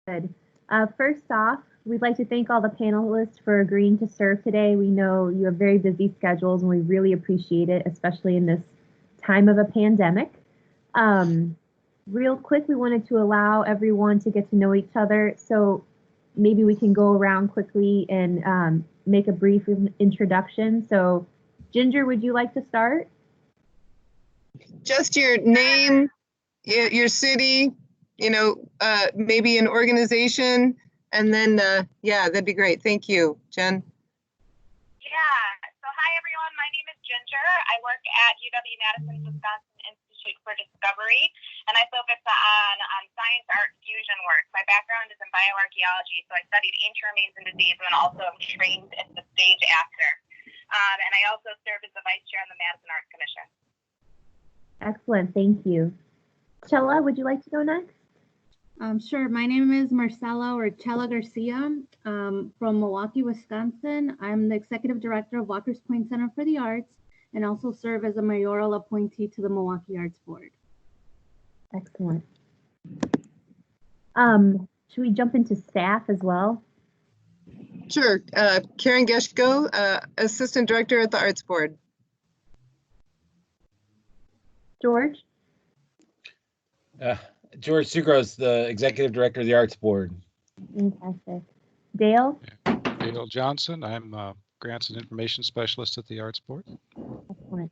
Good. First off, we'd like to thank all the panelists for agreeing to serve today. We know you have very busy schedules and we really appreciate it, especially in this time of a pandemic. Real quick, we wanted to allow everyone to get to know each other. So maybe we can go around quickly and make a brief introduction. So Ginger, would you like to start? Just your name, your city, maybe an organization, and then, yeah, that'd be great. Thank you, Jen. Yeah, so hi everyone, my name is Ginger. I work at UW-Madison's Wisconsin Institute for Discovery, and I focus on science, art, fusion work. My background is in bioarchaeology, so I studied ancient remains and disease, and also am trained as the stage actor. And I also serve as the vice chair on the Madison Arts Commission. Excellent, thank you. Chella, would you like to go next? Sure. My name is Marcela or Chela Garcia from Milwaukee, Wisconsin. I'm the executive director of Walker's Point Center for the Arts and also serve as a mayoral appointee to the Milwaukee Arts Board. Excellent. Should we jump into staff as well? Sure. Karen Geshko, assistant director at the Arts Board. George? George Sucros, the executive director of the Arts Board. Fantastic. Dale? Dale Johnson. I'm grants and information specialist at the Arts Board. Excellent.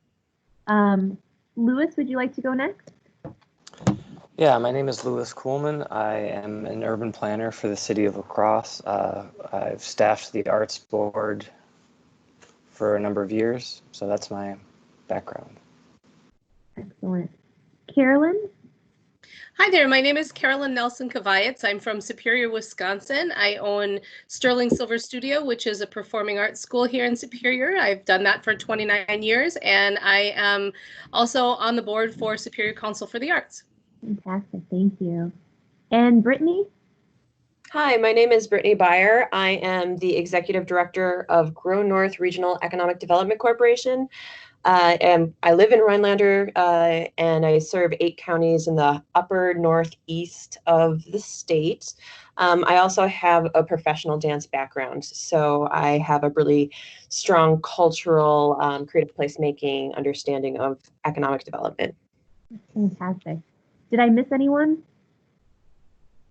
Lewis, would you like to go next? Yeah, my name is Lewis Kuhlman. I am an urban planner for the city of La Crosse. I've staffed the Arts Board for a number of years, so that's my background. Excellent. Carolyn? Hi there, my name is Carolyn Nelson Kavayets. I'm from Superior, Wisconsin. I own Sterling Silver Studio, which is a performing arts school here in Superior. I've done that for 29 years, and I am also on the board for Superior Council for the Arts. Fantastic, thank you. And Brittany? Hi, my name is Brittany Beyer. I am the executive director of Grow North Regional Economic Development Corporation. And I live in Rhinelander, and I serve 8 counties in the upper northeast of the state. I also have a professional dance background, so I have a really strong cultural, creative placemaking understanding of economic development. Fantastic. Did I miss anyone?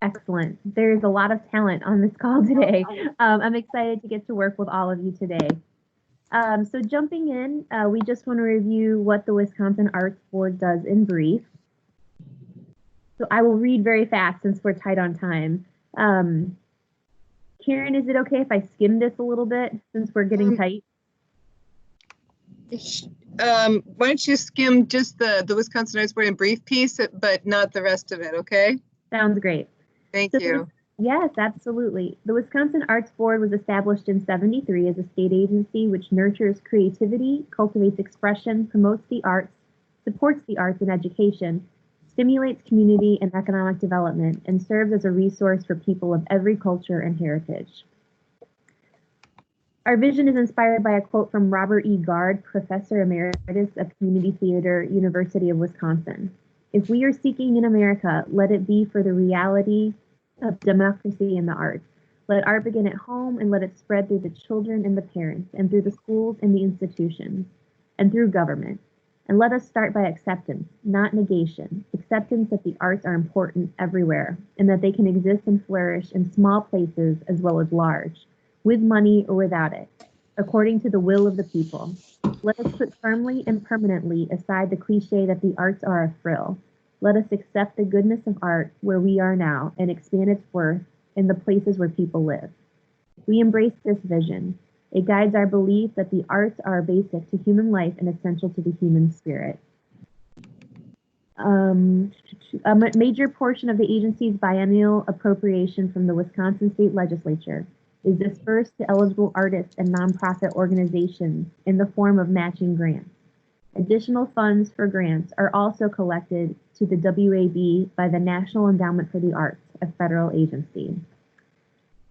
Excellent. There's a lot of talent on this call today. I'm excited to get to work with all of you today. So jumping in, we just want to review what the Wisconsin Arts Board does in brief. So I will read very fast since we're tight on time. Karen, is it okay if I skim this a little bit since we're getting tight? Why don't you skim just the Wisconsin Arts Board in brief piece, but not the rest of it, okay? Sounds great. Thank you. Yes, absolutely. The Wisconsin Arts Board was established in '73 as a state agency which nurtures creativity, cultivates expression, promotes the arts, supports the arts and education, stimulates community and economic development, and serves as a resource for people of every culture and heritage. Our vision is inspired by a quote from Robert E. Gard, Professor Emeritus of Community Theater, University of Wisconsin. If we are seeking in America, let it be for the reality of democracy in the arts. Let art begin at home and let it spread through the children and the parents and through the schools and the institutions and through government. And let us start by acceptance, not negation. Acceptance that the arts are important everywhere and that they can exist and flourish in small places as well as large, with money or without it, according to the will of the people. Let us put firmly and permanently aside the cliche that the arts are a frill. Let us accept the goodness of art where we are now and expand its worth in the places where people live. We embrace this vision. It guides our belief that the arts are basic to human life and essential to the human spirit. A major portion of the agency's biennial appropriation from the Wisconsin State Legislature is dispersed to eligible artists and nonprofit organizations in the form of matching grants. Additional funds for grants are also collected to the WAB by the National Endowment for the Arts, a federal agency.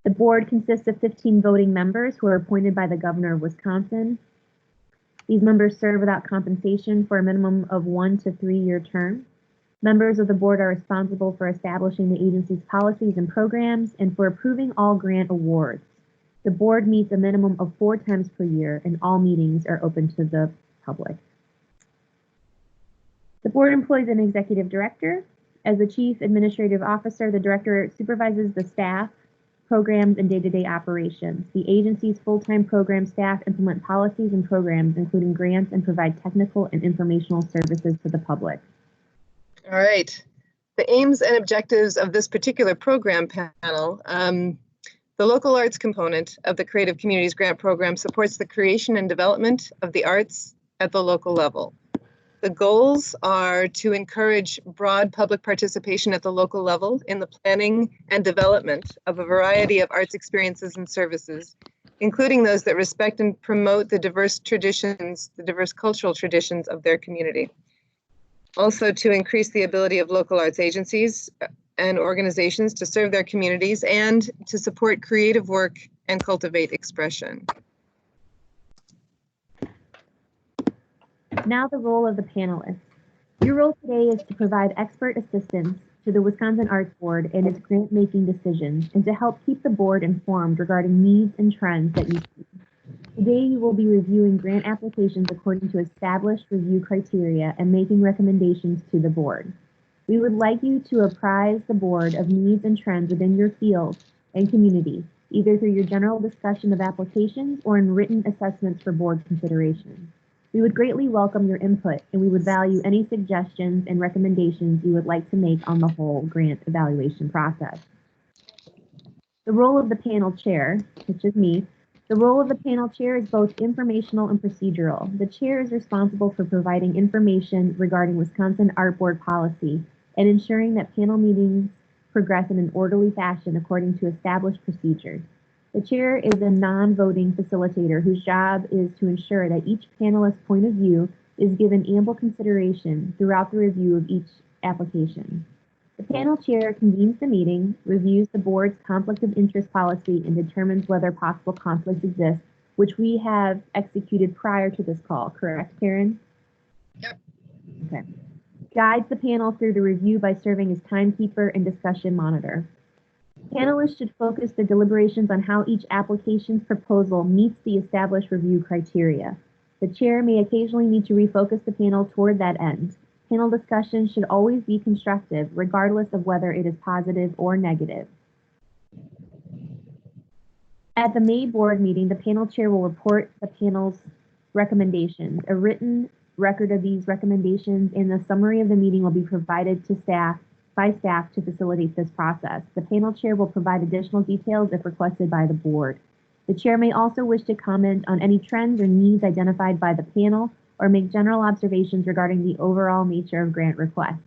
The board consists of 15 voting members who are appointed by the governor of Wisconsin. These members serve without compensation for a minimum of 1 to 3 year term. Members of the board are responsible for establishing the agency's policies and programs and for approving all grant awards. The board meets a minimum of 4 times per year, and all meetings are open to the public. The board employs an executive director. As the chief administrative officer, the director supervises the staff, programs, and day-to-day operations. The agency's full-time program staff implement policies and programs, including grants, and provide technical and informational services to the public. All right. The aims and objectives of this particular program panel. The local arts component of the Creative Communities Grant Program supports the creation and development of the arts at the local level. The goals are to encourage broad public participation at the local level in the planning and development of a variety of arts experiences and services, including those that respect and promote the diverse traditions, the diverse cultural traditions of their community. Also to increase the ability of local arts agencies and organizations to serve their communities and to support creative work and cultivate expression. Now the role of the panelists. Your role today is to provide expert assistance to the Wisconsin Arts Board in its grant-making decisions and to help keep the board informed regarding needs and trends that you see. Today you will be reviewing grant applications according to established review criteria and making recommendations to the board. We would like you to apprise the board of needs and trends within your field and community, either through your general discussion of applications or in written assessments for board consideration. We would greatly welcome your input, and we would value any suggestions and recommendations you would like to make on the whole grant evaluation process. The role of the panel chair, which is me, the role of the panel chair is both informational and procedural. The chair is responsible for providing information regarding Wisconsin Art Board policy and ensuring that panel meetings progress in an orderly fashion according to established procedures. The chair is a non-voting facilitator whose job is to ensure that each panelist's point of view is given ample consideration throughout the review of each application. The panel chair convenes the meeting, reviews the board's conflict of interest policy, and determines whether possible conflicts exist, which we have executed prior to this call, correct, Karen? Yep. Okay. Guides the panel through the review by serving as timekeeper and discussion monitor. Panelists should focus their deliberations on how each application's proposal meets the established review criteria. The chair may occasionally need to refocus the panel toward that end. Panel discussion should always be constructive, regardless of whether it is positive or negative. At the May board meeting, the panel chair will report the panel's recommendations. A written record of these recommendations and a summary of the meeting will be provided to staff by staff to facilitate this process. The panel chair will provide additional details if requested by the board. The chair may also wish to comment on any trends or needs identified by the panel or make general observations regarding the overall nature of grant requests.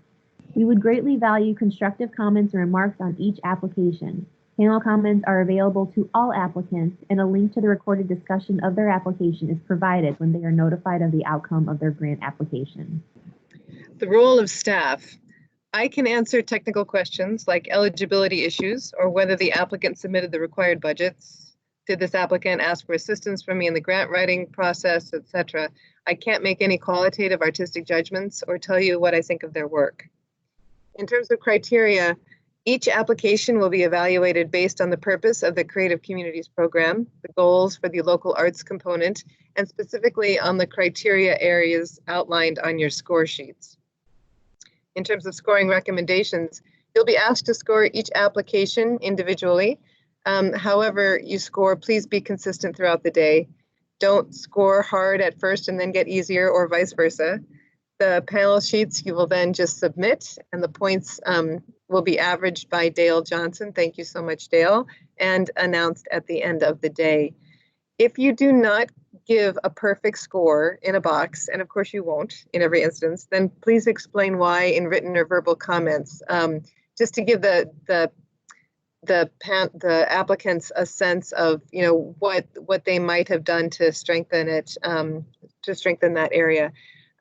We would greatly value constructive comments and remarks on each application. Panel comments are available to all applicants, and a link to the recorded discussion of their application is provided when they are notified of the outcome of their grant application. The role of staff. I can answer technical questions like eligibility issues or whether the applicant submitted the required budgets. Did this applicant ask for assistance from me in the grant writing process, etc.? I can't make any qualitative artistic judgments or tell you what I think of their work. In terms of criteria, each application will be evaluated based on the purpose of the Creative Communities Program, the goals for the local arts component, and specifically on the criteria areas outlined on your score sheets. In terms of scoring recommendations, you'll be asked to score each application individually. However you score, please be consistent throughout the day. Don't score hard at first and then get easier, or vice versa. The panel sheets you will then just submit, and the points will be averaged by Dale Johnson. Thank you so much, Dale, and announced at the end of the day. If you do not give a perfect score in a box, and of course you won't in every instance, then please explain why in written or verbal comments, just to give the applicants a sense of, you know, what they might have done to strengthen it, to strengthen that area.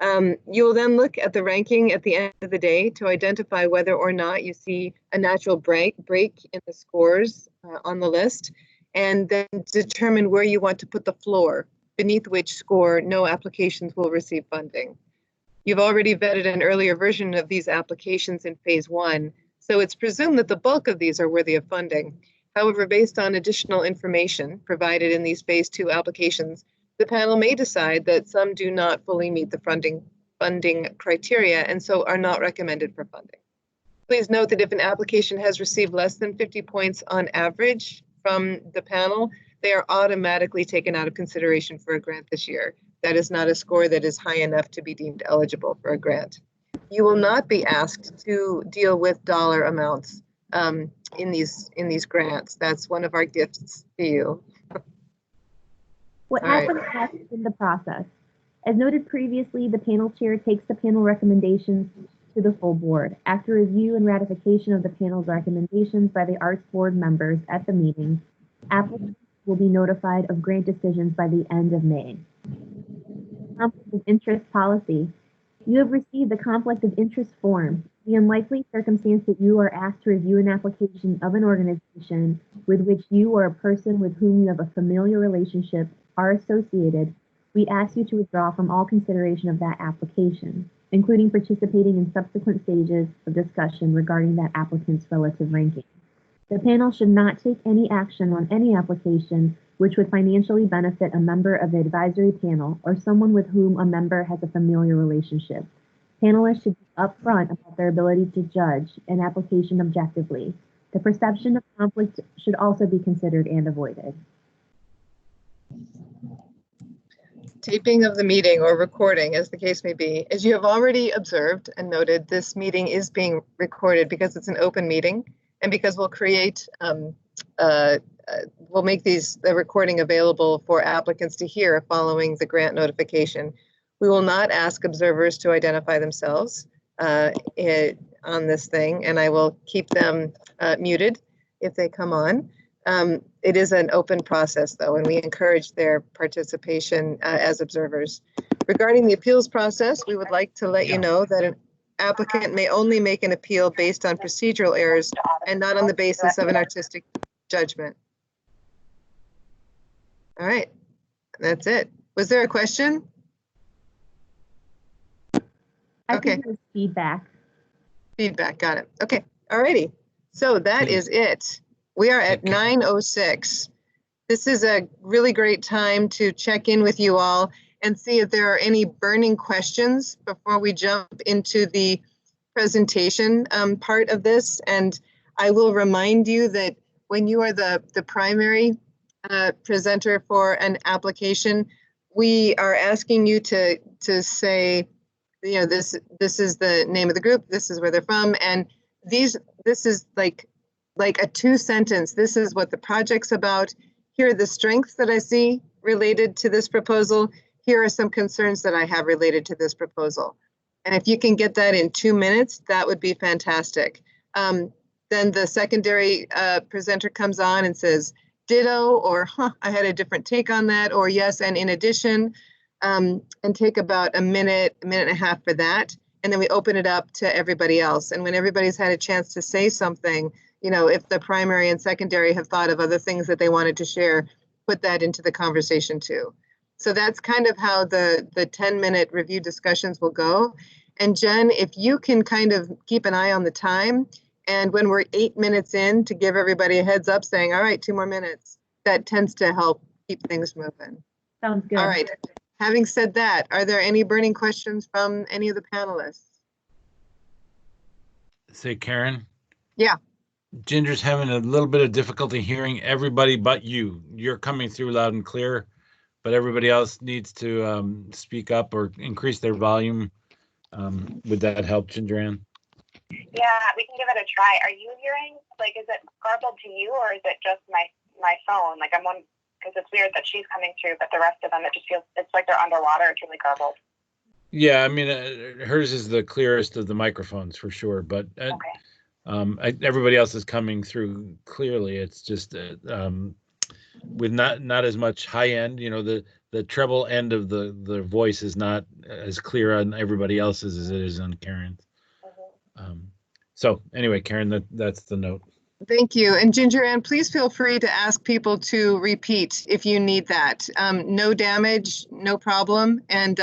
You will then look at the ranking at the end of the day to identify whether or not you see a natural break in the scores on the list, and then determine where you want to put the floor, beneath which score no applications will receive funding. You've already vetted an earlier version of these applications in phase 1, so it's presumed that the bulk of these are worthy of funding. However, based on additional information provided in these phase 2 applications, the panel may decide that some do not fully meet the funding criteria and so are not recommended for funding. Please note that if an application has received less than 50 points on average from the panel, they are automatically taken out of consideration for a grant this year. That is not a score that is high enough to be deemed eligible for a grant. You will not be asked to deal with dollar amounts in these grants. That's one of our gifts to you. What All right. happens next in the process? As noted previously, the panel chair takes the panel recommendations to the full board. After review and ratification of the panel's recommendations by the Arts Board members at the meeting, applicants will be notified of grant decisions by the end of May. Conflict of interest policy. You have received the conflict of interest form. The unlikely circumstance that you are asked to review an application of an organization with which you or a person with whom you have a familiar relationship are associated, we ask you to withdraw from all consideration of that application, including participating in subsequent stages of discussion regarding that applicant's relative ranking. The panel should not take any action on any application which would financially benefit a member of the advisory panel or someone with whom a member has a familiar relationship. Panelists should be upfront about their ability to judge an application objectively. The perception of conflict should also be considered and avoided. Taping of the meeting or recording, as the case may be. As you have already observed and noted, this meeting is being recorded because it's an open meeting and because we'll create, we'll make the recording available for applicants to hear following the grant notification. We will not ask observers to identify themselves on this thing, and I will keep them muted if they come on. It is an open process, though, and we encourage their participation as observers. Regarding the appeals process, we would like to let you know that an applicant may only make an appeal based on procedural errors and not on the basis of an artistic judgment. All right, that's it. Was there a question? I Okay. think there's feedback. Feedback, got it. Okay, all righty. So that is it. We are at 9:06. This is a really great time to check in with you all and see if there are any burning questions before we jump into the presentation part of this. And I will remind you that when you are the primary presenter for an application, we are asking you to say, you know, this is the name of the group, this is where they're from, and this is like a 2-sentence, this is what the project's about, here are the strengths that I see related to this proposal, here are some concerns that I have related to this proposal. And if you can get that in 2 minutes, that would be fantastic. Then the secondary presenter comes on and says, ditto, or I had a different take on that, or yes, and in addition, and take about a minute and a half for that. And then we open it up to everybody else. And when everybody's had a chance to say something, you know, if the primary and secondary have thought of other things that they wanted to share, put that into the conversation too. So that's kind of how the 10-minute review discussions will go. And Jen, if you can kind of keep an eye on the time, and when we're 8 minutes in, to give everybody a heads up saying, all right, 2 more minutes, that tends to help keep things moving. Sounds good. All right. Having said that, are there any burning questions from any of the panelists? Say, Karen? Yeah. Ginger's having a little bit of difficulty hearing everybody but you. You're coming through loud and clear, but everybody else needs to speak up or increase their volume. Would that help, Ginger Ann? Yeah, we can give it a try. Are you hearing, like, is it garbled to you, or is it just my phone? Like, I'm one, because it's weird that she's coming through, but the rest of them, it just feels, it's like they're underwater. It's really garbled. Yeah, I mean, hers is the clearest of the microphones for sure, but Okay. everybody else is coming through clearly. It's just with not as much high end, you know, the treble end of the voice is not as clear on everybody else's as it is on Karen's. Mm-hmm. So anyway, Karen, that's the note. Thank you. And Ginger Ann, please feel free to ask people to repeat if you need that. No damage, no problem. And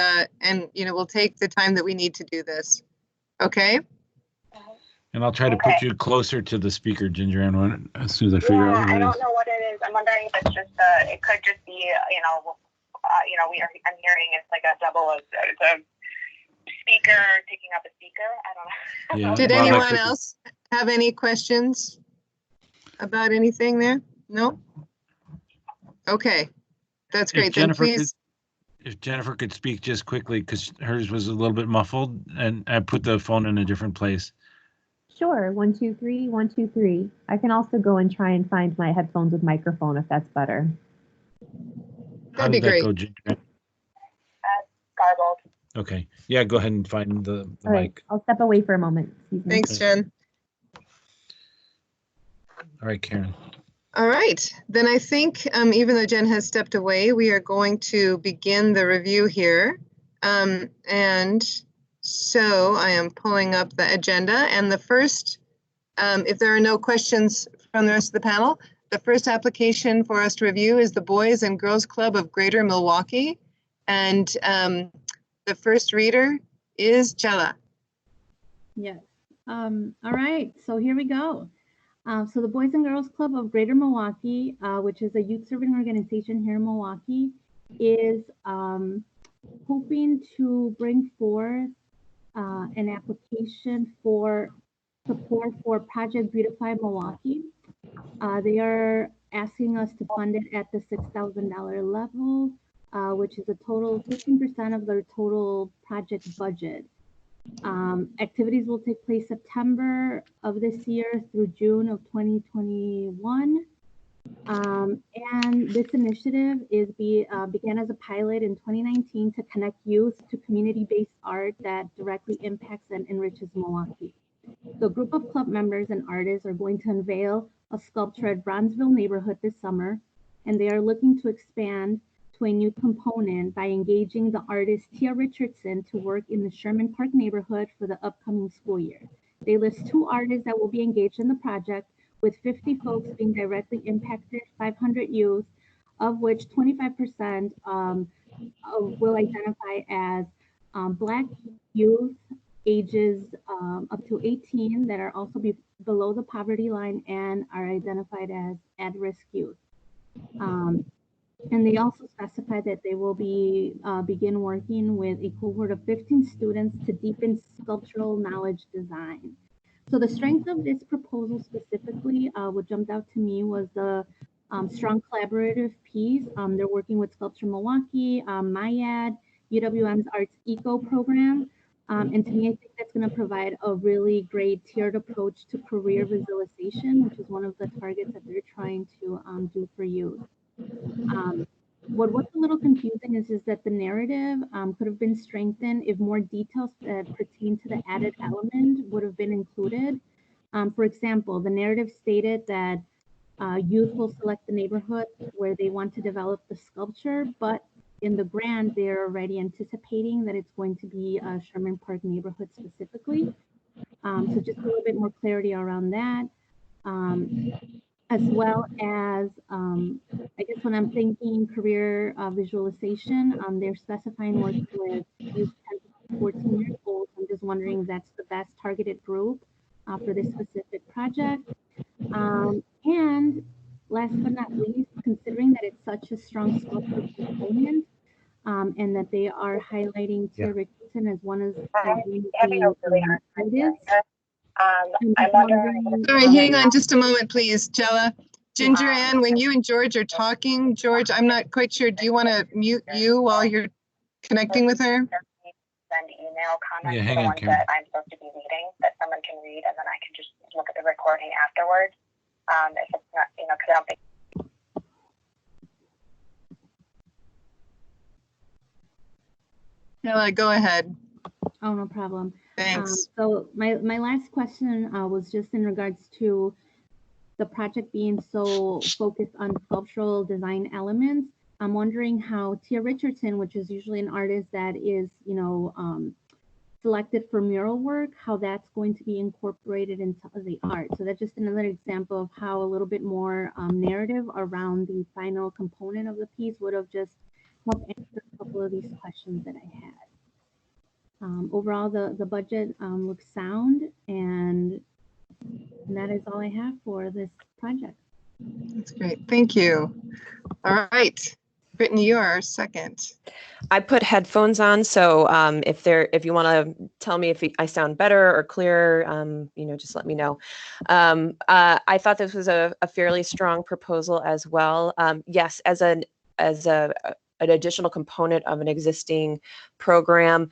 we'll take the time that we need to do this. Okay? And I'll try to put you closer to the speaker, Ginger Ann, as soon as I figure out what it is. I don't know what it is. I'm wondering if it's just, it could just be, I'm hearing it's like a double, it's a speaker picking up a speaker. I don't know. Yeah, Did well, anyone else have any questions about anything there? No? Okay, that's great. Then please. If Jennifer could speak just quickly, because hers was a little bit muffled, and I put the phone in a different place. Sure, 1, 2, 3, 1, 2, 3. I can also go and try and find my headphones with microphone if that's better. That'd be great. Go, Ginger? Garbled. Okay, yeah, go ahead and find the All right, mic. I'll step away for a moment. Excuse me. Thanks, Jen. All right, Karen. All right, then I think even though Jen has stepped away, we are going to begin the review here. And so I am pulling up the agenda, and the first, if there are no questions from the rest of the panel, the first application for us to review is the Boys and Girls Club of Greater Milwaukee. And the first reader is Jella. Yes. All right, so here we go. So the Boys and Girls Club of Greater Milwaukee, which is a youth serving organization here in Milwaukee, is hoping to bring forth an application for support for Project Beautify Milwaukee. They are asking us to fund it at the $6,000 level, which is a total 15% of their total project budget. Activities will take place September of this year through June of 2021. And this initiative began as a pilot in 2019 to connect youth to community-based art that directly impacts and enriches Milwaukee. The group of club members and artists are going to unveil a sculpture at Bronzeville neighborhood this summer, and they are looking to expand to a new component by engaging the artist Tia Richardson to work in the Sherman Park neighborhood for the upcoming school year. They list 2 artists that will be engaged in the project, with 50 folks being directly impacted, 500 youth, of which 25% will identify as Black youth ages up to 18 that are also below the poverty line and are identified as at-risk youth. And they also specify that they will be begin working with a cohort of 15 students to deepen sculptural knowledge design. So the strength of this proposal specifically, what jumped out to me was the strong collaborative piece. They're working with Sculpture Milwaukee, MyAd, UWM's Arts Eco program. And to me, I think that's going to provide a really great tiered approach to career visualization, which is one of the targets that they're trying to do for youth. What's a little confusing is that the narrative could have been strengthened if more details that pertain to the added element would have been included. For example, the narrative stated that youth will select the neighborhood where they want to develop the sculpture, but in the grant, they're already anticipating that it's going to be a Sherman Park neighborhood specifically. So just a little bit more clarity around that. As well as, I guess when I'm thinking career visualization, they're specifying work with youth 10 to 14 years old. I'm just wondering if that's the best targeted group for this specific project. And last but not least, considering that it's such a strong sculpture component and that they are highlighting Tia Richardson as one of the artists. I'm wondering. Sorry, hang on just a moment, please, Jella. Ginger Ann, when you and George are talking, George, I'm not quite sure. Do you want to mute you while you're connecting with her? Send email comments Yeah, to hang the on, ones Karen. that I'm supposed to be reading that someone can read, and then I can just look at the recording afterwards. If it's not, because I don't think. Jella, go ahead. Oh, no problem. Thanks. So my last question was just in regards to the project being so focused on sculptural design elements. I'm wondering how Tia Richardson, which is usually an artist that is, selected for mural work, how that's going to be incorporated into the art. So that's just another example of how a little bit more narrative around the final component of the piece would have just helped answer a couple of these questions that I had. Overall, the budget looks sound, and that is all I have for this project. That's great. Thank you. All right. Brittany, you are second. I put headphones on, so if you want to tell me if I sound better or clearer, just let me know. I thought this was a fairly strong proposal as well. Yes, as an additional component of an existing program,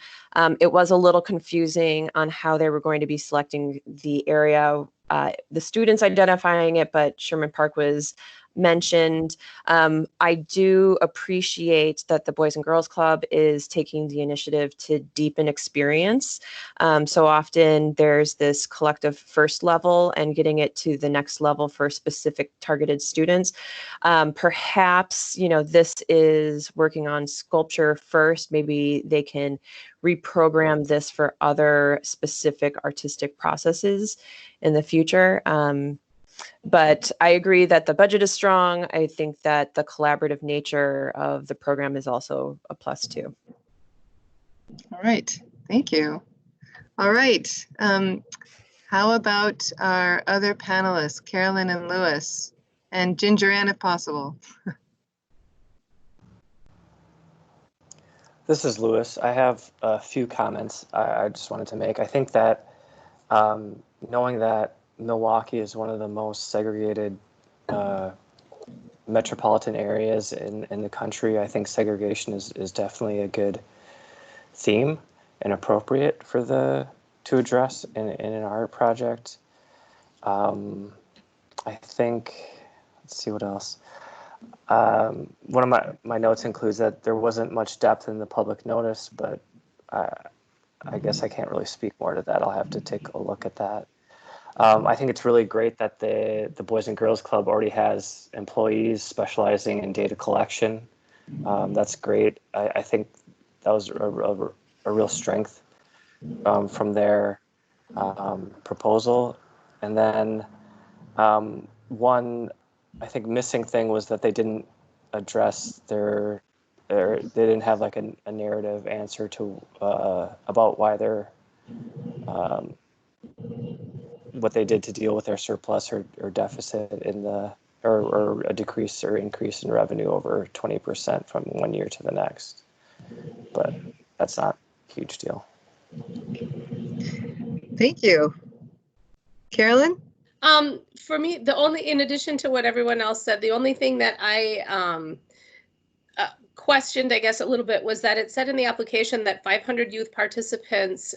it was a little confusing on how they were going to be selecting the area, the students identifying it, but Sherman Park was mentioned. I do appreciate that the Boys and Girls Club is taking the initiative to deepen experience. So often there's this collective first level and getting it to the next level for specific targeted students. Perhaps, this is working on sculpture first. Maybe they can reprogram this for other specific artistic processes in the future. But I agree that the budget is strong. I think that the collaborative nature of the program is also a plus too. All right, thank you. All right, how about our other panelists, Carolyn and Lewis, and Ginger Ann if possible? This is Lewis. I have a few comments I just wanted to make. I think that knowing that Milwaukee is one of the most segregated metropolitan areas in the country, I think segregation is definitely a good theme and appropriate to address in an art project. I think, let's see what else. One of my notes includes that there wasn't much depth in the public notice, but I guess I can't really speak more to that. I'll have to take a look at that. I think it's really great that the Boys and Girls Club already has employees specializing in data collection. That's great. I think that was a real strength from their proposal. And then one, I think, missing thing was that they didn't address they didn't have like a narrative answer to about why they're what they did to deal with their surplus or deficit in or a decrease or increase in revenue over 20% from one year to the next. But that's not a huge deal. Thank you. Carolyn? For me, in addition to what everyone else said, the only thing that I questioned, I guess, a little bit was that it said in the application that 500 youth participants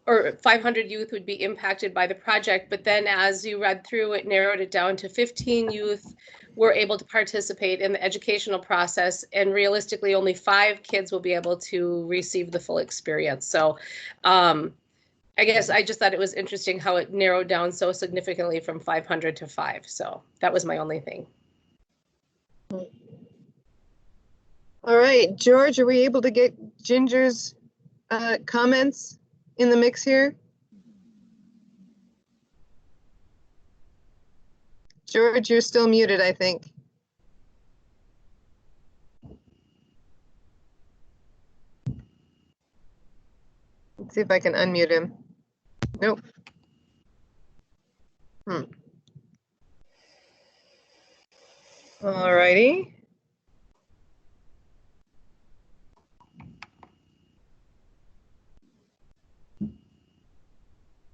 or 500 youth would be impacted by the project, but then as you read through it, narrowed it down to 15 youth were able to participate in the educational process, and realistically only 5 kids will be able to receive the full experience. So I guess I just thought it was interesting how it narrowed down so significantly from 500 to 5. So that was my only thing. All right, George, are we able to get Ginger's comments in the mix here? George, you're still muted, I think. Let's see if I can unmute him. Nope. All righty.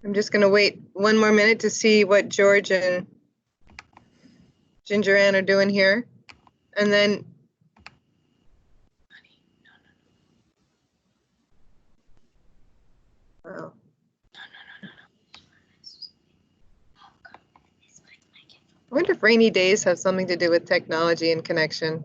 I'm just going to wait one more minute to see what George and Ginger Ann are doing here. And then oh. I wonder if rainy days have something to do with technology and connection.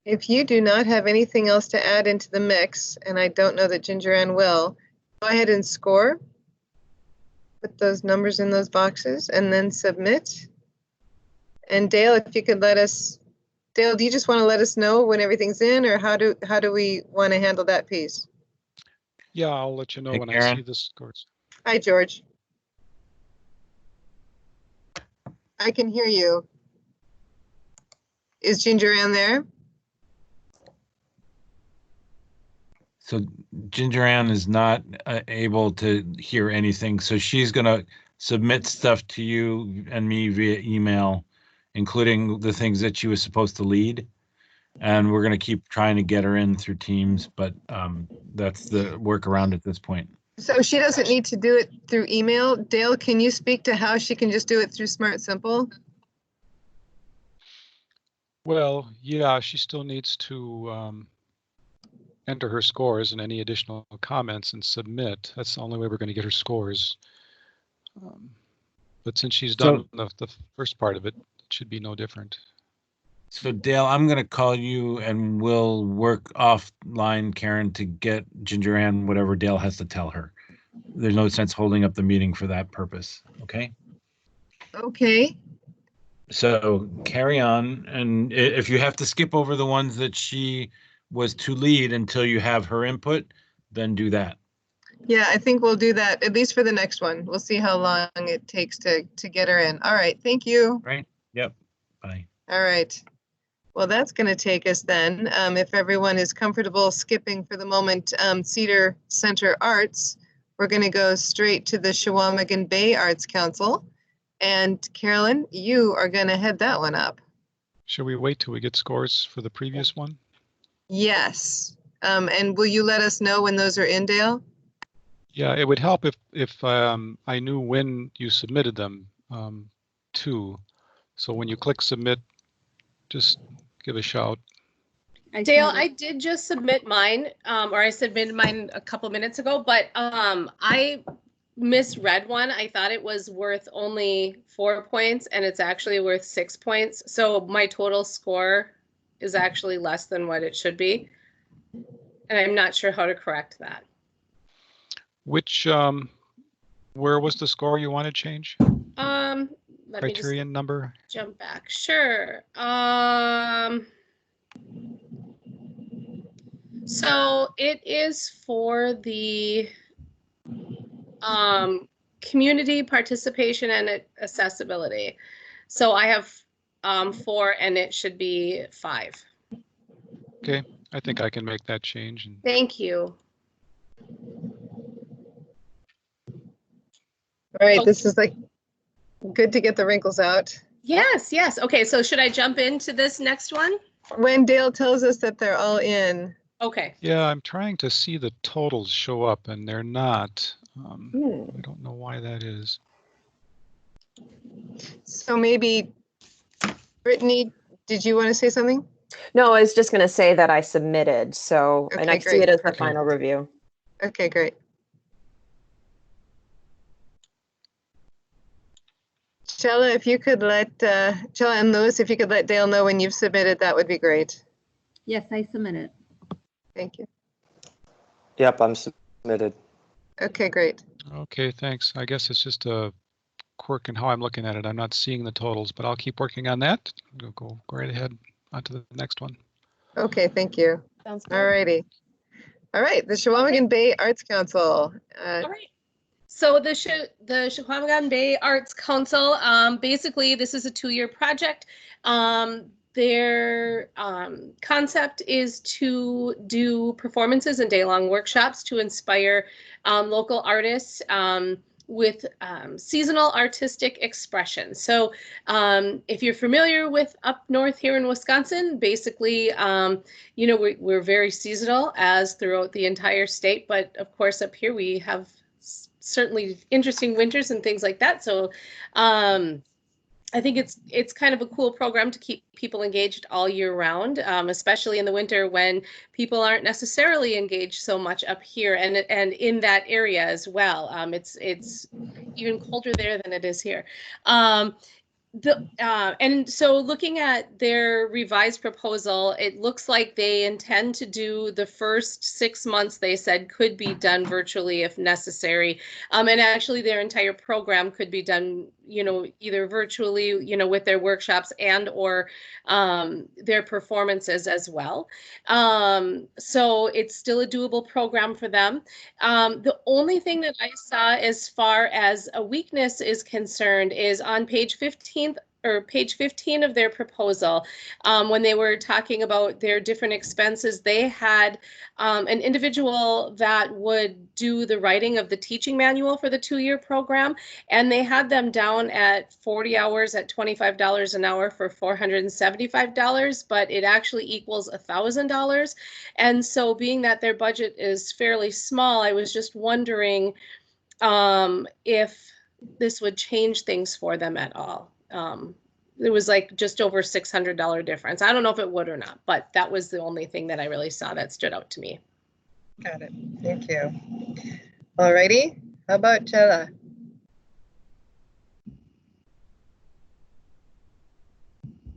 If you do not have anything else to add into the mix, and I don't know that Ginger Ann will, go ahead and score. put those numbers in those boxes and then submit. And Dale, if you could let us, Dale, do you just want to let us know when everything's in, or how do we want to handle that piece? Yeah, I'll let you know Hey, when I Karen. see the scores. Hi, George. I can hear you. Is Ginger Ann there? So Ginger Ann is not able to hear anything, so she's going to submit stuff to you and me via email, including the things that she was supposed to lead. And we're going to keep trying to get her in through Teams, but that's the workaround at this point. So she doesn't need to do it through email. Dale, can you speak to how she can just do it through Smart Simple? Well, yeah, she still needs to enter her scores and any additional comments and submit. That's the only way we're going to get her scores. But since she's done the first part of it, it should be no different. So Dale, I'm going to call you and we'll work offline, Karen, to get Ginger Ann whatever Dale has to tell her. There's no sense holding up the meeting for that purpose. Okay. Okay. So carry on. And if you have to skip over the ones that she was to lead until you have her input, then do that. Yeah, I think we'll do that, at least for the next one. We'll see how long it takes to get her in. All right. Thank you. Right. Yep. Bye. All right. Well, that's going to take us then, if everyone is comfortable skipping for the moment Cedar Center Arts, we're going to go straight to the Shawamagan Bay Arts Council. And Carolyn, you are going to head that one up. Should we wait till we get scores for the previous one? Yes. And will you let us know when those are in, Dale? Yeah, it would help if I knew when you submitted them too. So when you click submit, just give a shout. Dale, I did just submit mine, or I submitted mine a couple minutes ago, but I misread one. I thought it was worth only 4 points and it's actually worth 6 points. So my total score is actually less than what it should be. And I'm not sure how to correct that. Which, where was the score you want to change? Let Criterion me just number? jump back. Sure. So it is for the community participation and accessibility. So I have 4 and it should be 5. Okay, I think I can make that change. Thank you. All right, this is like good to get the wrinkles out. Yes, yes. Okay, so should I jump into this next one? When Dale tells us that they're all in. Okay. Yeah, I'm trying to see the totals show up and they're not. I don't know why that is. So maybe, Brittany, did you want to say something? No, I was just going to say that I submitted. So, Okay, and I see great. it as the final review. Okay, great. Chella, if you could let, Chella and Lewis, if you could let Dale know when you've submitted, that would be great. Yes, I submitted. Thank you. Yep, I'm submitted. Okay, great. Okay, thanks. I guess it's just a quirk in how I'm looking at it. I'm not seeing the totals, but I'll keep working on that. Go right ahead onto the next one. Okay, thank you. Sounds good. All righty. All right, the Shawamagan Bay Arts Council. All right. So the Chequamegon Bay Arts Council, basically this is a 2-year project. Their concept is to do performances and day-long workshops to inspire local artists with seasonal artistic expression. So if you're familiar with up north here in Wisconsin, basically, you know, we're very seasonal as throughout the entire state, but of course up here we have certainly interesting winters and things like that. So I think it's kind of a cool program to keep people engaged all year round, especially in the winter when people aren't necessarily engaged so much up here and in that area as well. It's even colder there than it is here. And so looking at their revised proposal, it looks like they intend to do the first 6 months, they said, could be done virtually if necessary. And actually their entire program could be done, either virtually, with their workshops and or their performances as well. So it's still a doable program for them. The only thing that I saw as far as a weakness is concerned is on page 15 of their proposal, when they were talking about their different expenses, they had an individual that would do the writing of the teaching manual for the 2-year program, and they had them down at 40 hours at $25 an hour for $475, but it actually equals $1,000. And so being that their budget is fairly small, I was just wondering if this would change things for them at all. It was like just over $600 difference. I don't know if it would or not, but that was the only thing that I really saw that stood out to me. Got it. Thank you. All righty. How about Chela?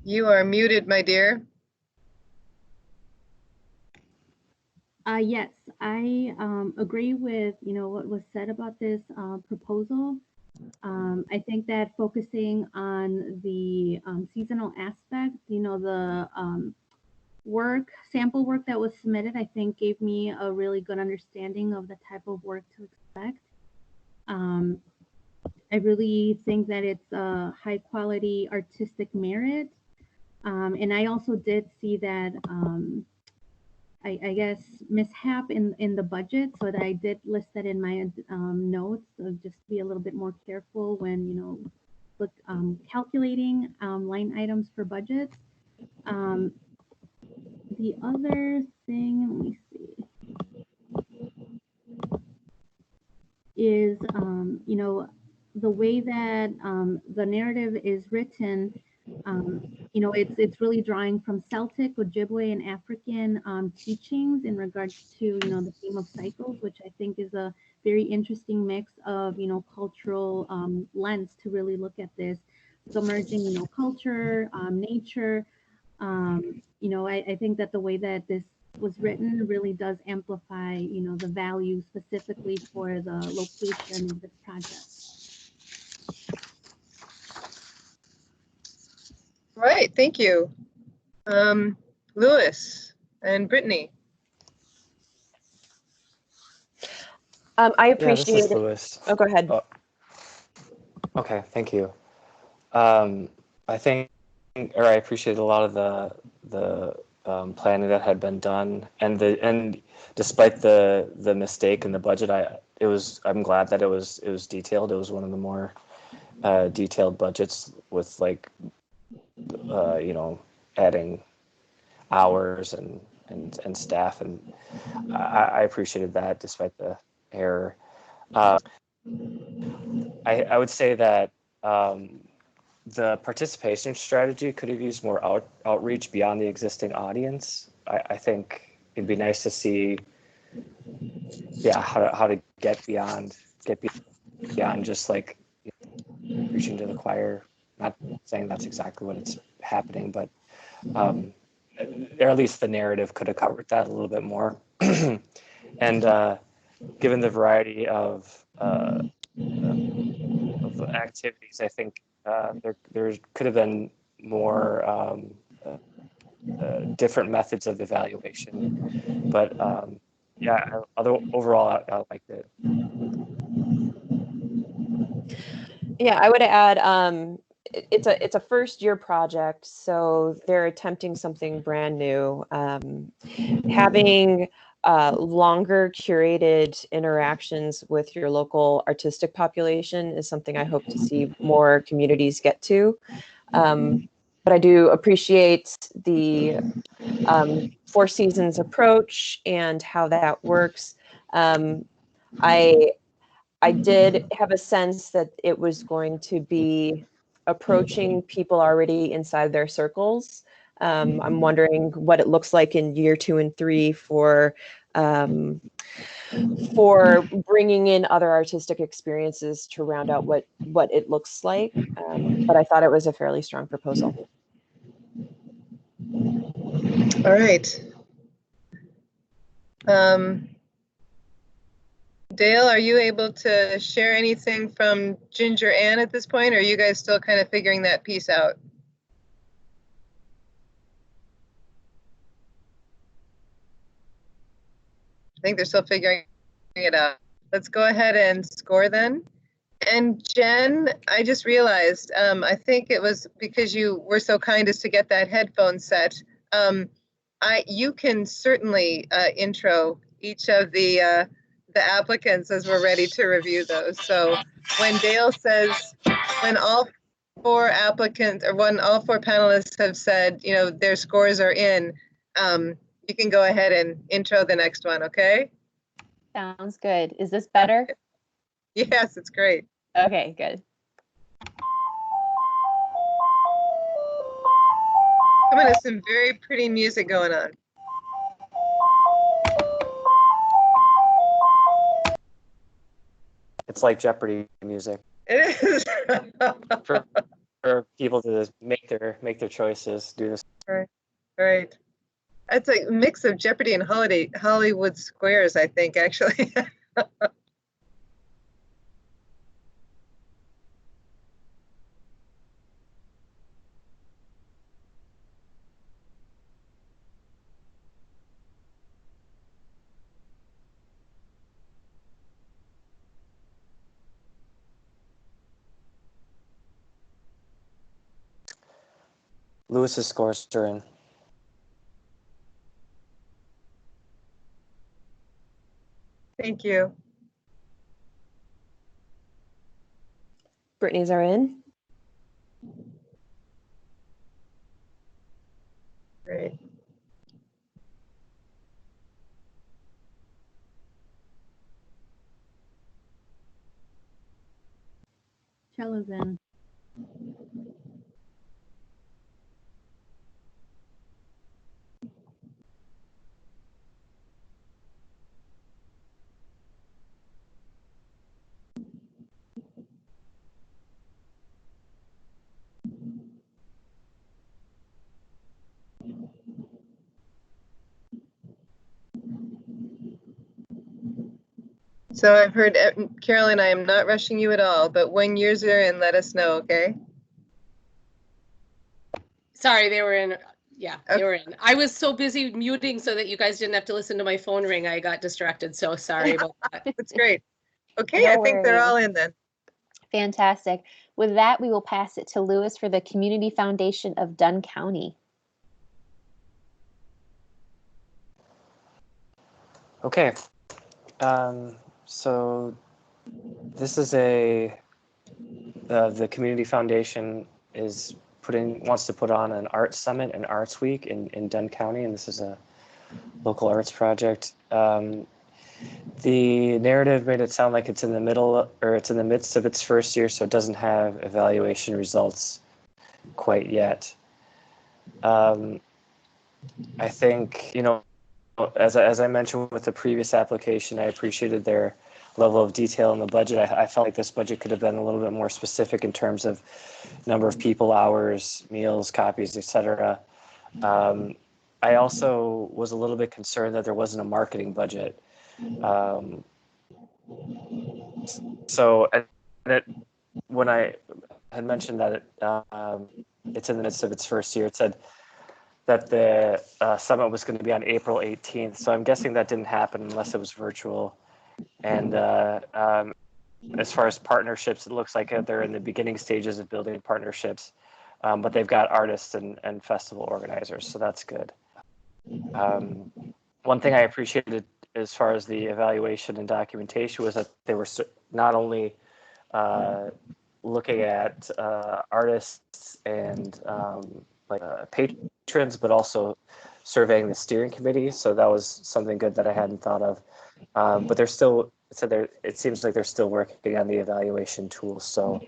You are muted, my dear. Yes, I agree with what was said about this proposal. I think that focusing on the seasonal aspect, the sample work that was submitted, I think gave me a really good understanding of the type of work to expect. I really think that it's a high quality artistic merit. And I also did see that I guess mishap in the budget, so that I did list that in my notes. So just be a little bit more careful when calculating line items for budgets. The other thing, let me see, is the way that the narrative is written. It's really drawing from Celtic, Ojibwe, and African teachings in regards to the theme of cycles, which I think is a very interesting mix of cultural lens to really look at this, submerging culture, nature. I think that the way that this was written really does amplify the value specifically for the location of this project. Right, thank you. Louis and Brittany. I appreciate this is Louis. Oh, go ahead. Oh, okay, thank you. I appreciate a lot of the planning that had been done, and despite the mistake in the budget, I'm glad that it was detailed. It was one of the more detailed budgets with adding hours and staff, and I appreciated that despite the error. I would say that the participation strategy could have used more outreach beyond the existing audience. I think it'd be nice to see, how to get beyond just preaching to the choir. Not saying that's exactly what it's happening, but or at least the narrative could have covered that a little bit more. And given the variety of activities, I think there could have been more different methods of evaluation. But overall, I liked it. Yeah, I would add it's a first year project, so they're attempting something brand new. Having longer curated interactions with your local artistic population is something I hope to see more communities get to. But I do appreciate the Four Seasons approach and how that works. I did have a sense that it was going to be approaching people already inside their circles. I'm wondering what it looks like in year 2 and 3 for for bringing in other artistic experiences to round out what it looks like. But I thought it was a fairly strong proposal. All right. Dale, are you able to share anything from Ginger Ann at this point, or are you guys still kind of figuring that piece out? I think they're still figuring it out. Let's go ahead and score then. And Jen, I just realized, I think it was because you were so kind as to get that headphone set. You can certainly intro each of the applicants as we're ready to review those. So when Dale says, when all four applicants or when all four panelists have said, you know, their scores are in, you can go ahead and intro the next one, okay? Sounds good. Is this better? Yes, it's great. Okay, good. Come on, there's some very pretty music going on. It's like Jeopardy music. It is. for people to make their choices. Do this. Right. It's a mix of Jeopardy and Hollywood Squares, I think, actually. Lewis's scores are in. Thank you. Brittany's are in. Great. Cello's in. So I've heard, Carolyn, I am not rushing you at all, but when yours are in, let us know, okay? Sorry, they were in. Yeah, they were in. I was so busy muting so that you guys didn't have to listen to my phone ring. I got distracted, so sorry about that. That's great. Okay, No I think they're worries. all in then. Fantastic. With that, we will pass it to Lewis for the Community Foundation of Dunn County. Okay. So this is the Community Foundation wants to put on an arts summit and arts week in Dunn County, and this is a local arts project. The narrative made it sound like it's in the middle, or it's in the midst of its first year, so it doesn't have evaluation results quite yet. I think, you know, as I mentioned with the previous application, I appreciated their level of detail in the budget. I felt like this budget could have been a little bit more specific in terms of number of people, hours, meals, copies, etc. I also was a little bit concerned that there wasn't a marketing budget. So when I had mentioned that it's in the midst of its first year, it said that the summit was going to be on April 18th. So I'm guessing that didn't happen unless it was virtual. And as far as partnerships, it looks like they're in the beginning stages of building partnerships, but they've got artists and festival organizers, so that's good. One thing I appreciated as far as the evaluation and documentation was that they were not only looking at artists and patrons, but also surveying the steering committee. So that was something good that I hadn't thought of. But they're still, it seems like they're still working on the evaluation tools. So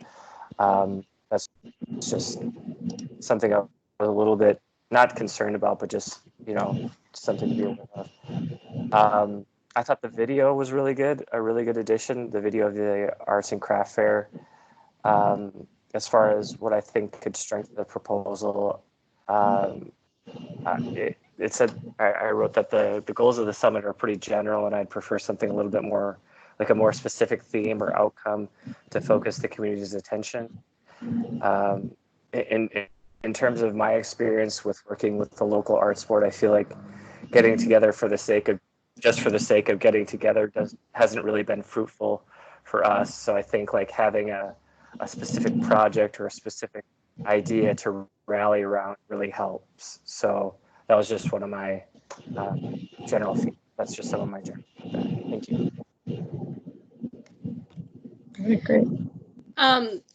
that's just something I was a little bit not concerned about, but just, you know, something to be aware of. I thought the video was really good, a really good addition, the video of the Arts and Craft Fair. As far as what I think could strengthen the proposal, it said, I wrote that the goals of the summit are pretty general, and I'd prefer something a little bit more, like a more specific theme or outcome to focus the community's attention. In terms of my experience with working with the local arts board, I feel like getting together for the sake of getting together hasn't really been fruitful for us. So I think like having a specific project or a specific idea to rally around really helps. So that was just one of my general feedback. That's just some of my general feedback. Thank you. Great.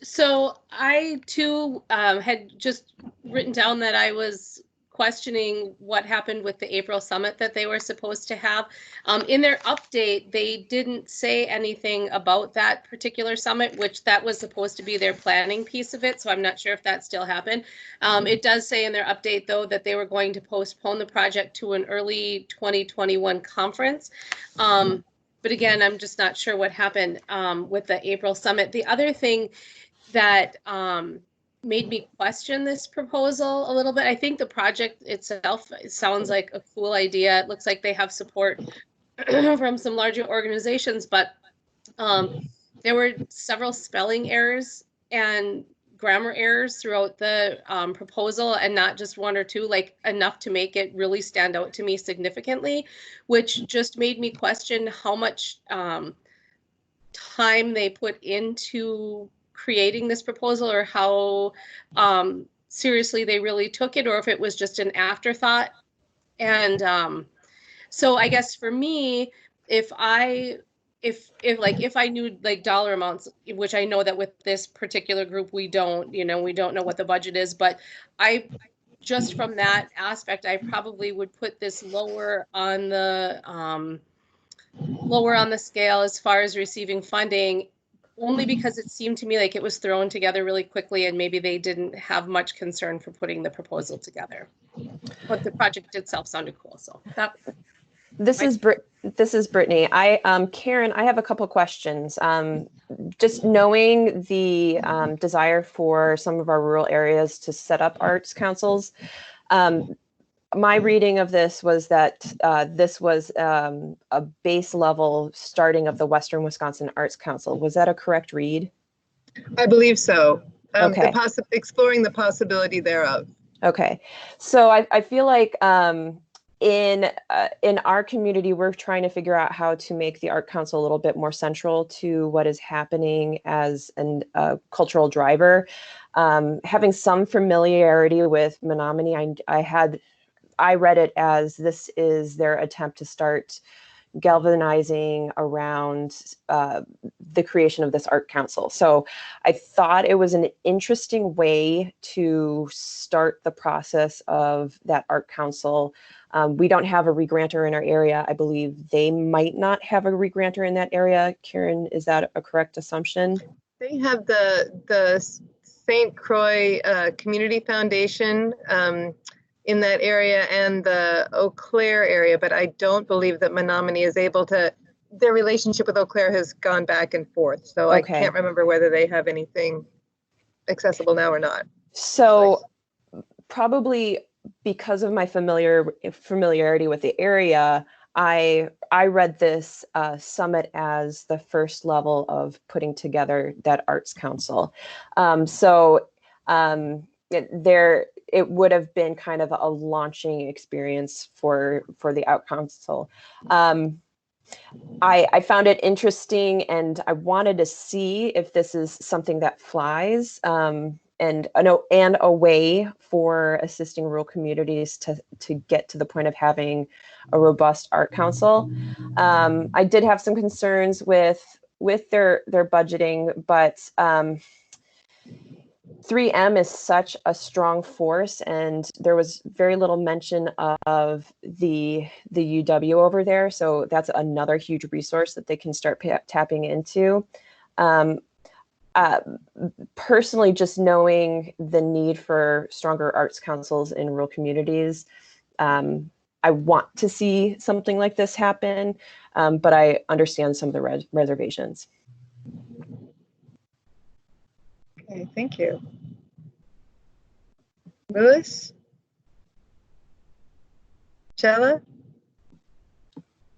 So I too had just written down that I was questioning what happened with the April summit that they were supposed to have. In their update, they didn't say anything about that particular summit, which that was supposed to be their planning piece of it. So I'm not sure if that still happened. It does say in their update, though, that they were going to postpone the project to an early 2021 conference. But again, I'm just not sure what happened with the April summit. The other thing that made me question this proposal a little bit, I think the project itself sounds like a cool idea. It looks like they have support from some larger organizations, but there were several spelling errors and grammar errors throughout the proposal, and not just one or two, like enough to make it really stand out to me significantly, which just made me question how much time they put into creating this proposal, or how seriously they really took it, or if it was just an afterthought. And so I guess for me, if I knew like dollar amounts, which I know that with this particular group we don't know what the budget is, but I just from that aspect, I probably would put this lower on the scale as far as receiving funding, only because it seemed to me like it was thrown together really quickly, and maybe they didn't have much concern for putting the proposal together. But the project itself sounded cool, so that. This is Brittany. Karen, I have a couple questions. Just knowing the desire for some of our rural areas to set up arts councils, my reading of this was that this was a base level starting of the Western Wisconsin Arts Council. Was that a correct read? I believe so. Okay. Exploring the possibility thereof. Okay. So I feel like in our community, we're trying to figure out how to make the Art Council a little bit more central to what is happening as a cultural driver. Having some familiarity with Menominee, I read it as this is their attempt to start galvanizing around the creation of this art council. So I thought it was an interesting way to start the process of that art council. We don't have a regranter in our area. I believe they might not have a regranter in that area. Karen, is that a correct assumption? They have the St. Croix Community Foundation in that area, and the Eau Claire area, but I don't believe that Menominee is able to, their relationship with Eau Claire has gone back and forth. So okay. I can't remember whether they have anything accessible now or not. So probably because of my familiarity with the area, I read this summit as the first level of putting together that arts council. It would have been kind of a launching experience for the Art Council. I found it interesting, and I wanted to see if this is something that flies, and a way for assisting rural communities to get to the point of having a robust art council. I did have some concerns with their budgeting, but 3M is such a strong force, and there was very little mention of the UW over there. So that's another huge resource that they can start tapping into. Personally, just knowing the need for stronger arts councils in rural communities, I want to see something like this happen, but I understand some of the reservations. Okay, thank you. Louis? Chella?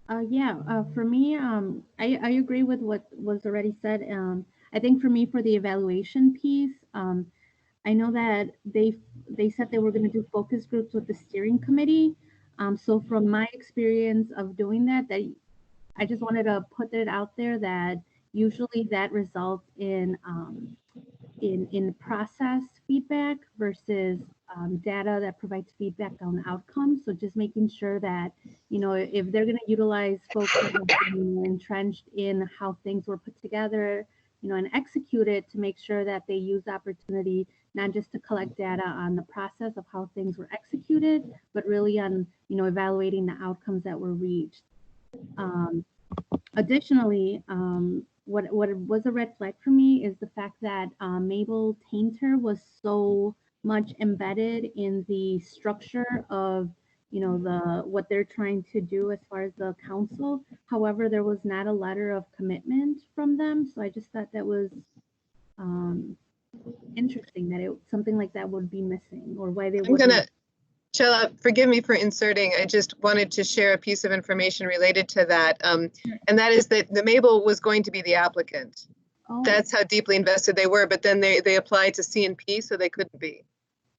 For me, I agree with what was already said. I think for me, for the evaluation piece, I know that they said they were going to do focus groups with the steering committee. So from my experience of doing that I just wanted to put it out there that usually that results in process feedback versus data that provides feedback on outcomes. So just making sure that, if they're going to utilize folks that have been entrenched in how things were put together, and execute it, to make sure that they use the opportunity not just to collect data on the process of how things were executed, but really on, evaluating the outcomes that were reached. Additionally, what was a red flag for me is the fact that Mabel Tainter was so much embedded in the structure of, what they're trying to do as far as the council. However, there was not a letter of commitment from them, so I just thought that was interesting that something like that would be missing, or why they would. Chella, forgive me for inserting. I just wanted to share a piece of information related to that. And that is that the Mabel was going to be the applicant. Oh. That's how deeply invested they were, but then they applied to C&P, so they couldn't be.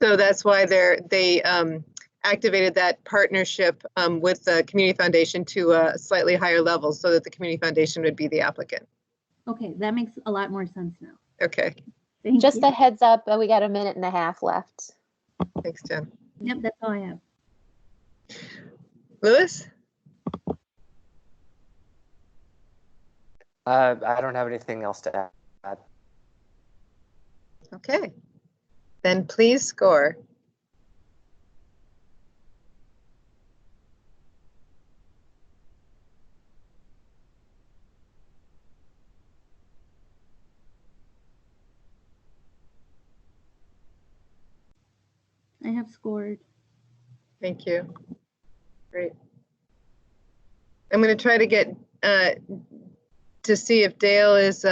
So that's why they activated that partnership with the Community Foundation to a slightly higher level, so that the Community Foundation would be the applicant. Okay, that makes a lot more sense now. Okay. Just a heads up, we got 1.5 minutes left. Thanks, Jen. Yep, that's all I have. Louis? I don't have anything else to add. Okay. Then please score. I have scored. Thank you. Great. I'm going to try to get to see if Dale is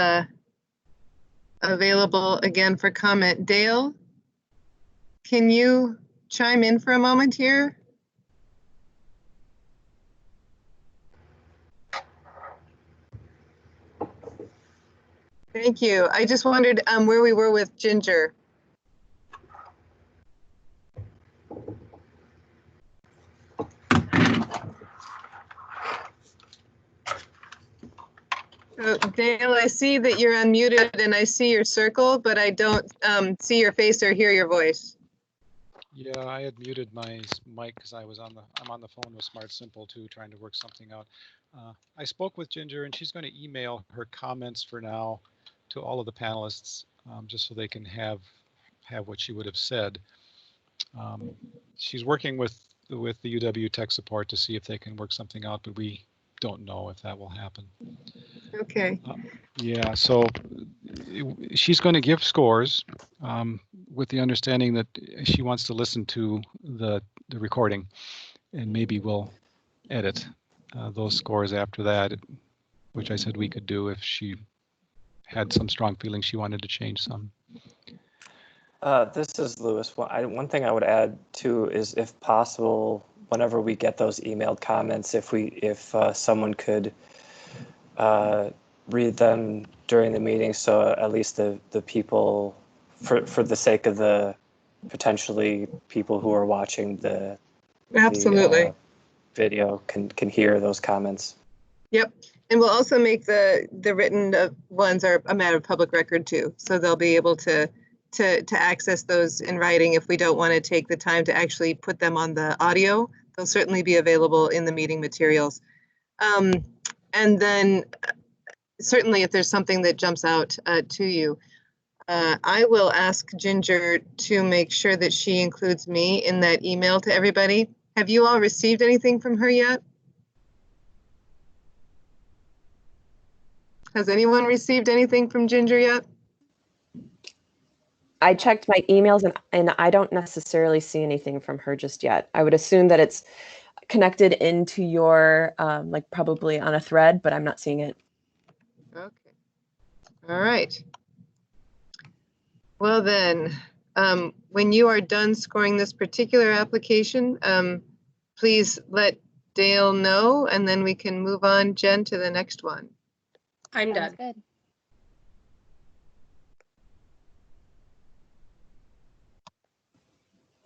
available again for comment. Dale, can you chime in for a moment here? Thank you. I just wondered where we were with Ginger. Dale, I see that you're unmuted and I see your circle, but I don't see your face or hear your voice. Yeah, I had muted my mic because I'm on the phone with Smart Simple too, trying to work something out. I spoke with Ginger and she's going to email her comments for now to all of the panelists, just so they can have what she would have said. She's working with the UW tech support to see if they can work something out, but we don't know if that will happen. Okay. Yeah, so she's going to give scores with the understanding that she wants to listen to the recording, and maybe we'll edit those scores after that, which I said we could do if she had some strong feelings she wanted to change some. This is Louis. One thing I would add too is, if possible, whenever we get those emailed comments, if someone could read them during the meeting, so at least the people, for the sake of the potentially people who are watching the video can hear those comments. Yep, and we'll also make the written ones are a matter of public record too, so they'll be able to access those in writing if we don't want to take the time to actually put them on the audio. They'll certainly be available in the meeting materials. And then certainly if there's something that jumps out to you, I will ask Ginger to make sure that she includes me in that email to everybody. Have you all received anything from her yet? Has anyone received anything from Ginger yet? I checked my emails and I don't necessarily see anything from her just yet. I would assume that it's, connected into your, like probably on a thread, but I'm not seeing it. Okay. All right. Well then, when you are done scoring this particular application, please let Dale know, and then we can move on, Jen, to the next one. I'm Sounds done. good.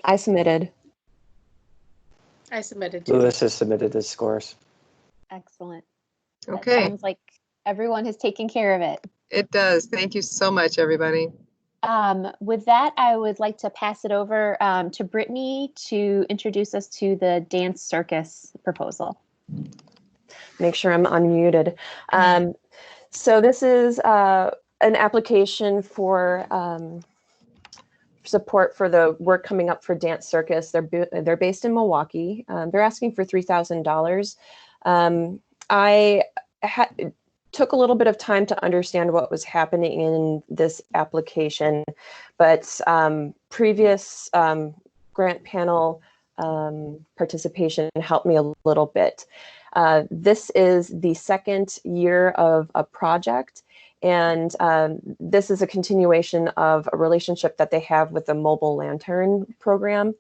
I submitted. I submitted too. Lewis has submitted his scores. Excellent. That Okay, sounds like everyone has taken care of it. it does. Thank you so much, everybody. With that, I would like to pass it over to Brittany to introduce us to the DanceCircus proposal. Make sure I'm unmuted. So this is an application for support for the work coming up for DanceCircus. They're based in Milwaukee. They're asking for $3,000. I took a little bit of time to understand what was happening in this application, but previous grant panel participation helped me a little bit. This is the second year of a project, and this is a continuation of a relationship that they have with the Mobile Lantern program,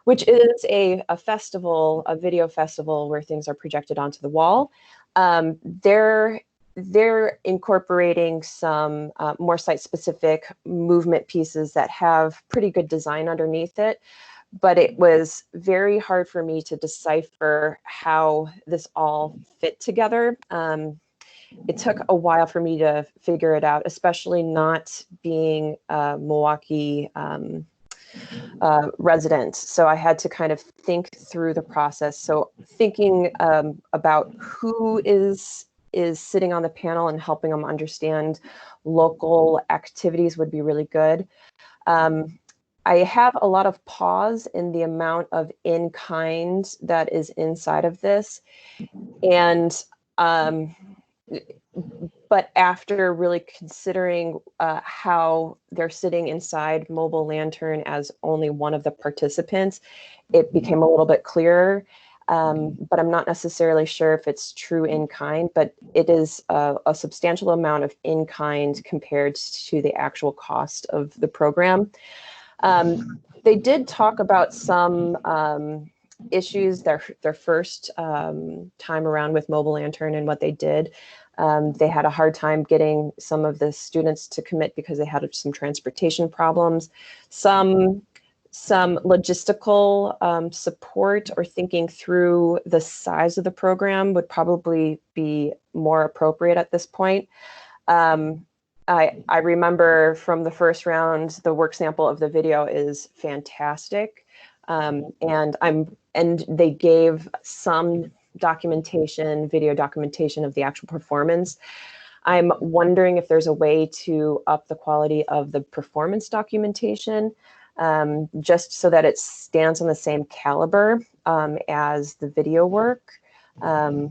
which is a festival, a video festival where things are projected onto the wall. They're incorporating some more site-specific movement pieces that have pretty good design underneath it, but it was very hard for me to decipher how this all fit together. It took a while for me to figure it out, especially not being a Milwaukee resident. So I had to kind of think through the process. So thinking about who is sitting on the panel and helping them understand local activities would be really good. I have a lot of pause in the amount of in-kind that is inside of this. And but after really considering how they're sitting inside Mobile Lantern as only one of the participants, it became a little bit clearer. But I'm not necessarily sure if it's true in kind, but it is a substantial amount of in kind compared to the actual cost of the program. They did talk about some issues their first time around with Mobile Lantern and what they did. They had a hard time getting some of the students to commit because they had some transportation problems, some logistical support or thinking through the size of the program would probably be more appropriate at this point. I remember from the first round, the work sample of the video is fantastic. And they gave some documentation, video documentation of the actual performance. I'm wondering if there's a way to up the quality of the performance documentation, just so that it stands on the same caliber as the video work. My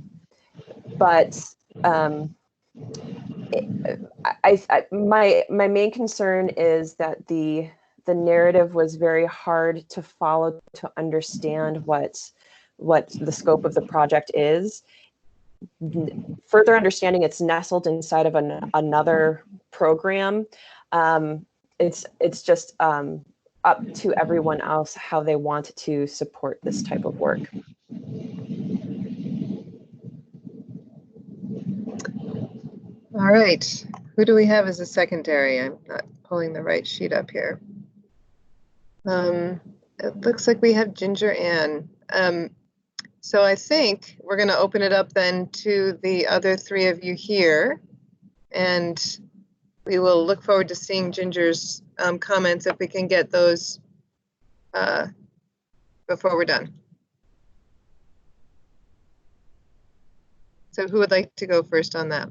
main concern is that the narrative was very hard to follow, to understand what the scope of the project is. Further understanding it's nestled inside of another program. It's just up to everyone else how they want to support this type of work. All right, who do we have as a secondary? I'm not pulling the right sheet up here. It looks like we have Ginger Ann. So I think we're going to open it up then to the other three of you here, and we will look forward to seeing Ginger's comments if we can get those before we're done. So who would like to go first on that?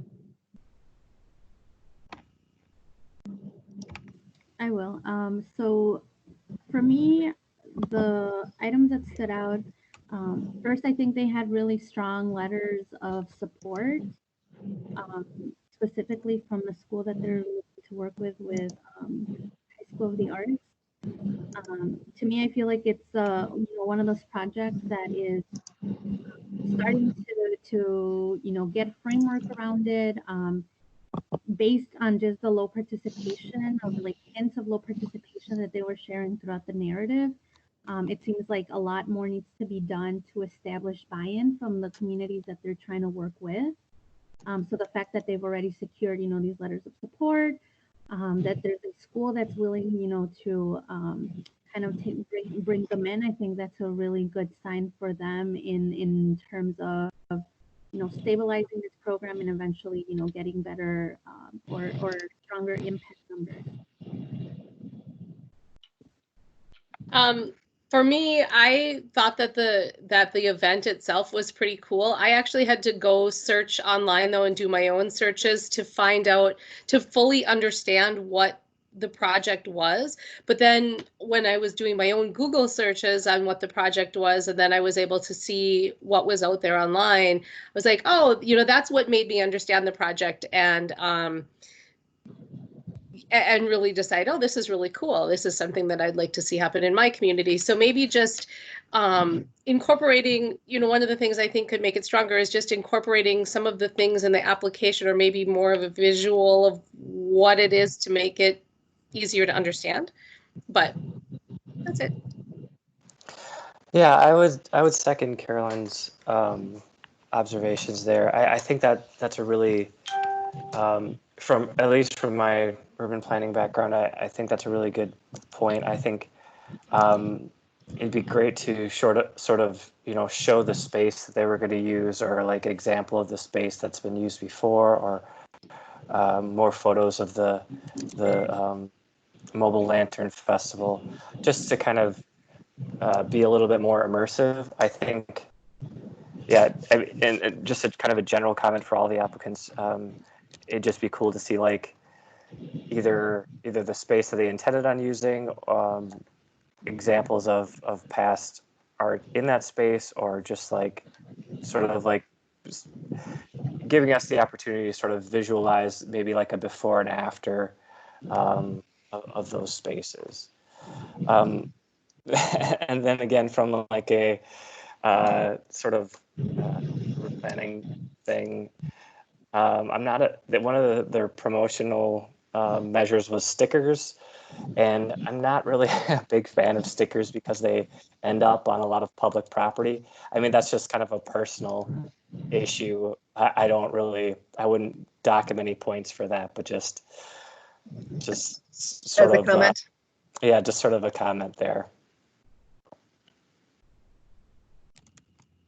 I will. So for me, the items that stood out, first, I think they had really strong letters of support, specifically from the school that they're looking to work with High School of the Arts. To me, I feel like it's one of those projects that is starting to get framework around it, based on just the low participation, or like hints of low participation that they were sharing throughout the narrative. It seems like a lot more needs to be done to establish buy-in from the communities that they're trying to work with. So the fact that they've already secured, these letters of support, that there's a school that's willing, to kind of bring them in, I think that's a really good sign for them in terms of, stabilizing this program and eventually, getting better or stronger impact numbers. For me, I thought that the event itself was pretty cool. I actually had to go search online though and do my own searches to find out, to fully understand what the project was. But then when I was doing my own Google searches on what the project was, and then I was able to see what was out there online, I was like, oh, that's what made me understand the project and really decide, oh, this is really cool. This is something that I'd like to see happen in my community. So maybe just incorporating, one of the things I think could make it stronger is just incorporating some of the things in the application, or maybe more of a visual of what it is to make it easier to understand. But that's it. Yeah, I would second Carolyn's observations there. I think that's a really, at least from my urban planning background, I think that's a really good point. I think it'd be great to sort of show the space that they were going to use, or like an example of the space that's been used before, or more photos of the Mobile Lantern Festival, just to kind of be a little bit more immersive. I think, yeah, and just a kind of a general comment for all the applicants. It'd just be cool to see like either the space that they intended on using, examples of past art in that space, or just like sort of like just giving us the opportunity to sort of visualize maybe like a before and after of those spaces. And then again, from like a sort of planning thing, I'm not one of their promotional measures was stickers, and I'm not really a big fan of stickers because they end up on a lot of public property. I mean, that's just kind of a personal issue. I wouldn't dock him any points for that, but just sort As a of comment. Yeah, just sort of a comment there.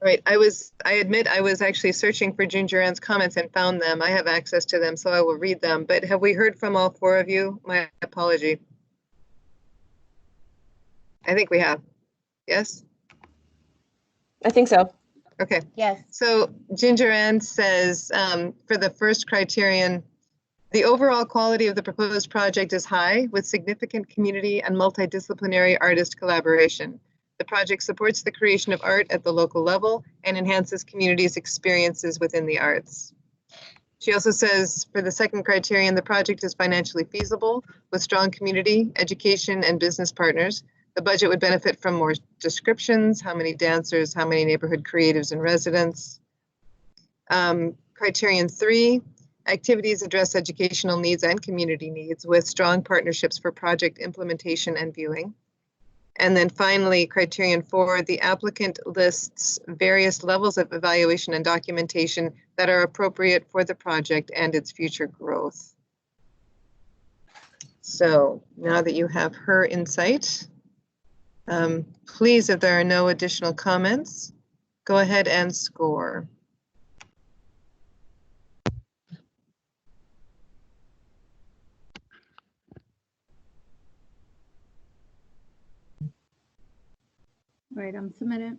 Right. I admit I was actually searching for Ginger Ann's comments and found them. I have access to them, so I will read them. But have we heard from all four of you? My apology. I think we have. Yes? I think so. Okay. Yes. So Ginger Ann says, for the first criterion, the overall quality of the proposed project is high, with significant community and multidisciplinary artist collaboration. The project supports the creation of art at the local level and enhances communities' experiences within the arts. She also says, for the second criterion, the project is financially feasible with strong community, education, and business partners. The budget would benefit from more descriptions, how many dancers, how many neighborhood creatives and residents. Criterion 3, activities address educational needs and community needs with strong partnerships for project implementation and viewing. And then finally, criterion 4, the applicant lists various levels of evaluation and documentation that are appropriate for the project and its future growth. So now that you have her insight, please, if there are no additional comments, go ahead and score. Right, I'm submitted.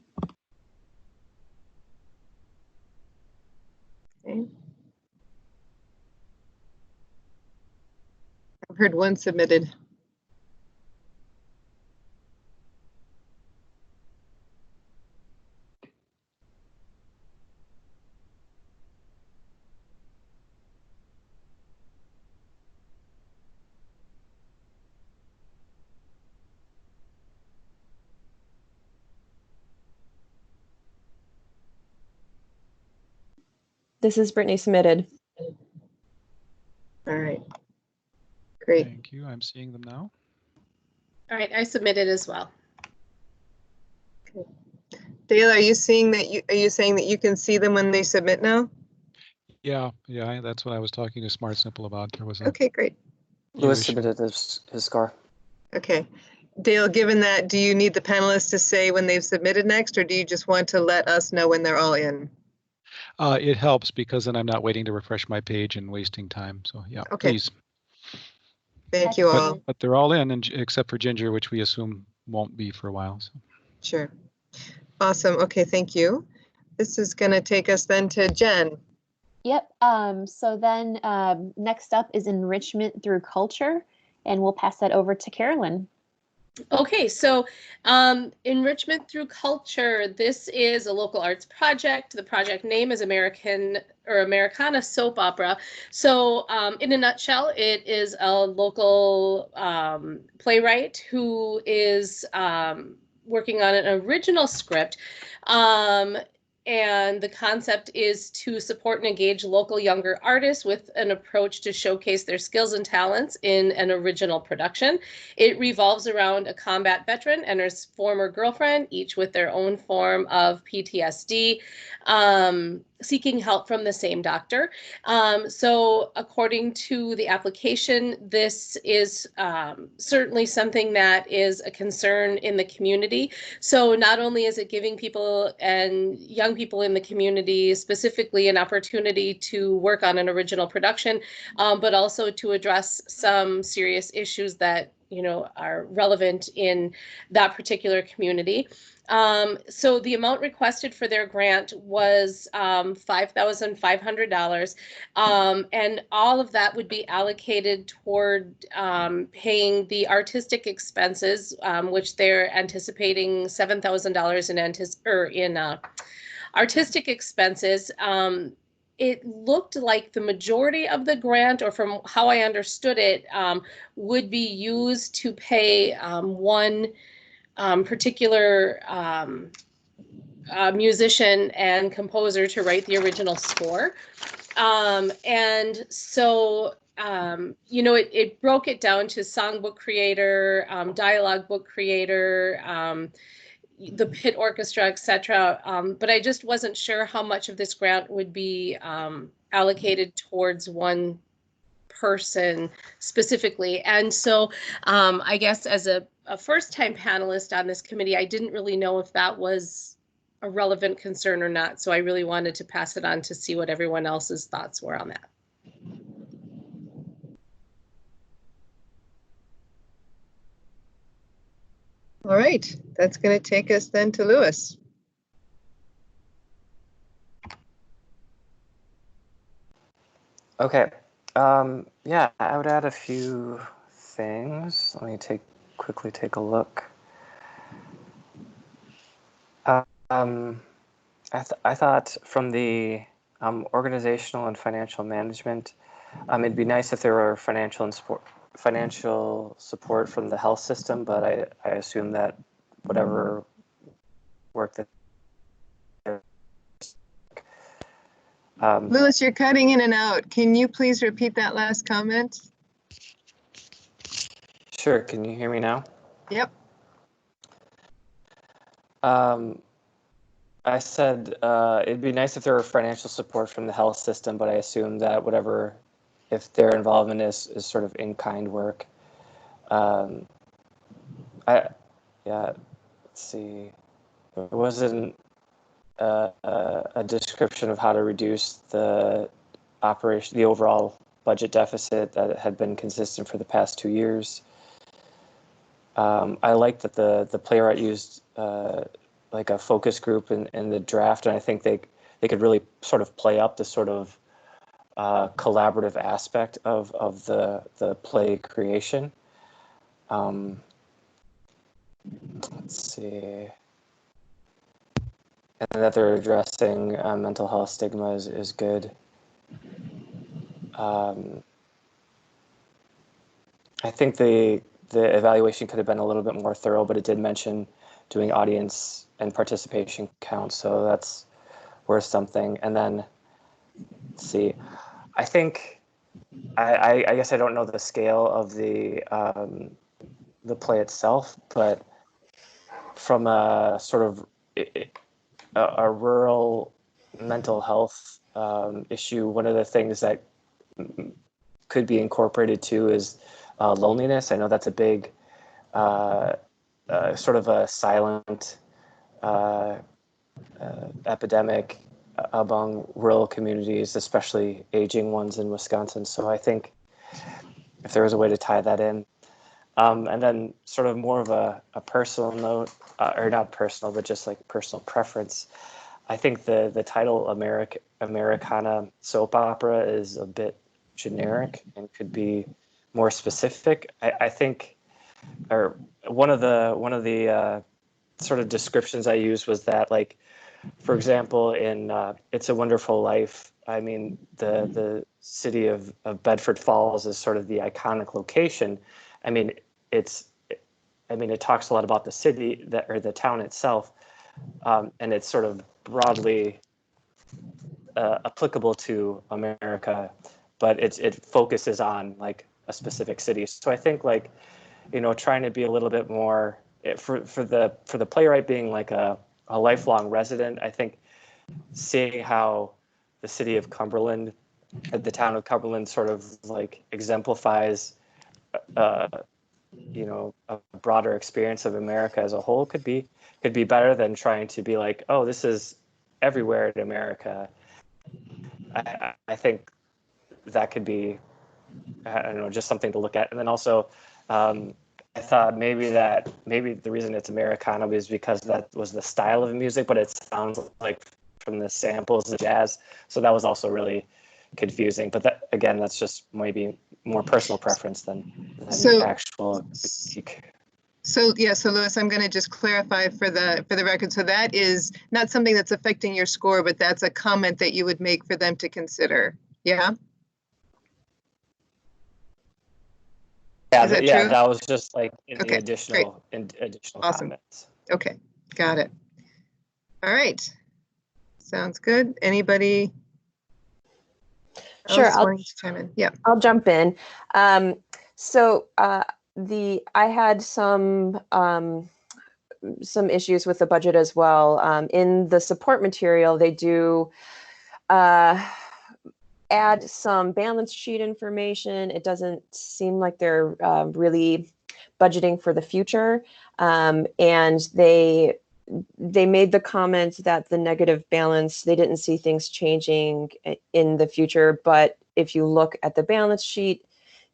Okay. I've heard one submitted. This is Brittany submitted. All right. Great. Thank you. I'm seeing them now. All right, I submitted as well. Dale, are you saying that you can see them when they submit now? Yeah, that's what I was talking to Smart Simple about. There was a Okay, great. Lewis issue. submitted his score. Okay. Dale, given that, do you need the panelists to say when they've submitted next, or do you just want to let us know when they're all in? It helps because then I'm not waiting to refresh my page and wasting time. So yeah, Okay. please. Thank you all. But they're all in, and except for Ginger, which we assume won't be for a while. So. Sure. Awesome. Okay, thank you. This is going to take us then to Jen. Yep. So then next up is enrichment through culture, and we'll pass that over to Carolyn. Okay, so Enrichment Through Culture, this is a local arts project. The project name is Americana Soap Opera. So in a nutshell, it is a local playwright who is working on an original script. And the concept is to support and engage local younger artists with an approach to showcase their skills and talents in an original production. It revolves around a combat veteran and his former girlfriend, each with their own form of PTSD, seeking help from the same doctor. So according to the application, this is certainly something that is a concern in the community. So not only is it giving people and young people in the community specifically an opportunity to work on an original production, but also to address some serious issues that are relevant in that particular community. So the amount requested for their grant was $5,500, and all of that would be allocated toward paying the artistic expenses, which they're anticipating $7,000 in artistic expenses. It looked like the majority of the grant, or from how I understood it, would be used to pay one particular musician and composer to write the original score. And so, it broke it down to songbook creator, dialogue book creator, the pit orchestra, etc. But I just wasn't sure how much of this grant would be allocated towards one person specifically. And so I guess as a first-time panelist on this committee, I didn't really know if that was a relevant concern or not. So I really wanted to pass it on to see what everyone else's thoughts were on that. All right, that's going to take us then to Lewis. Okay. Yeah, I would add a few things. Let me quickly take a look. I thought from the organizational and financial management, it'd be nice if there were financial support from the health system, but I assume that whatever work that Lewis, you're cutting in and out. Can you please repeat that last comment? Sure. Can you hear me now? Yep. I said it'd be nice if there were financial support from the health system, but I assume that if their involvement is sort of in-kind work. Let's see. There wasn't a description of how to reduce the overall budget deficit that had been consistent for the past 2 years. I like that the playwright used like a focus group in the draft, and I think they could really sort of play up the sort of collaborative aspect of the play creation. Let's see. And that they're addressing mental health stigma is good. I think the evaluation could have been a little bit more thorough, but it did mention doing audience and participation counts, so that's worth something. And then let's see. I think I guess I don't know the scale of the play itself, but from a sort of a rural mental health issue, one of the things that could be incorporated too is loneliness. I know that's a big sort of a silent epidemic among rural communities, especially aging ones in Wisconsin. So I think if there was a way to tie that in, and then sort of more of a personal note, or not personal, but just like personal preference. I think the title Americana soap opera is a bit generic and could be more specific. I think, or one of the sort of descriptions I used was that, like, for example, in It's a Wonderful Life, I mean, the city of Bedford Falls is sort of the iconic location. I mean, it talks a lot about the city or the town itself, and it's sort of broadly applicable to America, but it focuses on like a specific city. So I think, like, trying to be a little bit more for the playwright being like a lifelong resident. I think seeing how the city of Cumberland, the town of Cumberland, sort of like exemplifies a broader experience of America as a whole could be better than trying to be like, oh, this is everywhere in America. I think that could be, I don't know, just something to look at. And then also, I thought maybe the reason it's Americana is because that was the style of music, but it sounds like from the samples of jazz. So that was also really confusing. But that, again, that's just maybe more personal preference than actual critique. So Louis, I'm going to just clarify for the record. So that is not something that's affecting your score, but that's a comment that you would make for them to consider. Yeah. Yeah, is that yeah, true? that was just like in Okay, the additional awesome. comments. Okay, got it. All right, sounds good. Anybody Sure, else wanting to chime in? Yeah, I'll jump in. I had some issues with the budget as well. In the support material, they do add some balance sheet information. It doesn't seem like they're really budgeting for the future. And they made the comment that the negative balance, they didn't see things changing in the future. But if you look at the balance sheet,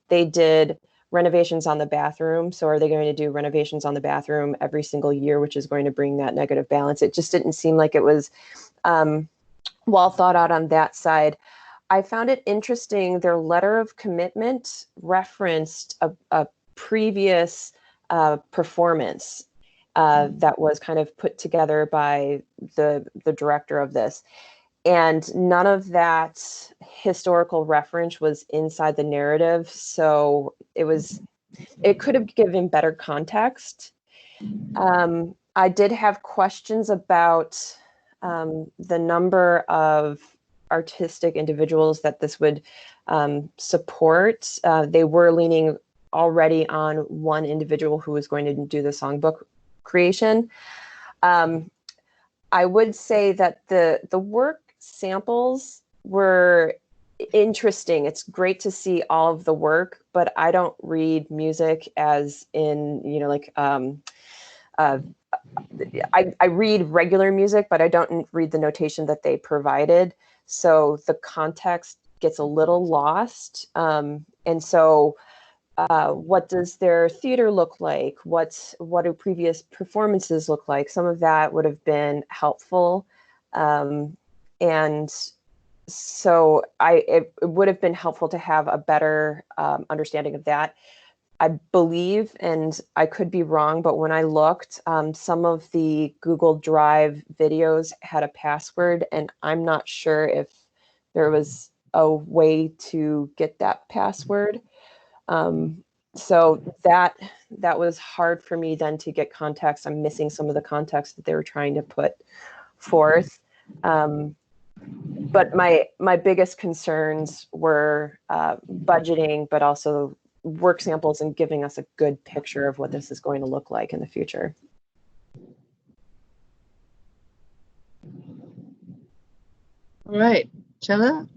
they did renovations on the bathroom. So are they going to do renovations on the bathroom every single year, which is going to bring that negative balance? It just didn't seem like it was well thought out on that side. I found it interesting, their letter of commitment referenced a previous performance that was kind of put together by the director of this. And none of that historical reference was inside the narrative. So it could have given better context. I did have questions about the number of artistic individuals that this would support. They were leaning already on one individual who was going to do the songbook creation. I would say that the work samples were interesting. It's great to see all of the work, but I don't read music as in, I read regular music, but I don't read the notation that they provided. So the context gets a little lost. And so what does their theater look like? What do previous performances look like? Some of that would have been helpful. And so it would have been helpful to have a better understanding of that. I believe, and I could be wrong, but when I looked, some of the Google Drive videos had a password, and I'm not sure if there was a way to get that password. So that was hard for me then to get context. I'm missing some of the context that they were trying to put forth. but my biggest concerns were budgeting, but also work samples and giving us a good picture of what this is going to look like in the future. All right, Chella?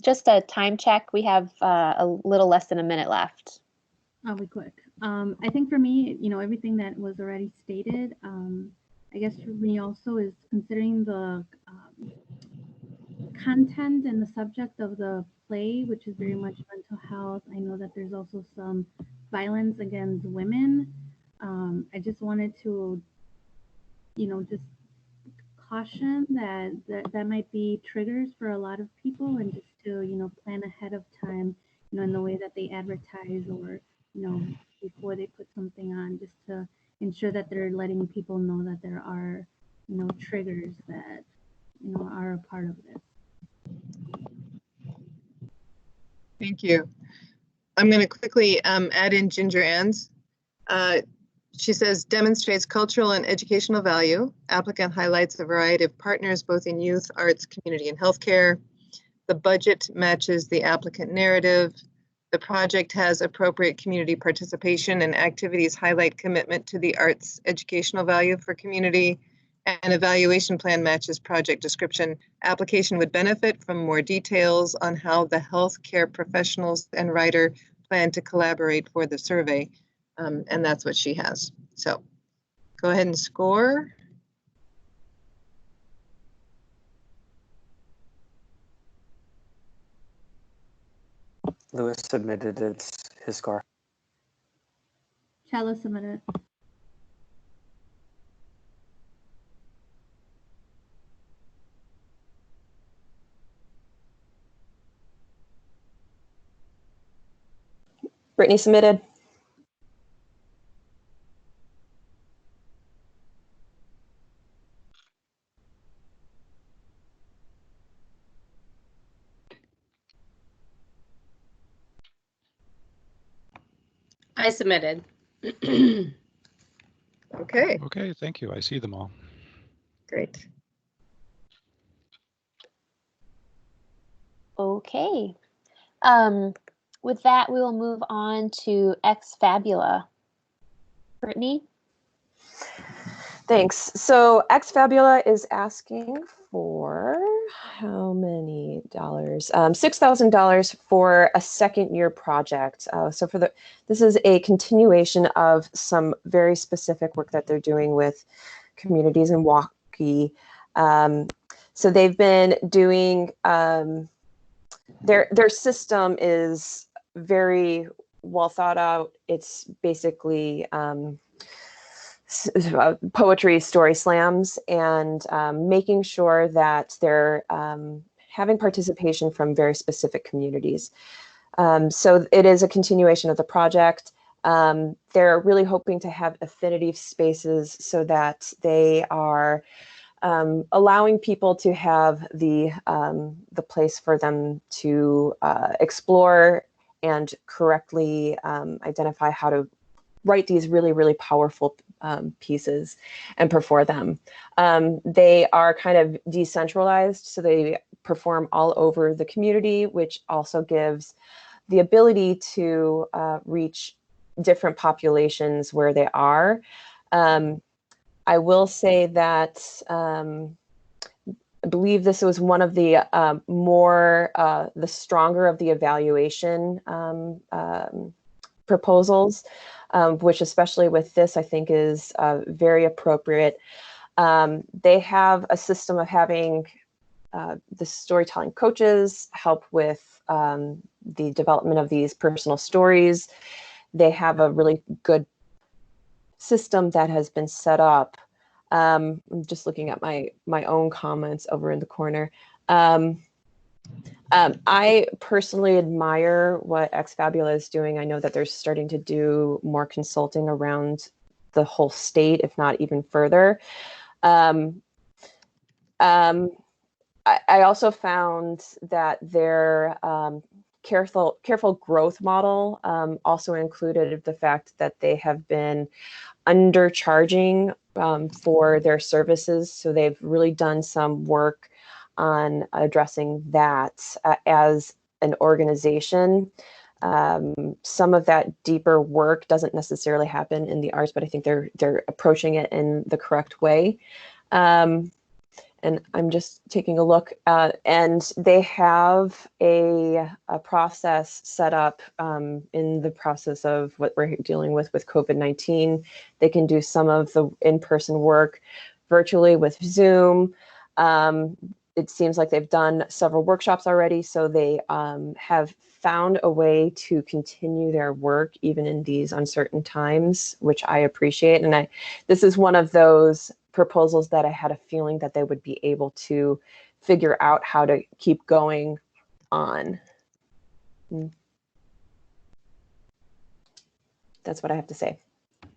Just a time check. We have a little less than a minute left. I'll be quick. I think for me, everything that was already stated, I guess for me also is considering the content and the subject of the play, which is very much mental health. I know that there's also some violence against women. I just wanted to, just caution that might be triggers for a lot of people, and just to, plan ahead of time, in the way that they advertise or, before they put something on, just to ensure that they're letting people know that there are, triggers that, are a part of this. Thank you. I'm going to quickly add in Ginger Ann's. She says, demonstrates cultural and educational value. Applicant highlights a variety of partners, both in youth, arts, community, and healthcare. The budget matches the applicant narrative. The project has appropriate community participation, and activities highlight commitment to the arts educational value for community. An evaluation plan matches project description. Application would benefit from more details on how the healthcare professionals and writer plan to collaborate for the survey. And that's what she has. So go ahead and score. Lewis submitted his score. Chella submitted. Brittany submitted. I submitted. Okay, Okay, thank you. I see them all. great. Okay. With that, we will move on to Ex Fabula. Brittany? Thanks. So Ex Fabula is asking for how many dollars? $6,000 for a second year project. So this is a continuation of some very specific work that they're doing with communities in Milwaukee. So they've been doing, their system is very well thought out. It's basically poetry story slams, and making sure that they're having participation from very specific communities. So it is a continuation of the project. They're really hoping to have affinity spaces so that they are allowing people to have the place for them to explore and correctly identify how to write these really, really powerful pieces and perform them. They are kind of decentralized, so they perform all over the community, which also gives the ability to reach different populations where they are. I will say that I believe this was one of the the stronger of the evaluation proposals, which especially with this, I think is very appropriate. They have a system of having the storytelling coaches help with the development of these personal stories. They have a really good system that has been set up. I'm just looking at my own comments over in the corner. I personally admire what Ex Fabula is doing. I know that they're starting to do more consulting around the whole state, if not even further. I also found that their careful growth model also included the fact that they have been undercharging for their services. So they've really done some work on addressing that as an organization. Some of that deeper work doesn't necessarily happen in the arts, but I think they're approaching it in the correct way. And I'm just taking a look, and they have a process set up in the process of what we're dealing with COVID-19. They can do some of the in-person work virtually with Zoom. It seems like they've done several workshops already, so they have found a way to continue their work even in these uncertain times, which I appreciate. And this is one of those proposals that I had a feeling that they would be able to figure out how to keep going on. That's what I have to say.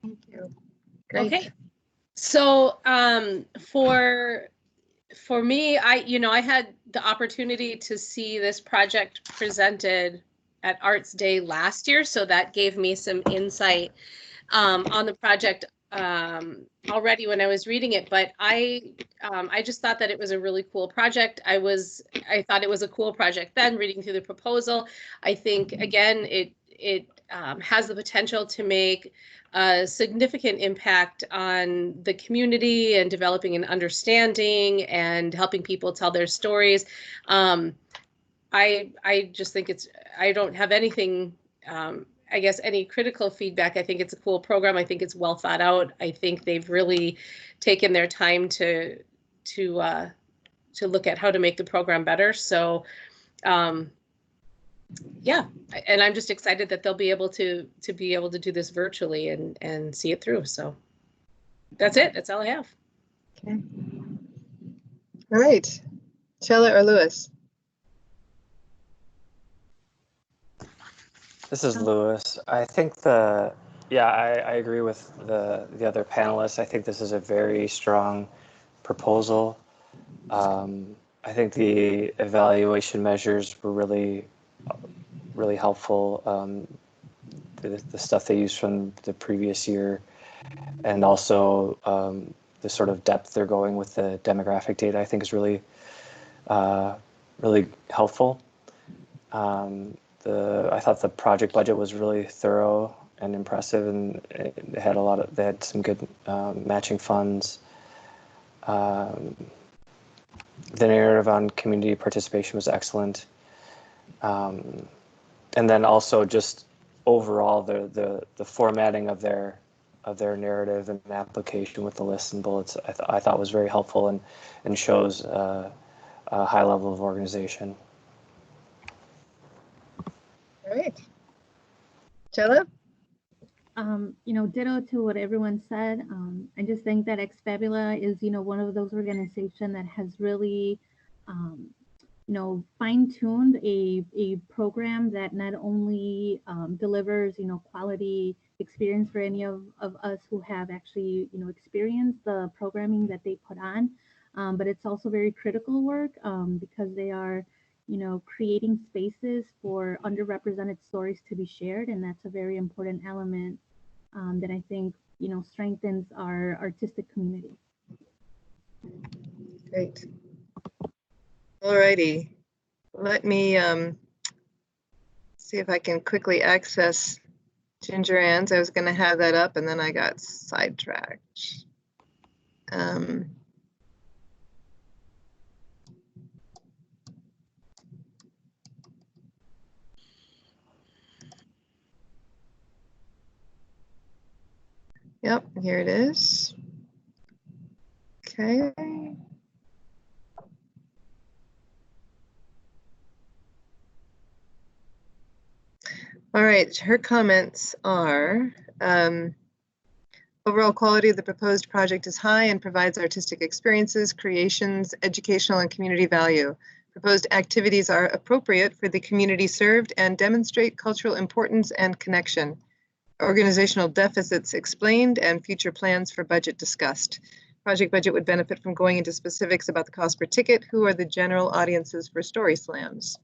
Thank you. Great. Okay. So for me, I had the opportunity to see this project presented at Arts Day last year, so that gave me some insight on the project already when I was reading it. But I just thought that it was a really cool project. I thought it was a cool project then, reading through the proposal. I think, again, it has the potential to make a significant impact on the community and developing an understanding and helping people tell their stories. I just think I don't have anything, I guess, any critical feedback. I think it's a cool program. I think it's well thought out. I think they've really taken their time to look at how to make the program better. So, yeah, and I'm just excited that they'll be able to do this virtually and see it through. So that's it. That's all I have. Okay. All right, Chella or Lewis? This is Lewis. I think I agree with the other panelists. I think this is a very strong proposal. I think the evaluation measures were really helpful. The stuff they used from the previous year, and also the sort of depth they're going with the demographic data, I think is really helpful. I thought the project budget was really thorough and impressive, and they had some good matching funds. The narrative on community participation was excellent. And then also just overall the formatting of their narrative and application with the lists and bullets, I thought was very helpful and shows a high level of organization. All right. Chella? Ditto to what everyone said. I just think that Fabula is, one of those organizations that has really, fine-tuned a program that not only delivers, quality experience for any of us who have actually, experienced the programming that they put on, but it's also very critical work because they are, creating spaces for underrepresented stories to be shared, and that's a very important element that I think, strengthens our artistic community. Great. All righty. Let me see if I can quickly access Ginger Ann's. I was going to have that up, and then I got sidetracked. Yep, here it is. Okay. All right, her comments are, overall quality of the proposed project is high and provides artistic experiences, creations, educational and community value. Proposed activities are appropriate for the community served and demonstrate cultural importance and connection. Organizational deficits explained and future plans for budget discussed. Project budget would benefit from going into specifics about the cost per ticket, who are the general audiences for story slams.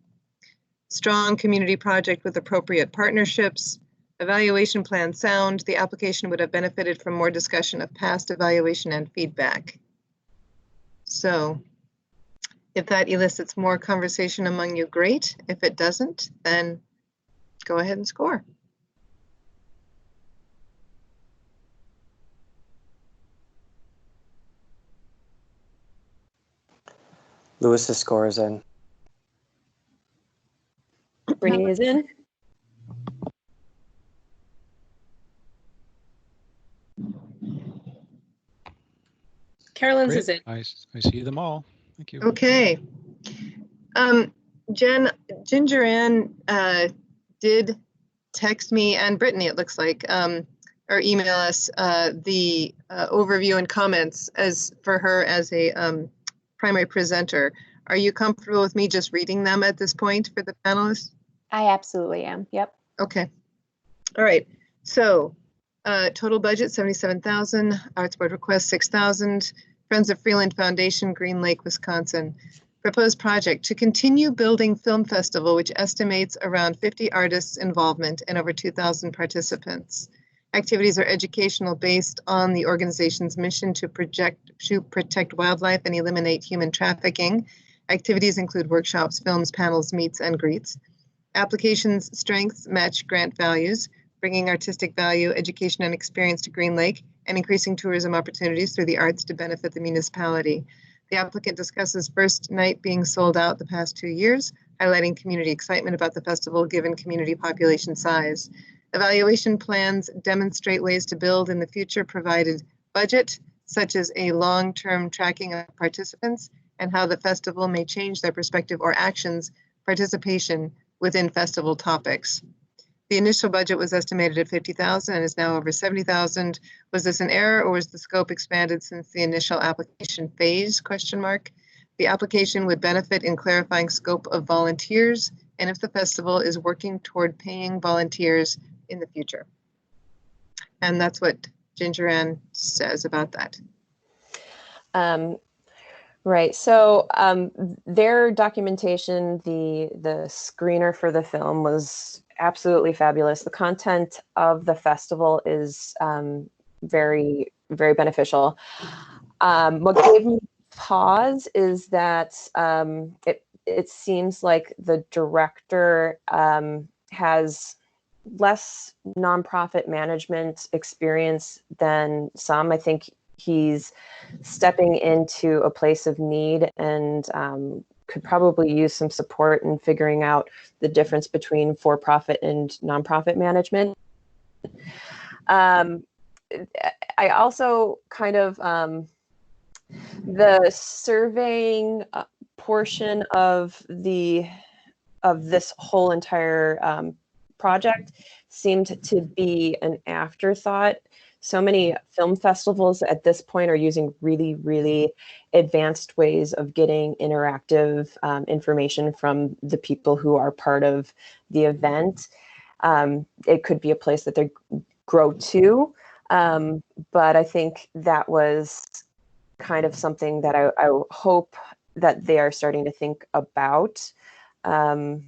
Strong community project with appropriate partnerships. Evaluation plan sound. The application would have benefited from more discussion of past evaluation and feedback. So If that elicits more conversation among you, great. If it doesn't, then go ahead and score. Lewis's score is in. Brittany is in. Carolyn's Great. is in. I see them all. Thank you. Okay. Jen, Ginger Ann did text me, and Brittany, it looks like, or email us the overview and comments as for her as a primary presenter. Are you comfortable with me just reading them at this point for the panelists? I absolutely am. Yep. Okay. All right. So total budget, $77,000. Arts Board request, $6,000. Friends of Freeland Foundation, Green Lake, Wisconsin. Proposed project to continue building film festival, which estimates around 50 artists' involvement and over 2,000 participants. Activities are educational based on the organization's mission to protect wildlife and eliminate human trafficking. Activities include workshops, films, panels, meets, and greets. Applications' strengths match grant values, bringing artistic value, education, and experience to Green Lake, and increasing tourism opportunities through the arts to benefit the municipality. The applicant discusses first night being sold out the past 2 years, highlighting community excitement about the festival given community population size. Evaluation plans demonstrate ways to build in the future provided budget, such as a long-term tracking of participants and how the festival may change their perspective or actions, participation within festival topics. The initial budget was estimated at $50,000 and is now over $70,000. Was this an error, or was the scope expanded since the initial application phase? ? The application would benefit in clarifying scope of volunteers and if the festival is working toward paying volunteers in the future. And that's what Ginger Ann says about that. Right. So their documentation, the screener for the film was absolutely fabulous. The content of the festival is very, very beneficial. What gave me pause is that it seems like the director has less nonprofit management experience than some. I think he's stepping into a place of need and could probably use some support in figuring out the difference between for-profit and nonprofit management. I also kind of, the surveying portion of this whole entire project seemed to be an afterthought. So many film festivals at this point are using really, really advanced ways of getting interactive information from the people who are part of the event. It could be a place that they grow to, but I think that was kind of something that I hope that they are starting to think about. The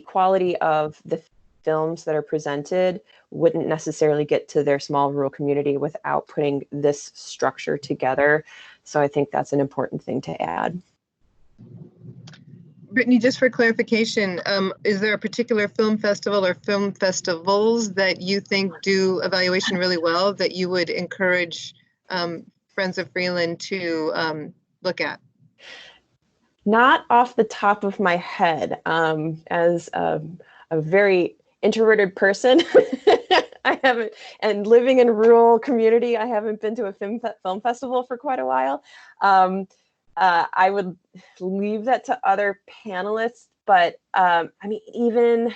quality of the films that are presented wouldn't necessarily get to their small rural community without putting this structure together. So I think that's an important thing to add. Brittany, just for clarification, is there a particular film festival or film festivals that you think do evaluation really well that you would encourage Friends of Freeland to look at? Not off the top of my head. As a very introverted person, I haven't, and living in a rural community, I haven't been to a film festival for quite a while. I would leave that to other panelists, but I mean, even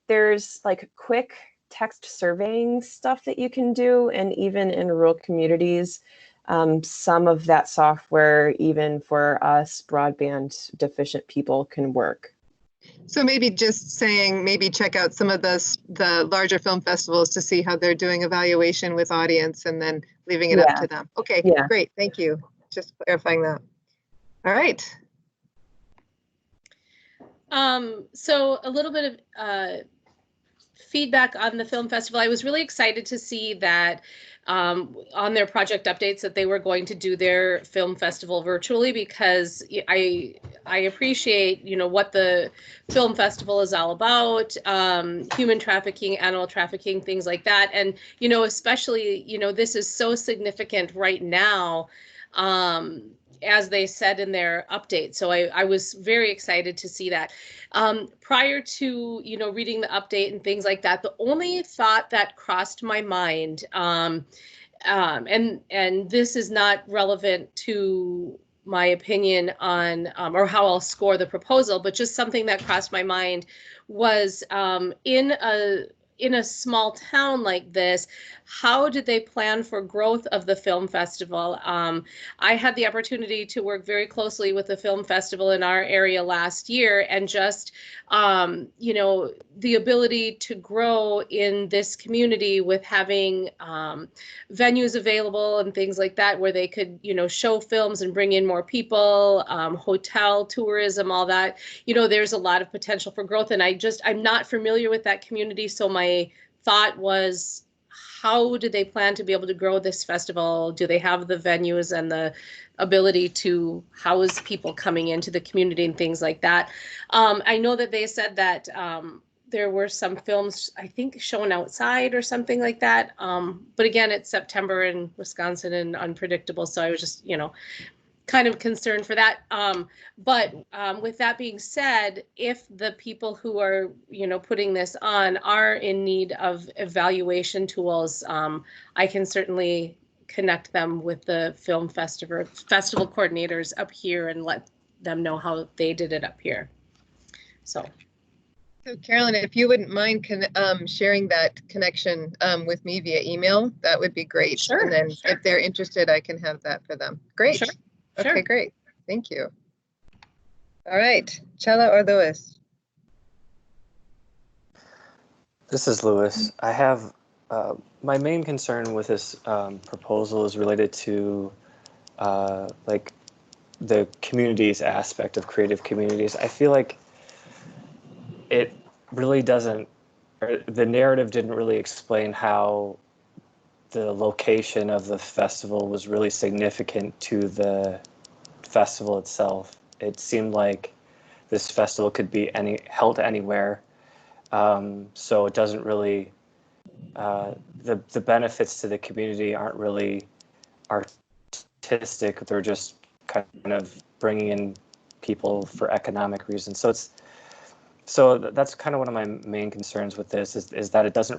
there's like quick text surveying stuff that you can do, and even in rural communities, some of that software, even for us broadband deficient people, can work. So maybe just saying, maybe check out some of the larger film festivals to see how they're doing evaluation with audience, and then leaving it up to them. Okay, great, thank you. Just clarifying that. All right. So a little bit of feedback on the film festival. I was really excited to see that on their project updates that they were going to do their film festival virtually, because I appreciate, you know, what the film festival is all about, human trafficking, animal trafficking, things like that. And, you know, especially, you know, this is so significant right now, as they said in their update. So I was very excited to see that. Prior to, you know, reading the update and things like that, the only thought that crossed my mind, and this is not relevant to my opinion on or how I'll score the proposal, but just something that crossed my mind was in a small town like this, how did they plan for growth of the film festival? I had the opportunity to work very closely with the film festival in our area last year, and just, you know, the ability to grow in this community with having venues available and things like that, where they could, you know, show films and bring in more people, hotel tourism, all that. You know, there's a lot of potential for growth, and I'm not familiar with that community, so my thought was, how do they plan to be able to grow this festival? Do they have the venues and the ability to house people coming into the community and things like that? I know that they said that there were some films, I think, shown outside or something like that. But again, it's September in Wisconsin and unpredictable, so I was just, you know, kind of concerned for that. But with that being said, if the people who are, you know, putting this on are in need of evaluation tools, I can certainly connect them with the film festival coordinators up here and let them know how they did it up here. So Carolyn, if you wouldn't mind sharing that connection with me via email, that would be great. Sure, and then sure. if they're interested, I can have that for them. Great. Sure. Okay, Sure. great. Thank you. All right, Chela or Louis? This is Louis. I have my main concern with this proposal is related to like the communities aspect of creative communities. I feel like it really doesn't, or the narrative didn't really explain how the location of the festival was really significant to the festival itself. It seemed like this festival could be held anywhere, so it doesn't really. The benefits to the community aren't really artistic. They're just kind of bringing in people for economic reasons. So that's kind of one of my main concerns with this is that it's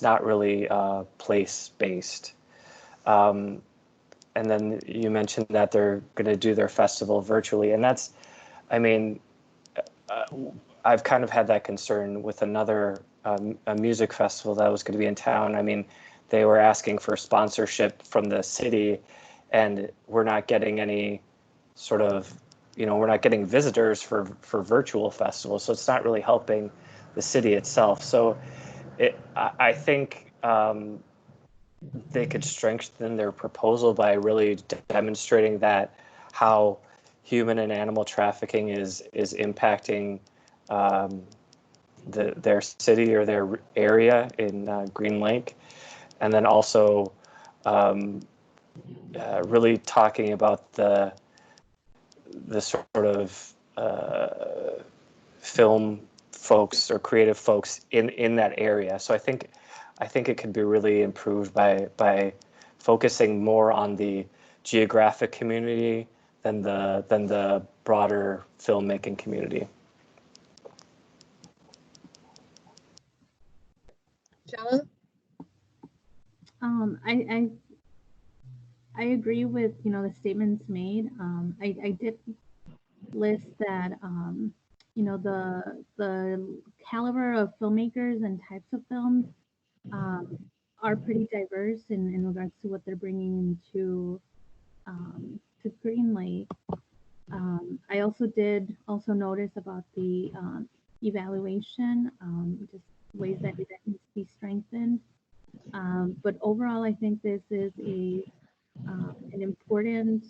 not really place based. And then you mentioned that they're going to do their festival virtually, and that's, I mean, I've kind of had that concern with another a music festival that was going to be in town. I mean, they were asking for sponsorship from the city, and we're not getting any sort of, we're not getting visitors for virtual festivals, so it's not really helping the city itself. So I think they could strengthen their proposal by really demonstrating that how human and animal trafficking is impacting their city or their area in Green Lake, and then also really talking about the sort of film folks or creative folks in that area. So I think it could be really improved by focusing more on the geographic community than the broader filmmaking community. Chela? I agree with the statements made. I did list that the caliber of filmmakers and types of films are pretty diverse in regards to what they're bringing into to Green Lake. I did also notice about the evaluation, just ways that it needs to be strengthened. But overall, I think this is an important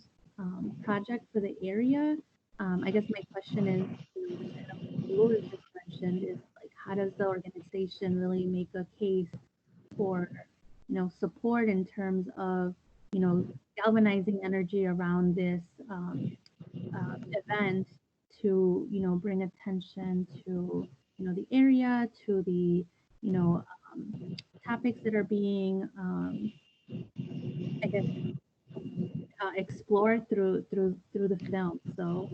project for the area. I guess my question is, kind of Louis just mentioned, is like, how does the organization really make a case for, support in terms of, galvanizing energy around this event to, bring attention to, the area, to the, topics that are being, I guess, explored through the film. So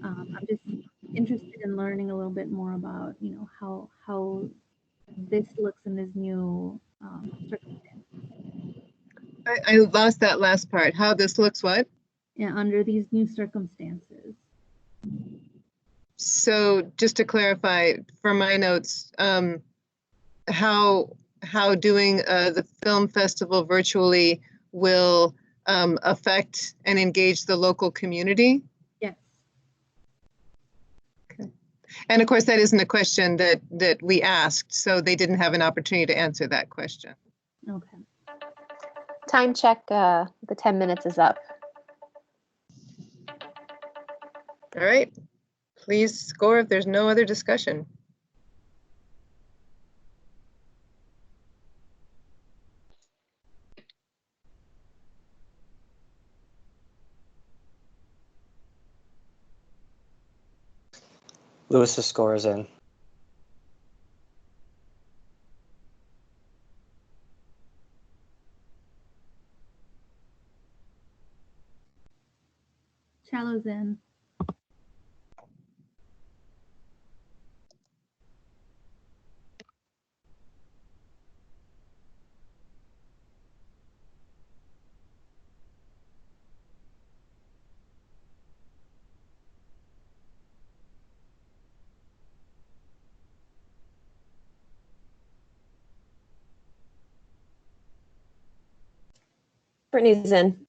I'm just interested in learning a little bit more about, how this looks in this new circumstance. I lost that last part. How this looks what? Yeah, under these new circumstances. So just to clarify from my notes, how doing the film festival virtually will affect and engage the local community? Yes. Okay. And of course, that isn't a question that we asked, so they didn't have an opportunity to answer that question. Okay. Time check, the 10 minutes is up. All right, please score if there's no other discussion. Lewis's score is in. Cello's in. Brittany's in.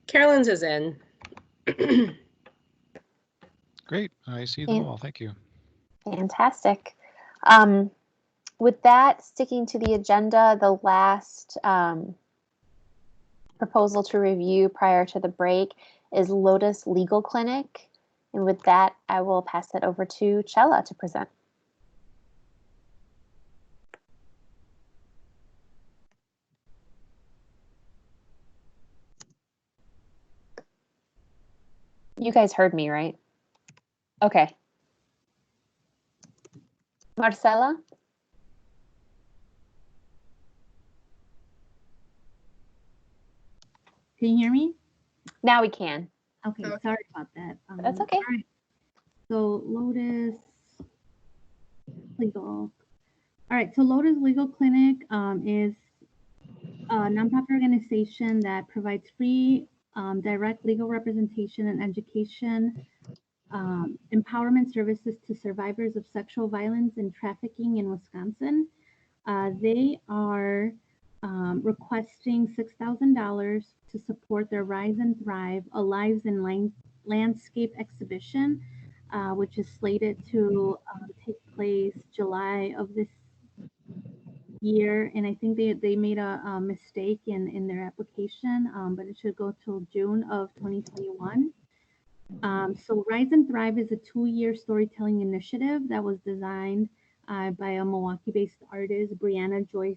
Carolyn's is in. Great. I see them all. Thank you. Fantastic. With that, sticking to the agenda, the last proposal to review prior to the break is Lotus Legal Clinic. And with that, I will pass it over to Chella to present. You guys heard me, right? Okay. Marcela? Can you hear me? Now we can. Okay, sorry about that. That's okay. All right. So Lotus Legal. All right, so Lotus Legal Clinic is a nonprofit organization that provides free direct legal representation and education, empowerment services to survivors of sexual violence and trafficking in Wisconsin. They are requesting $6,000 to support their Rise and Thrive, a Lives in Landscape exhibition, which is slated to take place July of this year. And I think they made a mistake in their application, but it should go till June of 2021. So Rise and Thrive is a 2-year storytelling initiative that was designed by a Milwaukee-based artist, Brianna Joyce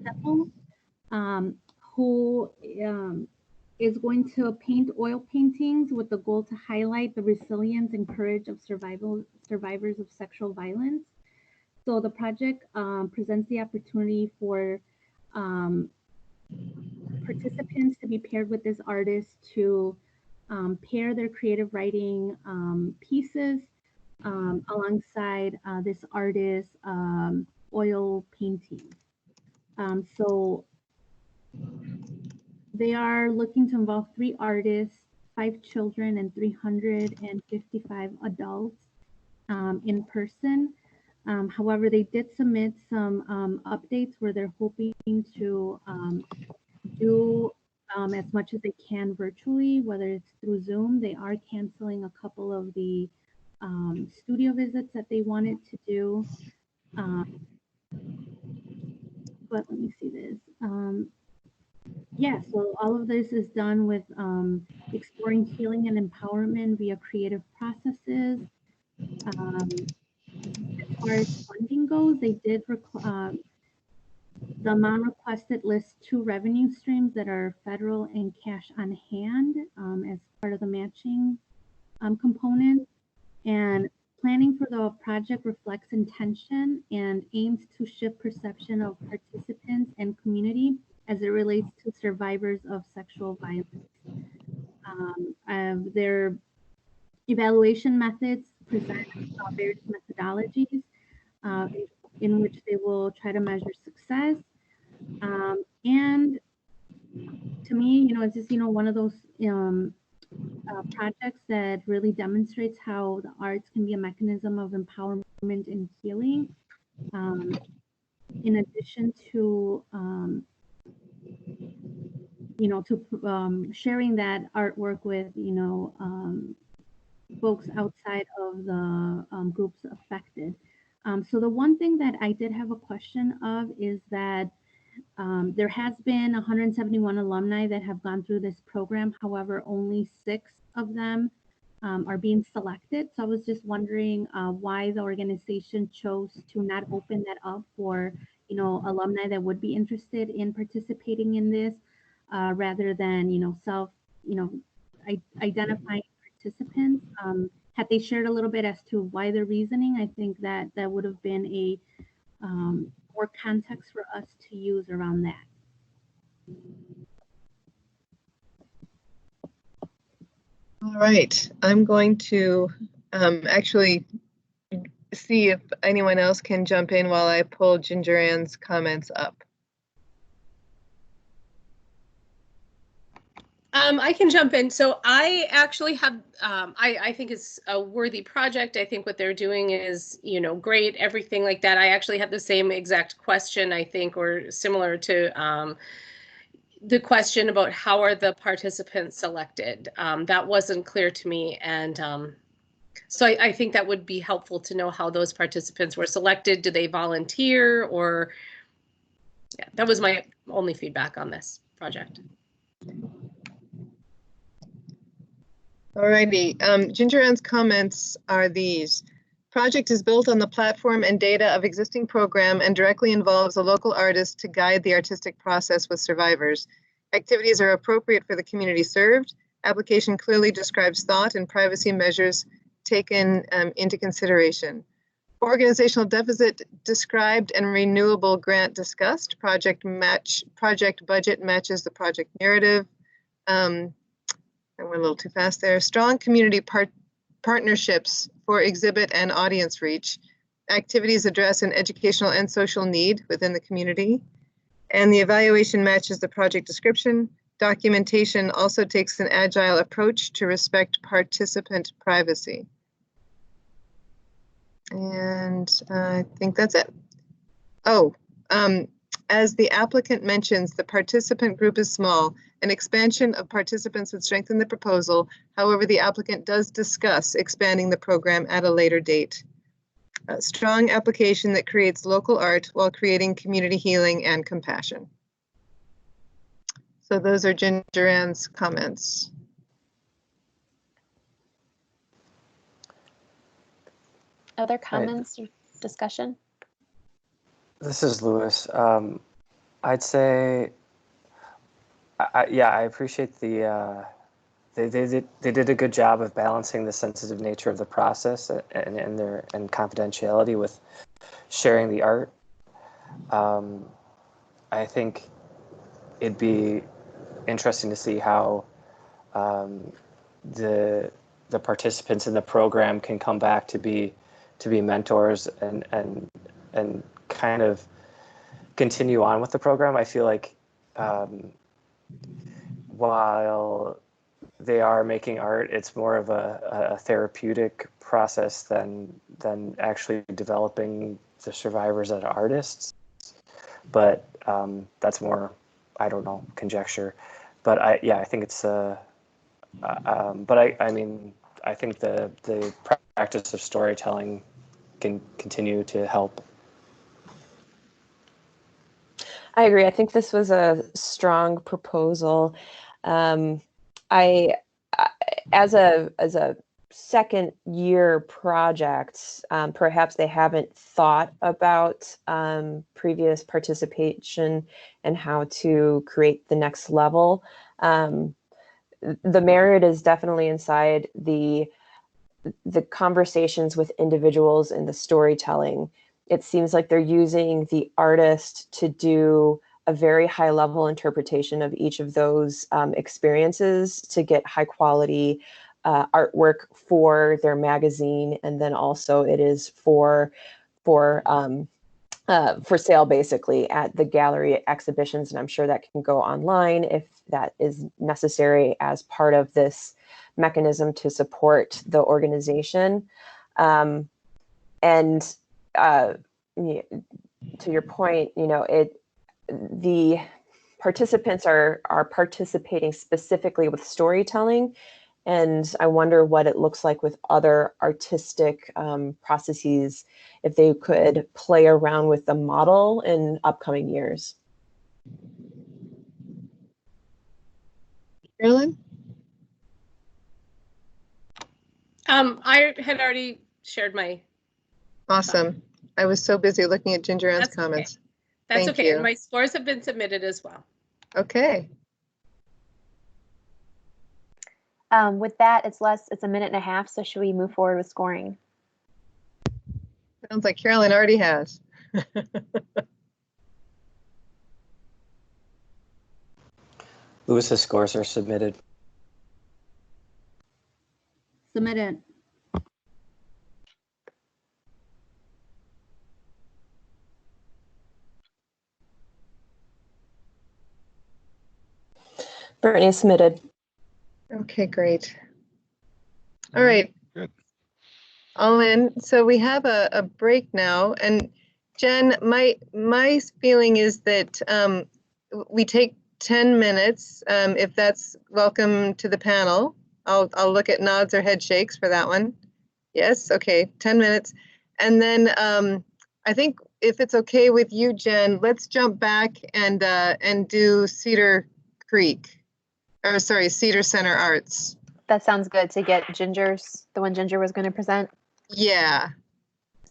Seppel, who is going to paint oil paintings with the goal to highlight the resilience and courage of survivors of sexual violence. So the project presents the opportunity for participants to be paired with this artist to pair their creative writing pieces alongside this artist's oil painting. So they are looking to involve 3 artists, 5 children, and 355 adults in person. However, they did submit some updates where they're hoping to do as much as they can virtually, whether it's through Zoom. They are canceling a couple of the studio visits that they wanted to do. but let me see this. Yeah, so all of this is done with exploring healing and empowerment via creative processes. As far as funding goes, they did the amount requested lists 2 revenue streams that are federal and cash on hand as part of the matching component. And planning for the project reflects intention and aims to shift perception of participants and community as it relates to survivors of sexual violence. Their evaluation methods present various methodologies in which they will try to measure success. And to me, it's just, one of those projects that really demonstrates how the arts can be a mechanism of empowerment and healing. In addition to, sharing that artwork with, folks outside of the groups affected. So the one thing that I did have a question of is that there has been 171 alumni that have gone through this program. However, only 6 of them are being selected. So I was just wondering why the organization chose to not open that up for, alumni that would be interested in participating in this rather than, identifying participants. Had they shared a little bit as to why their reasoning, I think that would have been a more context for us to use around that. All right, I'm going to actually see if anyone else can jump in while I pull Ginger Ann's comments up. I can jump in. So I actually have, I think it's a worthy project. I think what they're doing is, great, everything like that. I actually have the same exact question, I think, or similar to the question about how are the participants selected. That wasn't clear to me. And so I think that would be helpful to know how those participants were selected. Do they volunteer or, yeah, that was my only feedback on this project. Alrighty, Ginger Ann's comments are these. Project is built on the platform and data of existing program and directly involves a local artist to guide the artistic process with survivors. Activities are appropriate for the community served. Application clearly describes thought and privacy measures taken into consideration. Organizational deficit described and renewable grant discussed. Project budget matches the project narrative. I went a little too fast there. Strong community partnerships for exhibit and audience reach. Activities address an educational and social need within the community. And the evaluation matches the project description. Documentation also takes an agile approach to respect participant privacy. And I think that's it. Oh, as the applicant mentions, the participant group is small. An expansion of participants would strengthen the proposal. However, the applicant does discuss expanding the program at a later date. A strong application that creates local art while creating community healing and compassion. So those are Ginger Ann's comments. Other comments or discussion? This is Lewis. I'd say, I appreciate the, they did a good job of balancing the sensitive nature of the process and confidentiality with sharing the art. I think it'd be interesting to see how the participants in the program can come back to be mentors and kind of continue on with the program. I feel like while they are making art, it's more of a therapeutic process than actually developing the survivors as artists. But that's more, I don't know, conjecture. But I think it's but I mean, I think the practice of storytelling can continue to help. I agree. I think this was a strong proposal. I, as a second year project, perhaps they haven't thought about previous participation and how to create the next level. The merit is definitely inside the conversations with individuals and the storytelling. It seems like they're using the artist to do a very high level interpretation of each of those experiences to get high quality artwork for their magazine. And then also it is for sale basically at the gallery exhibitions. And I'm sure that can go online if that is necessary as part of this mechanism to support the organization. And to your point, the participants are participating specifically with storytelling. And I wonder what it looks like with other artistic processes if they could play around with the model in upcoming years. Carolyn? I had already shared my. Awesome. I was so busy looking at Ginger Ann's That's comments. Okay. That's Thank okay. you. And my scores have been submitted as well. Okay. With that, it's a minute and a half. So should we move forward with scoring? Sounds like Carolyn already has. Lewis's scores are submitted. Submitted. Brittany submitted. Okay, great. All right. Good. All in. So we have a break now. And Jen, my feeling is that we take 10 minutes, if that's welcome to the panel. I'll look at nods or head shakes for that one. Yes, okay, 10 minutes. And then I think if it's okay with you, Jen, let's jump back and do Cedar Center Arts. That sounds good to get the one Ginger was going to present. Yeah.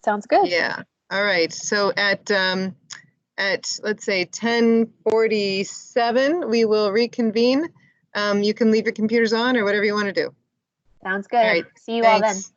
Sounds good. Yeah. All right. So at let's say 10:47, we will reconvene. You can leave your computers on or whatever you want to do. Sounds good. All right. See you all then. Thanks.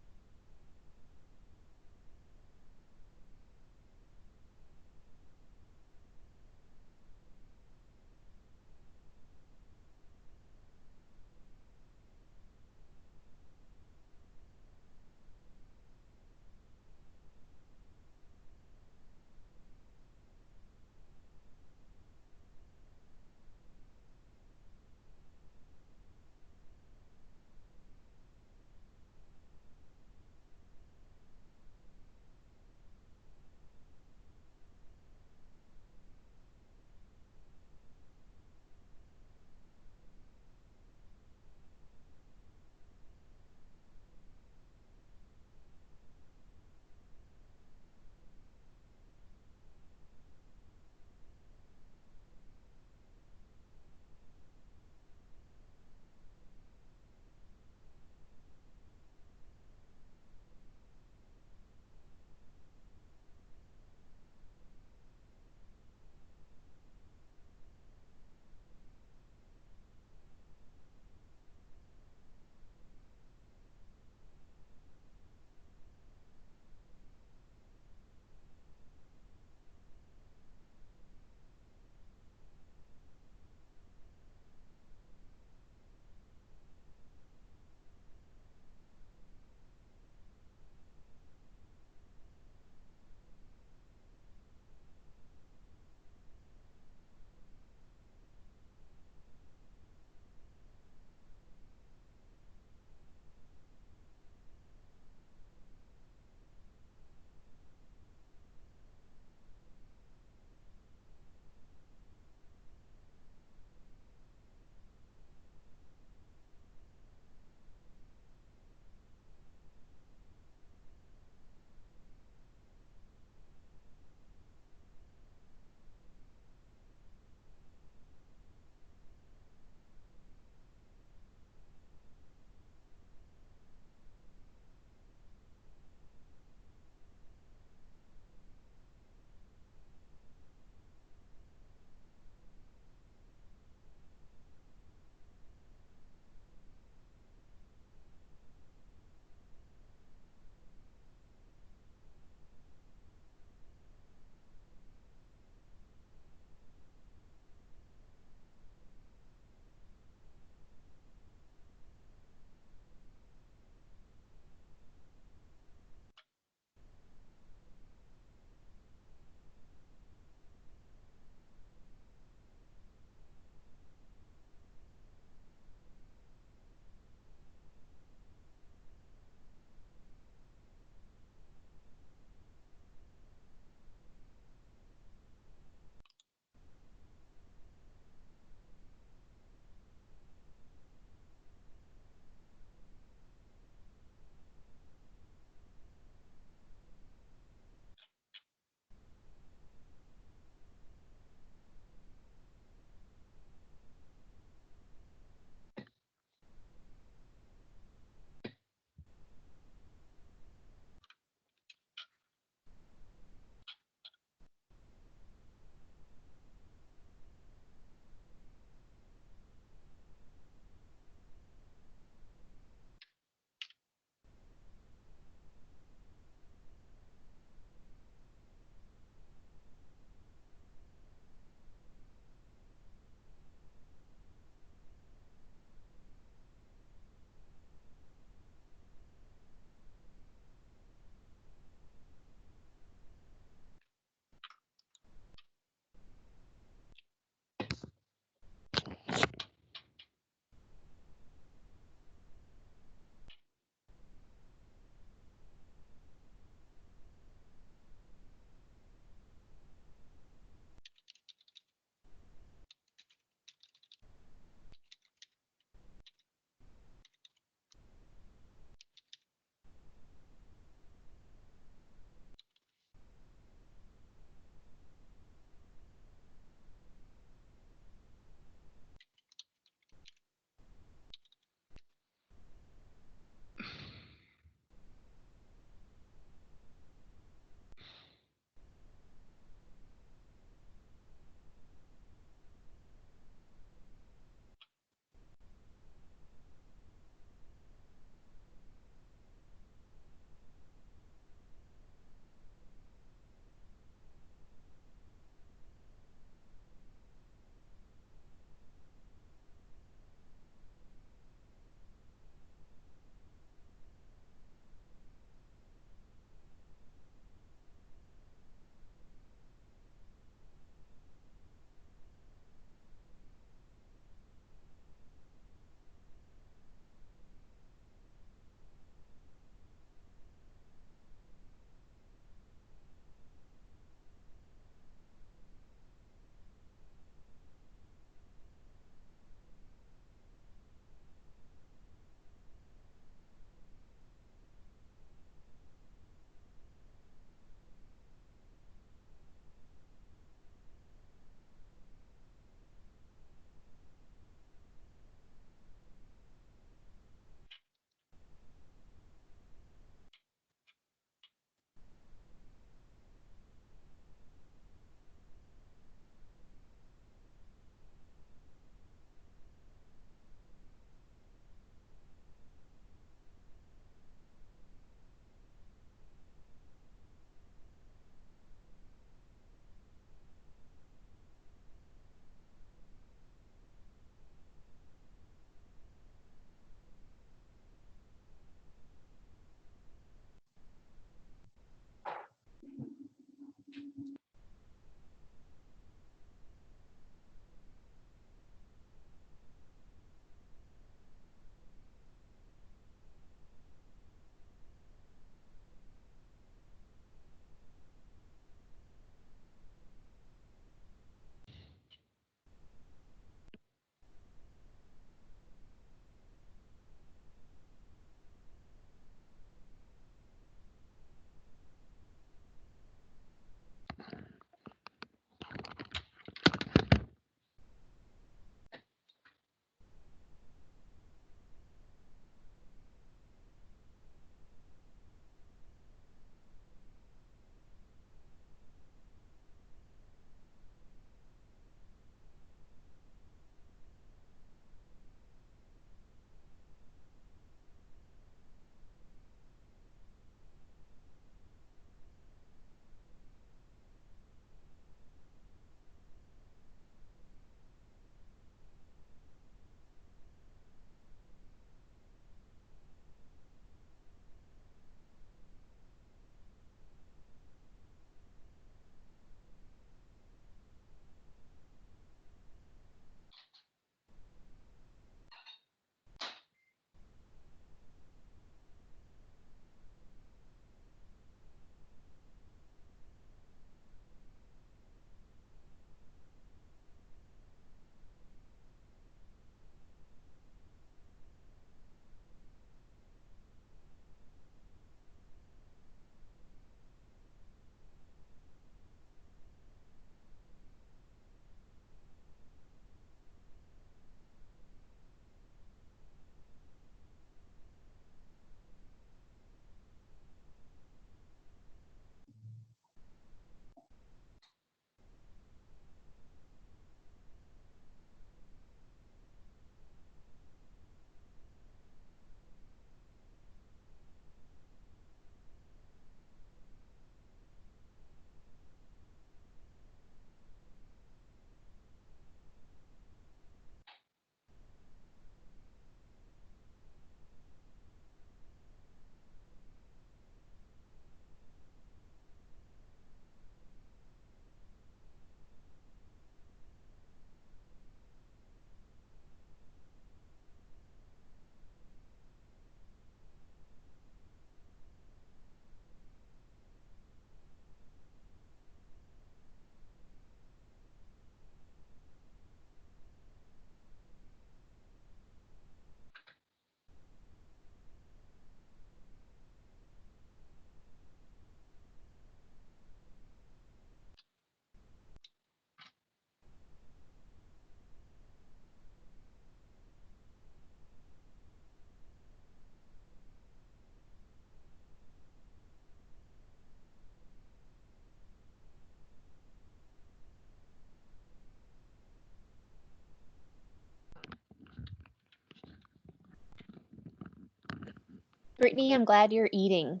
Brittany, I'm glad you're eating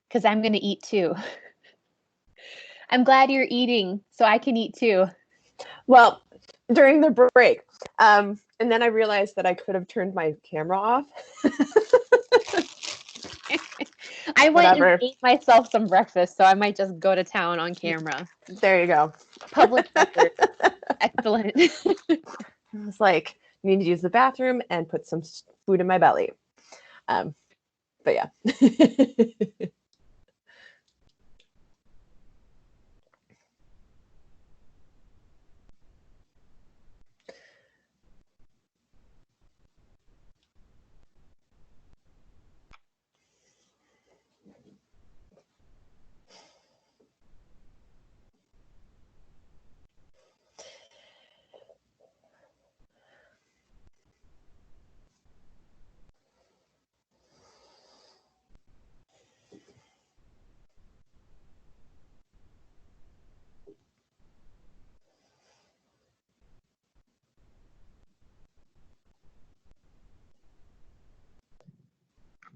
because I'm going to eat too. I'm glad you're eating so I can eat too. Well, during the break. And then I realized that I could have turned my camera off. I went Whatever. and ate myself some breakfast, so I might just go to town on camera. There you go. Public record. Excellent. I was like, I need to use the bathroom and put some food in my belly. But yeah.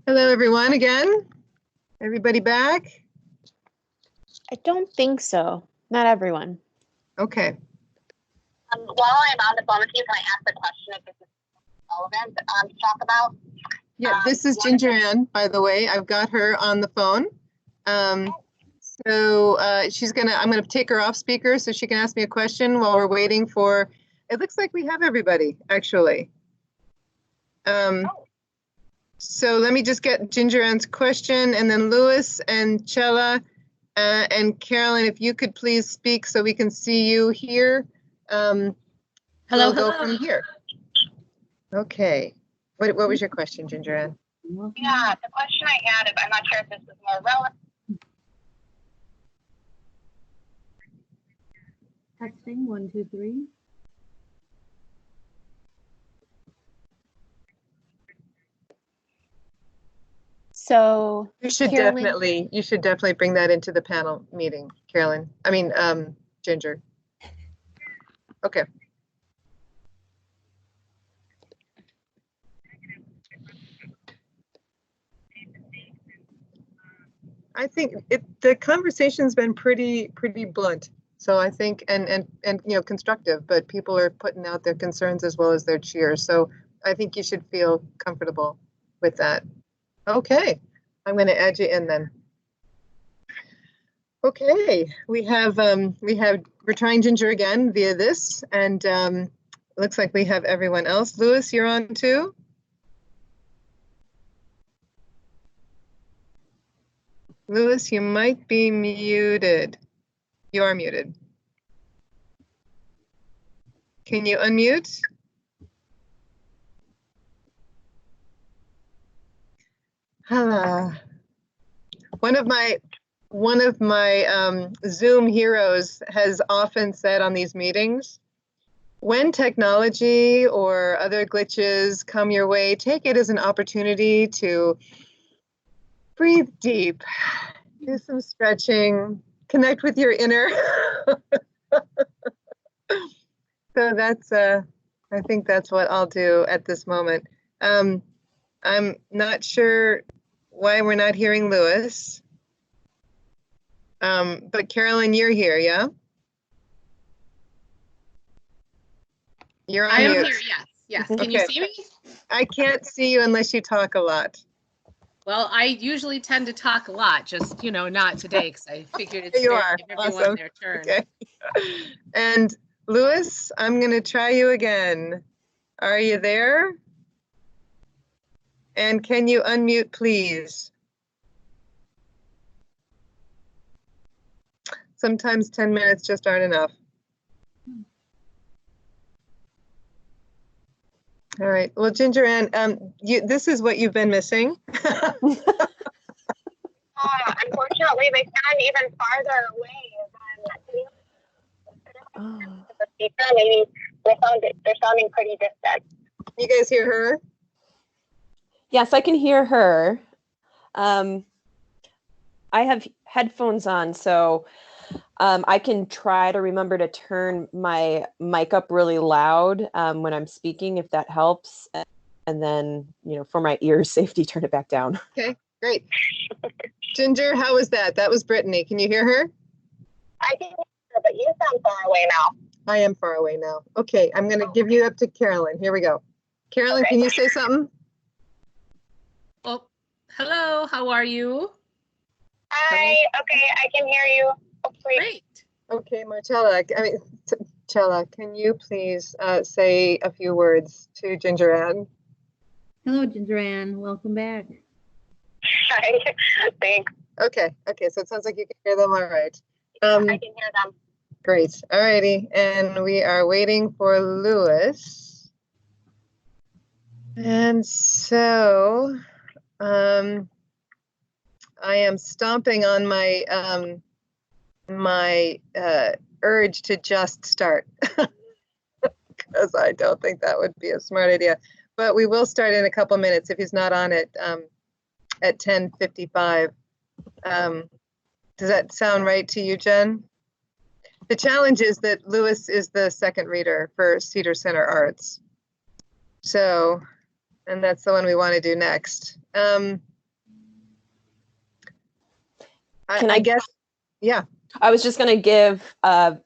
Hello, everyone, again. Everybody back? I don't think so. Not everyone. Okay. While I'm on the phone with you, can I ask a question if this is relevant to talk about? Yeah, this is Ginger Ann, by the way. I've got her on the phone. I'm gonna take her off speaker so she can ask me a question while we're waiting for, it looks like we have everybody, actually. So let me just get Ginger Ann's question, and then Louis and Chella and Carolyn, if you could please speak so we can see you here. Hello, we'll go hello. from here. Okay. What was your question, Ginger Ann? Yeah, the question I had, I'm not sure if this is more relevant. Testing 1, 2, 3. So You should Carolyn, definitely bring that into the panel meeting, Carolyn. I mean, Ginger. Okay. I think the conversation's been pretty blunt. So I think and constructive, but people are putting out their concerns as well as their cheers. So I think you should feel comfortable with that. Okay, I'm going to add you in then. Okay, we're trying Ginger again via this, and looks like we have everyone else. Louis, you're on too. Louis, you might be muted. You are muted. Can you unmute? Hello. One of my Zoom heroes has often said on these meetings, when technology or other glitches come your way, take it as an opportunity to breathe deep, do some stretching, connect with your inner. So that's, I think that's what I'll do at this moment. I'm not sure why we're not hearing Louis. But Carolyn, you're here, yeah? You're on I am mute. here, yes. Can you Okay. see me? I can't see you unless you talk a lot. Well, I usually tend to talk a lot, just, not today, because I figured it's You fair are. to give everyone Awesome. their turn. Okay. And Louis, I'm going to try you again. Are you there? And can you unmute, please? Sometimes 10 minutes just aren't enough. All right. Well, Ginger Ann, this is what you've been missing. Unfortunately, they sound even farther away than the speaker. Maybe they're sounding pretty distant. You guys hear her? Yes, I can hear her. I have headphones on, so I can try to remember to turn my mic up really loud when I'm speaking, if that helps. and then, for my ears' safety, turn it back down. Okay, great. Ginger, how was that? That was Brittany. Can you hear her? I can hear her, but you sound far away now. I am far away now. Okay, I'm going to give you up to Carolyn. Here we go. Carolyn, Okay. Can you say something? Oh, hello. How are you? Hi. Okay, I can hear you. Hopefully. Great. Okay, Chella, can you please say a few words to Ginger Ann? Hello, Ginger Ann. Welcome back. Hi. Thanks. Okay, so it sounds like you can hear them all right. I can hear them. Great, all righty. And we are waiting for Lewis. And so I am stomping on my my urge to just start because I don't think that would be a smart idea. But we will start in a couple minutes if he's not on at 10:55. Does that sound right to you, Jen? The challenge is that Lewis is the second reader for Cedar Center Arts. So, and that's the one we want to do next. I guess, yeah. I was just going to give a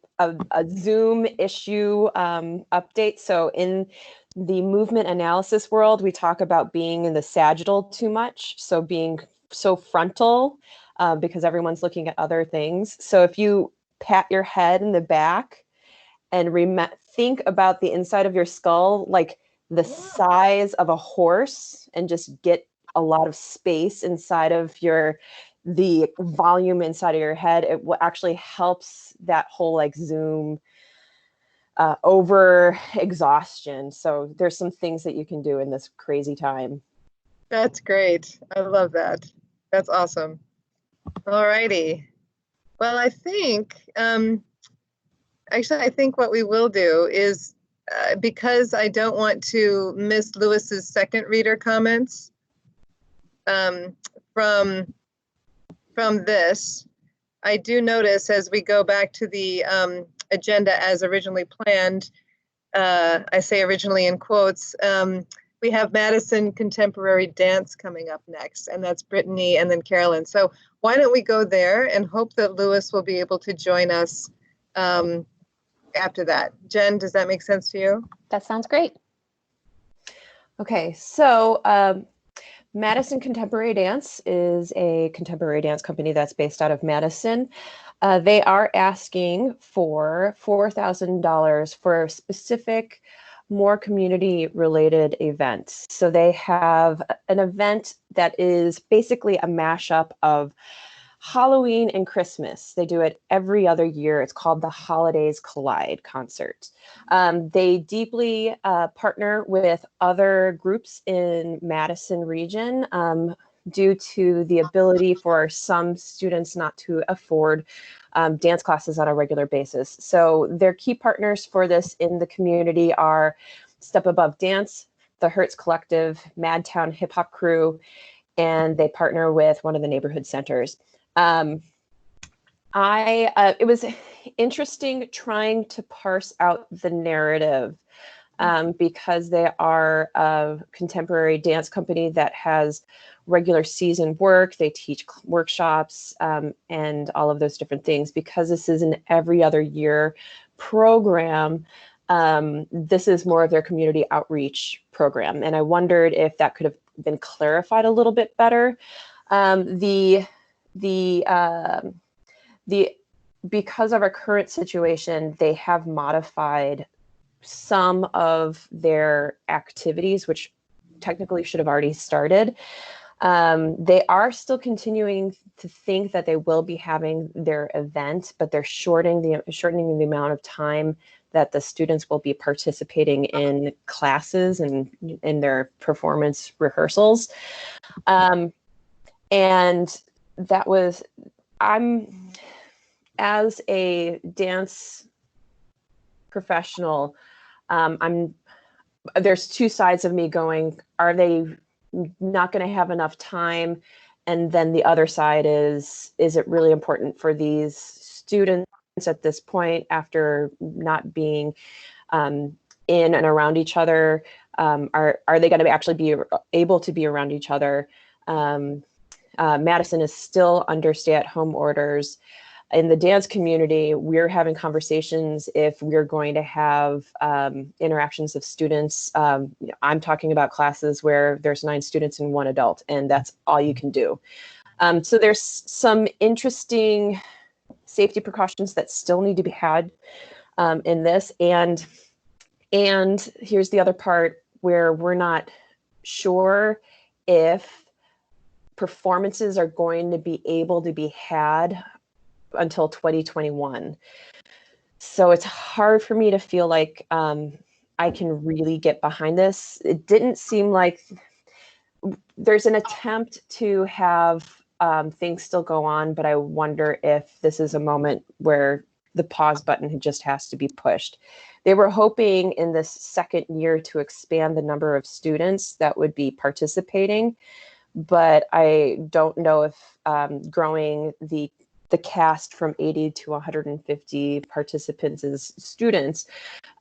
Zoom issue update. So in the movement analysis world, we talk about being in the sagittal too much. So being so frontal because everyone's looking at other things. So if you pat your head in the back and think about the inside of your skull, like the size of a horse, and just get a lot of space inside of the volume inside of your head, it actually helps that whole like Zoom over exhaustion. So there's some things that you can do in this crazy time. That's great. I love that. That's awesome. All righty. Well, I think, actually, I think what we will do is, because I don't want to miss Lewis's second reader comments from this, I do notice as we go back to the agenda as originally planned, I say originally in quotes, we have Madison Contemporary Dance coming up next, and that's Brittany and then Carolyn. So why don't we go there and hope that Lewis will be able to join us after that. Jen, does that make sense to you? That sounds great. Okay, so Madison Contemporary Dance is a contemporary dance company that's based out of Madison. They are asking for $4,000 for specific, more community-related events. So they have an event that is basically a mashup of Halloween and Christmas. They do it every other year. It's called the Holidays Collide concert. They deeply partner with other groups in Madison region due to the ability for some students not to afford dance classes on a regular basis. So their key partners for this in the community are Step Above Dance, the Hertz Collective, Madtown Hip Hop Crew, and they partner with one of the neighborhood centers. It was interesting trying to parse out the narrative because they are a contemporary dance company that has regular season work. They teach workshops and all of those different things. Because this is an every other year program, this is more of their community outreach program. And I wondered if that could have been clarified a little bit better. Because of our current situation, they have modified some of their activities, which technically should have already started. They are still continuing to think that they will be having their event, but they're shortening the amount of time that the students will be participating in classes and in their performance rehearsals. And that was, as a dance professional, there's two sides of me going, are they not going to have enough time? And then the other side is it really important for these students at this point, after not being in and around each other Are they going to actually be able to be around each other? Madison is still under stay-at-home orders. In the dance community, we're having conversations if we're going to have interactions of students. I'm talking about classes where there's 9 students and 1 adult, and that's all you can do. So there's some interesting safety precautions that still need to be had in this. And here's the other part where we're not sure if performances are going to be able to be had until 2021. So it's hard for me to feel like I can really get behind this. It didn't seem like there's an attempt to have things still go on, but I wonder if this is a moment where the pause button just has to be pushed. They were hoping in this second year to expand the number of students that would be participating, but I don't know if growing the cast from 80 to 150 participants as students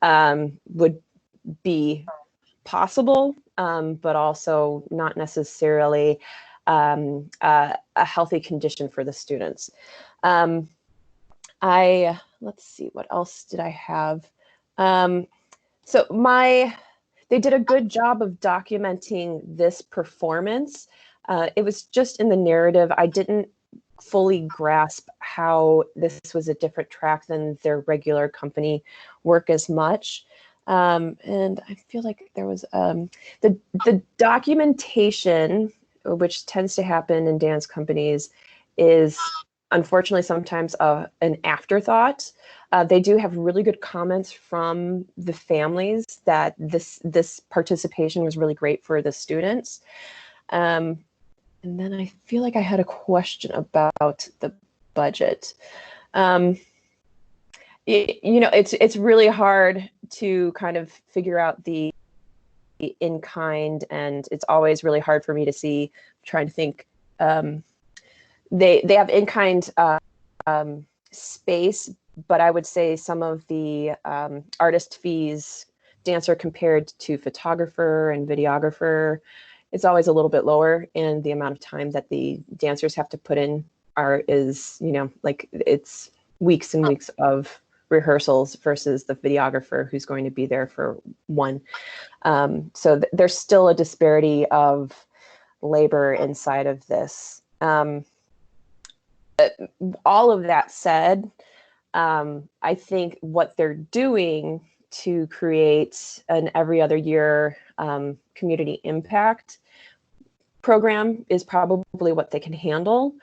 would be possible, but also not necessarily a healthy condition for the students. Let's see, what else did I have? So they did a good job of documenting this performance. It was just in the narrative. I didn't fully grasp how this was a different track than their regular company work as much. And I feel like there was the documentation, which tends to happen in dance companies, is unfortunately sometimes an afterthought. They do have really good comments from the families that this participation was really great for the students. And then I feel like I had a question about the budget. It's really hard to kind of figure out the in-kind, and it's always really hard for me to see, trying to think. They have in-kind space, but I would say some of the artist fees, dancer compared to photographer and videographer, it's always a little bit lower, and the amount of time that the dancers have to put in is like it's weeks and weeks of rehearsals versus the videographer who's going to be there for one. So there's still a disparity of labor inside of this. All of that said, I think what they're doing to create an every other year community impact program is probably what they can handle,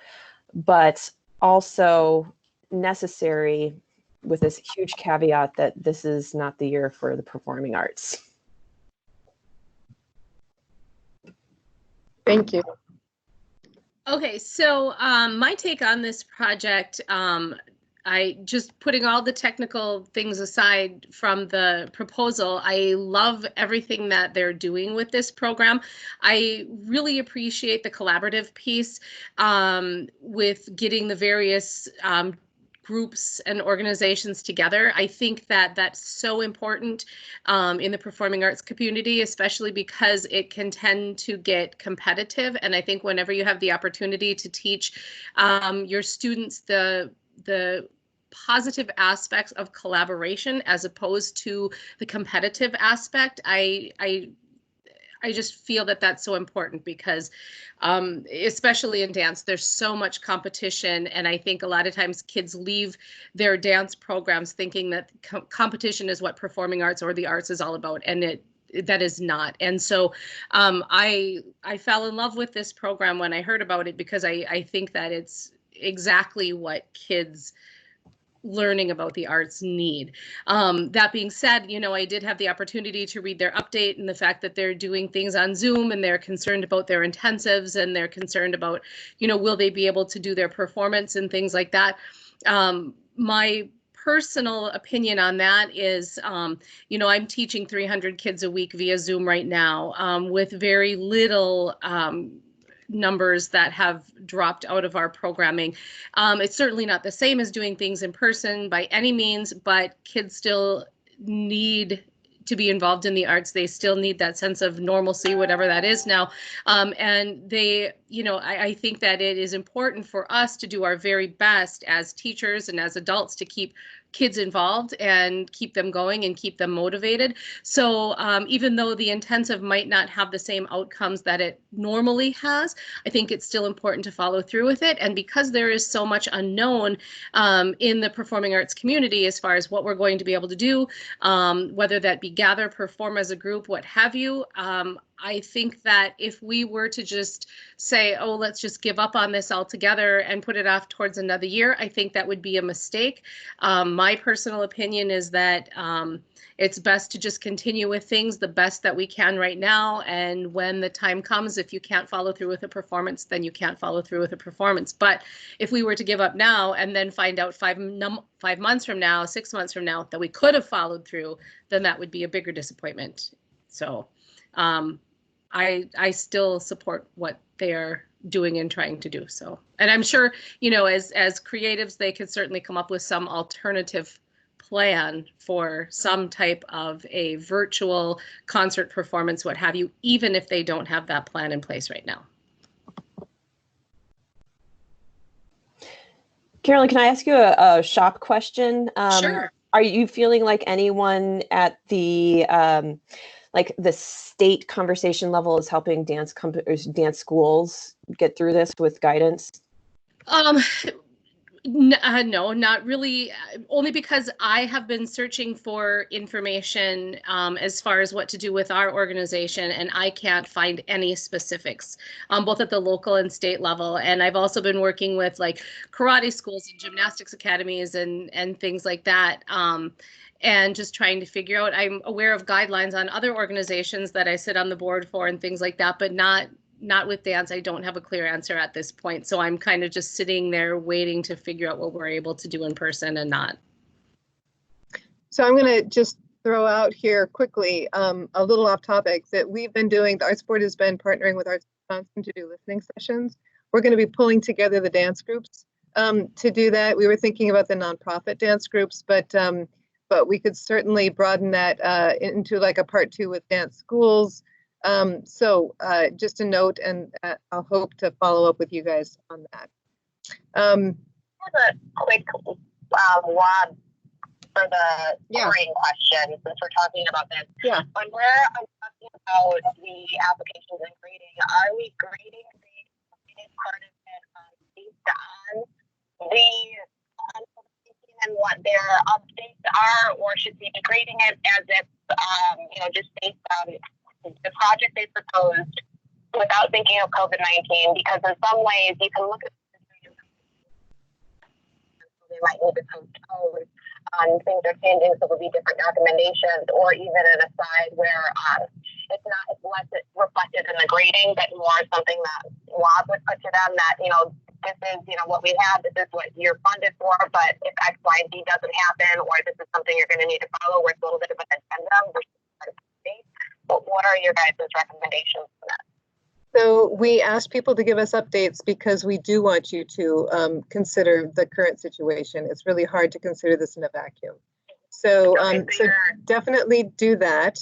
but also necessary with this huge caveat that this is not the year for the performing arts. Thank you. Okay, so my take on this project, I just putting all the technical things aside from the proposal, I love everything that they're doing with this program. I really appreciate the collaborative piece with getting the various groups and organizations together. I think that that's so important in the performing arts community, especially because it can tend to get competitive. And I think whenever you have the opportunity to teach your students the positive aspects of collaboration as opposed to the competitive aspect, I just feel that that's so important because especially in dance, there's so much competition. And I think a lot of times kids leave their dance programs thinking that competition is what performing arts or the arts is all about. And that is not. And so I fell in love with this program when I heard about it because I think that it's exactly what kids learning about the arts need. That being said, I did have the opportunity to read their update and the fact that they're doing things on Zoom and they're concerned about their intensives and they're concerned about, will they be able to do their performance and things like that. My personal opinion on that is, I'm teaching 300 kids a week via Zoom right now with very little numbers that have dropped out of our programming. It's certainly not the same as doing things in person by any means, but kids still need to be involved in the arts. They still need that sense of normalcy, whatever that is now. And they, you know, I think that it is important for us to do our very best as teachers and as adults to keep kids involved and keep them going and keep them motivated. So even though the intensive might not have the same outcomes that it normally has, I think it's still important to follow through with it. And because there is so much unknown in the performing arts community as far as what we're going to be able to do, whether that be gather, perform as a group, what have you, I think that if we were to just say, oh, let's just give up on this altogether and put it off towards another year, I think that would be a mistake. My personal opinion is that it's best to just continue with things the best that we can right now. And when the time comes, if you can't follow through with a performance, then you can't follow through with a performance. But if we were to give up now and then find out 5 months from now, 6 months from now, that we could have followed through, then that would be a bigger disappointment. So I still support what they are doing and trying to do. So, and I'm sure, you know, as creatives, they could certainly come up with some alternative plan for some type of a virtual concert performance, what have you, even if they don't have that plan in place right now. Carolyn, can I ask you a shop question? Sure. Are you feeling like anyone at the like the state conversation level is helping dance schools get through this with guidance? No, not really. Only because I have been searching for information as far as what to do with our organization, and I can't find any specifics, both at the local and state level. And I've also been working with like karate schools and gymnastics academies and things like that. And just trying to figure out, I'm aware of guidelines on other organizations that I sit on the board for and things like that, but not with dance. I don't have a clear answer at this point. So I'm kind of just sitting there waiting to figure out what we're able to do in person and not. So I'm going to just throw out here quickly a little off topic that we've been doing. The Arts Board has been partnering with Arts Wisconsin to do listening sessions. We're going to be pulling together the dance groups to do that. We were thinking about the nonprofit dance groups, but we could certainly broaden that into like a part 2 with dance schools. So just a note, and I'll hope to follow up with you guys on that. As a quick WAB for the grading question, since we're talking about this. Yeah. When we're talking about the applications and grading, are we grading part of it based on the and what their updates are, or should we be grading it as if, just based on the project they proposed without thinking of COVID-19? Because in some ways you can look at they might need to postpone things are changing, so there'll be different recommendations, or even an aside where it's not as less reflected in the grading, but more something that WAB would put to them that, this is, what we have, this is what you're funded for, but if X, Y, and Z doesn't happen, or this is something you're going to need to follow, where it's a little bit of an addendum versus but what are your guys' recommendations for that? So we asked people to give us updates because we do want you to consider the current situation. It's really hard to consider this in a vacuum. So, so definitely do that.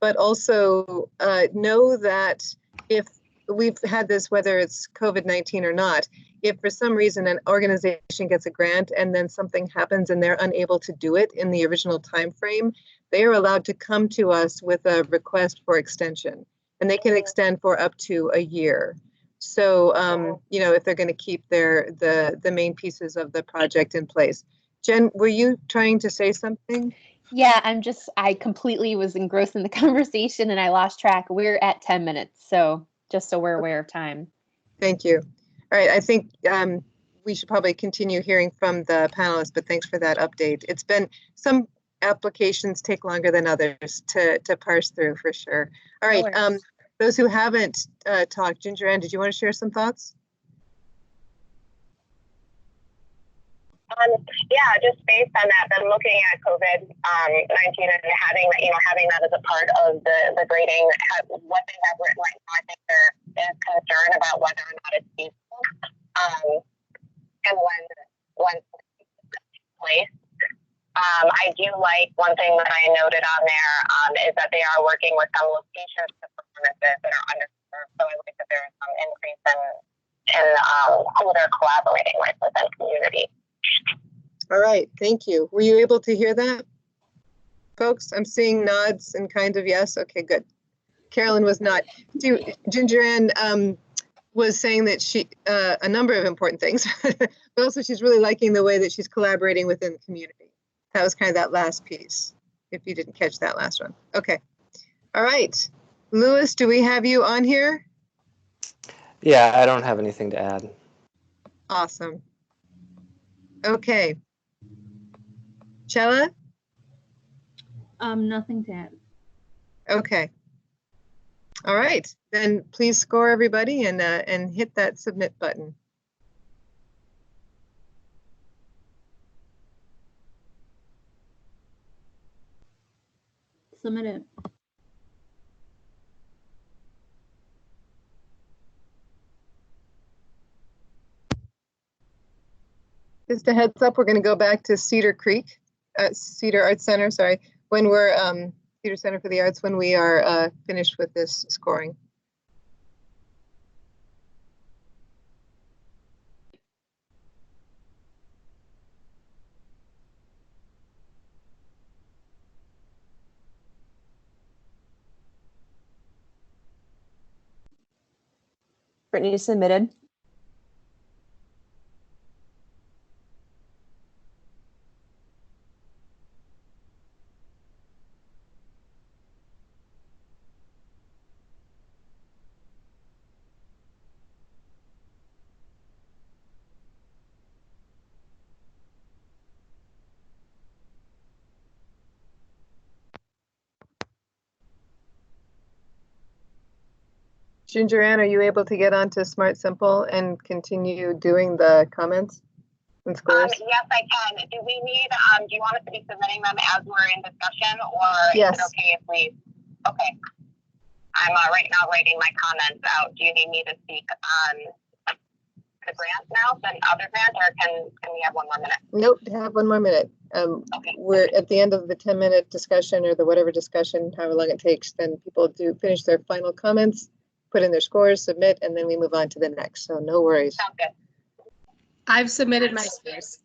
But also know that if we've had this, whether it's COVID-19 or not, if for some reason an organization gets a grant and then something happens and they're unable to do it in the original time frame, they are allowed to come to us with a request for extension, and they can extend for up to a year. So, if they're going to keep the main pieces of the project in place. Jen, were you trying to say something? Yeah, I completely was engrossed in the conversation and I lost track. We're at 10 minutes, so just so we're aware of time. Thank you. All right, I think we should probably continue hearing from the panelists, but thanks for that update. It's been some applications take longer than others to parse through for sure. All right, those who haven't talked, Ginger Ann, did you want to share some thoughts? Yeah, just based on that, then looking at COVID-19 and having that as a part of the grading, what they have written right now, I think there is concern about whether or not it's useful, and when it's placed. I do like one thing that I noted on there is that they are working with some locations to performances that are underserved. So I like that there is some increase in who they're collaborating with within community. All right, thank you. Were you able to hear that, folks? I'm seeing nods and kind of yes. Okay, good. Carolyn was not. Ginger Ann was saying that she, a number of important things, but also she's really liking the way that she's collaborating within the community. That was kind of that last piece, if you didn't catch that last one. Okay, all right. Louis, do we have you on here? Yeah, I don't have anything to add. Awesome. Okay. Chella? Nothing to add. Okay. All right, then please score everybody and hit that submit button. Submit it. Just a heads up, we're going to go back to Cedar Arts Center, sorry, when we're, Cedar Center for the Arts, when we are finished with this scoring. Brittany submitted. Ginger Ann, are you able to get onto Smart Simple and continue doing the comments and scores? Yes, I can. Do we need, do you want us to be submitting them as we're in discussion, or Yes. is it okay if we, okay. I'm right now writing my comments out. Do you need me to speak on the grant now, then other grants, or can we have one more minute? Nope, have one more minute. Okay. We're at the end of the 10-minute discussion or the whatever discussion, however long it takes, then people do finish their final comments, put in their scores, submit, and then we move on to the next. So no worries. Sounds good. I've submitted my scores.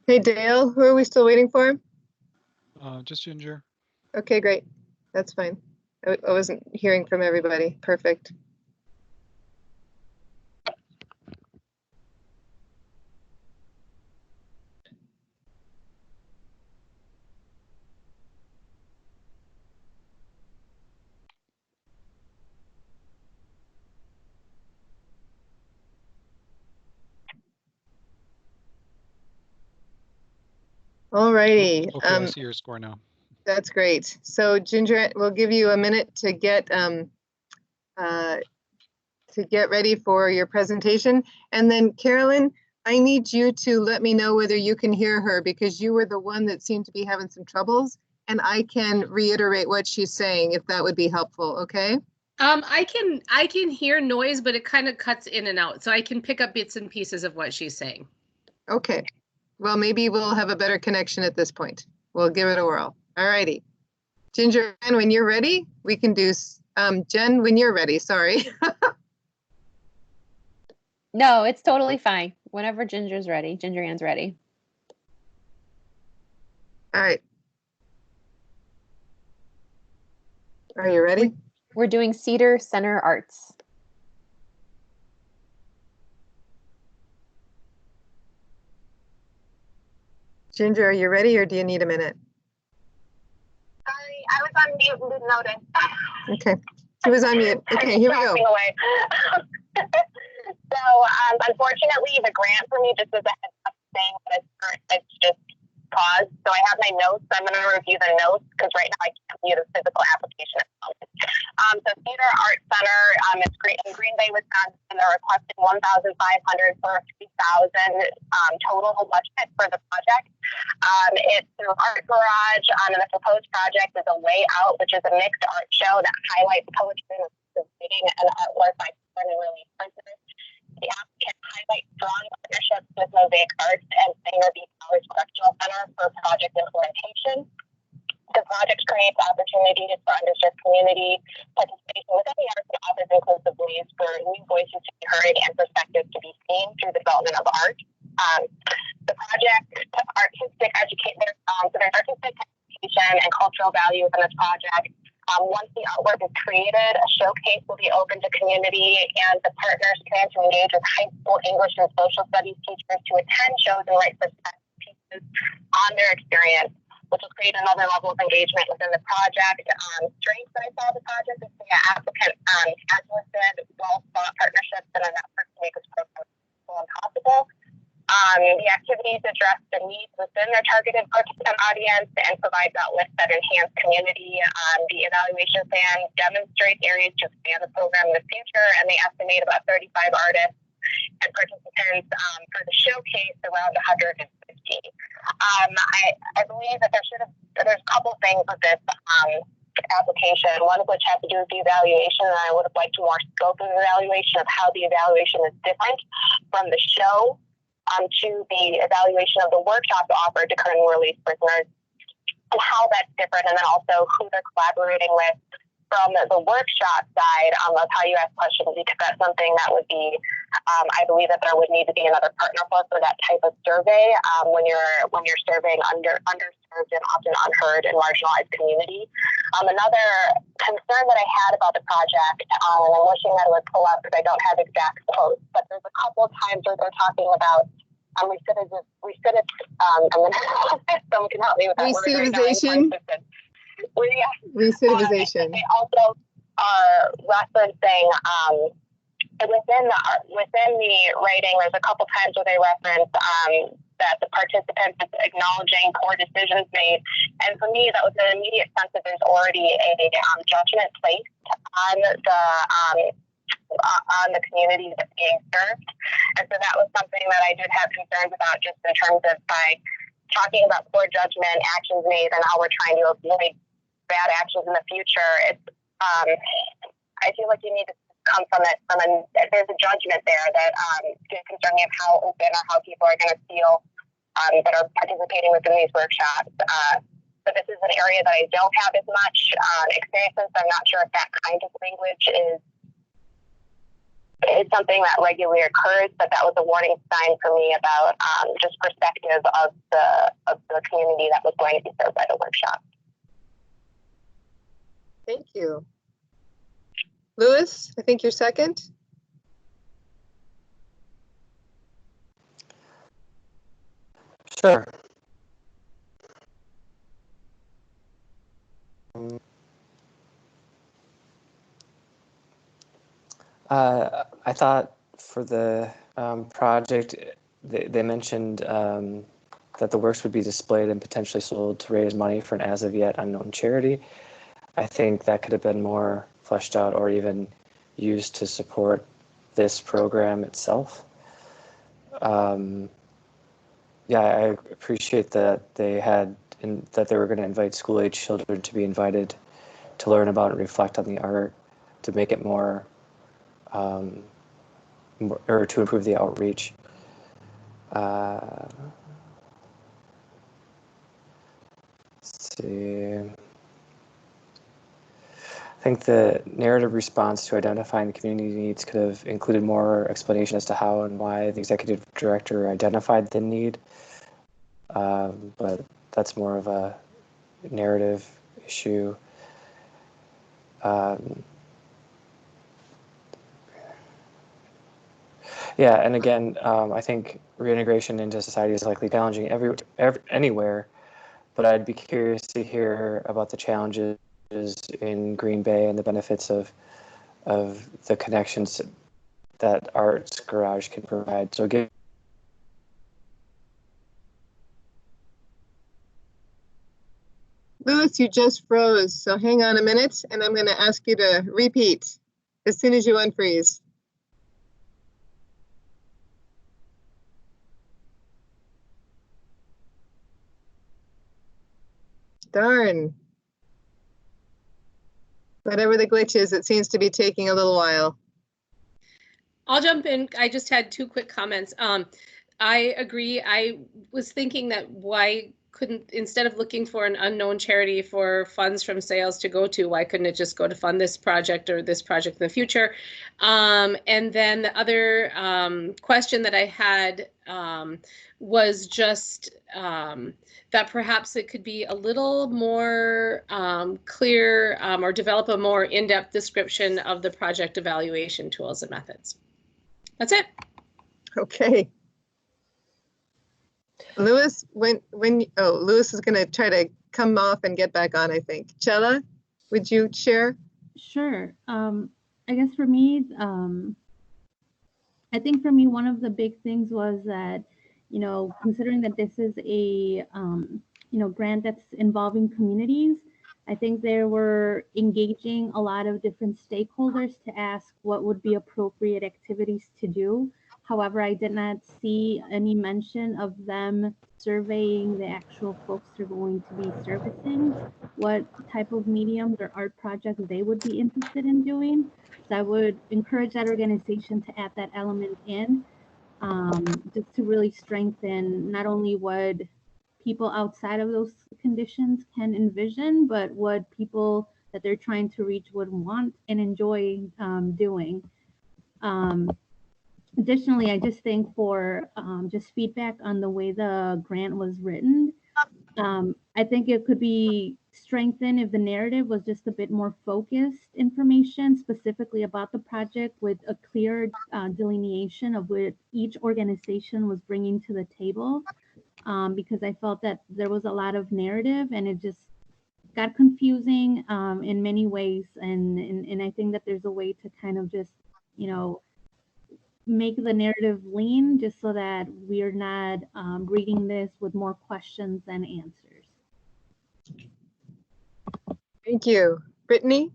Hey, Dale, who are we still waiting for? Just Ginger. Okay, great. That's fine. I wasn't hearing from everybody. Perfect. All righty. Okay, I see your score now. That's great. So Ginger, we'll give you a minute to get ready for your presentation. And then Carolyn, I need you to let me know whether you can hear her, because you were the one that seemed to be having some troubles, and I can reiterate what she's saying if that would be helpful, okay? I can hear noise, but it kind of cuts in and out. So I can pick up bits and pieces of what she's saying. Okay. Well, maybe we'll have a better connection at this point. We'll give it a whirl. All righty. Ginger, when you're ready, we can do, Jen, when you're ready, sorry. No, it's totally fine. Whenever Ginger's ready, Ginger Ann's ready. All right. Are you ready? We're doing Cedar Center Arts. Ginger, are you ready or do you need a minute? Sorry, I was on mute and didn't notice. Okay. She was on mute. Okay, here we go. Away. So, unfortunately, the grant for me just is a heads up saying that it's just paused. So I have my notes. I'm going to review the notes because right now I can't view the physical application itself. So Cedar Art Center, it's in Green Bay, Wisconsin. They're requesting $1,500 for $3,000 total budget for the project. It's through Art Garage, and the proposed project is A Way Out, which is a mixed art show that highlights poetry and reading and artwork by current and release prisoners. The applicant highlights strong partnerships with Mosaic Arts and Sanger B. Powers Correctional Center for project implementation. The project creates opportunities for underserved community participation within the arts and offers inclusive ways for new voices to be heard and perspectives to be seen through the development of art. The project, there's artistic education and cultural value within this project. Once the artwork is created, a showcase will be open to community, and the partners plan to engage with high school English and social studies teachers to attend shows and write perspective pieces on their experience, which will create another level of engagement within the project. Strengths that I saw of the project is the applicant has listed well-thought partnerships and a network to make this program possible. The activities address the needs within their targeted participant audience and provide outlets that enhance community. The evaluation plan demonstrates areas to expand the program in the future, and they estimate about 35 artists and participants for the showcase, around 150. I believe that there's a couple things with this application, one of which has to do with the evaluation, and I would have liked more scope of the evaluation of how the evaluation is different from the show to the evaluation of the workshop offered to current and release prisoners, and how that's different, and then also who they're collaborating with from the workshop side of how you ask questions, because that's something that would be, I believe that there would need to be another partner for that type of survey when you're surveying underserved and often unheard and marginalized community. Another concern that I had about the project, and I'm wishing that it would pull up because I don't have exact quotes, but there's a couple of times where they're talking about someone can help me with that word right now. Recidivization. They also are referencing within the writing. There's a couple times where they reference that the participants is acknowledging poor decisions made, and for me, that was an immediate sense that there's already a judgment placed on the community that's being served, and so that was something that I did have concerns about, just in terms of by talking about poor judgment, actions made, and how we're trying to avoid bad actions in the future. It's I feel like you need to come from it there's a judgment there that is concerning of how open or how people are going to feel that are participating within these workshops. But this is an area that I don't have as much experience in, so I'm not sure if that kind of language is something that regularly occurs, but that was a warning sign for me about just perspective of the community that was going to be served by the workshop. Thank you. Louis, I think you're second. Sure. I thought for the project, they mentioned that the works would be displayed and potentially sold to raise money for an as of yet unknown charity. I think that could have been more fleshed out, or even used to support this program itself. Yeah, I appreciate that they were going to invite school-age children to be invited to learn about and reflect on the art, to make it more, or to improve the outreach. Let's see. think the narrative response to identifying the community needs could have included more explanation as to how and why the executive director identified the need. But that's more of a narrative issue. Yeah, and again, I think reintegration into society is likely challenging anywhere, but I'd be curious to hear about the challenges in Green Bay and the benefits of the connections that Arts Garage can provide. So again, Louis, you just froze, so hang on a minute, and I'm going to ask you to repeat as soon as you unfreeze. Darn. Whatever the glitch is, it seems to be taking a little while. I'll jump in. I just had two quick comments. I agree. I was thinking that why couldn't, instead of looking for an unknown charity for funds from sales to go to, why couldn't it just go to fund this project or this project in the future? And then the other question that I had was just that perhaps it could be a little more clear or develop a more in-depth description of the project evaluation tools and methods. That's it. Okay. Louis, Louis is going to try to come off and get back on, I think. Chella, would you share? Sure. I guess for me, I think for me, one of the big things was that, you know, considering that this is a, you know, grant that's involving communities, I think they were engaging a lot of different stakeholders to ask what would be appropriate activities to do. However, I did not see any mention of them surveying the actual folks they're going to be servicing, what type of mediums or art projects they would be interested in doing. So I would encourage that organization to add that element in, just to really strengthen not only what people outside of those conditions can envision, but what people that they're trying to reach would want and enjoy doing. Additionally, I just think for just feedback on the way the grant was written, I think it could be strengthened if the narrative was just a bit more focused information specifically about the project with a clear delineation of what each organization was bringing to the table. Because I felt that there was a lot of narrative and it just got confusing in many ways. And I think that there's a way to kind of just, you know, make the narrative lean just so that we're not reading this with more questions than answers. Thank you. Brittany?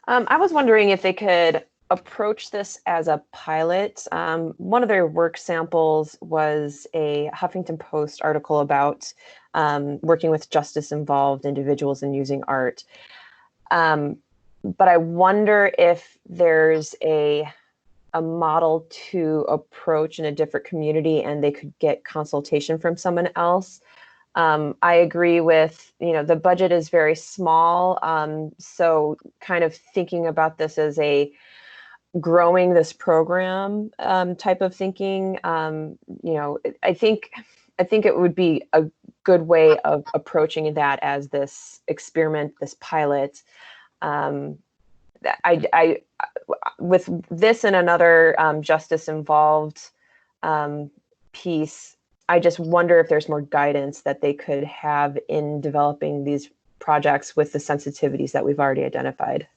I was wondering if they could approach this as a pilot. One of their work samples was a Huffington Post article about working with justice-involved individuals and using art. But I wonder if there's a model to approach in a different community and they could get consultation from someone else. I agree with, you know, the budget is very small. So kind of thinking about this as a growing this program type of thinking, you know, I think it would be a good way of approaching that as this experiment, this pilot. I with this and another justice involved piece, I just wonder if there's more guidance that they could have in developing these projects with the sensitivities that we've already identified.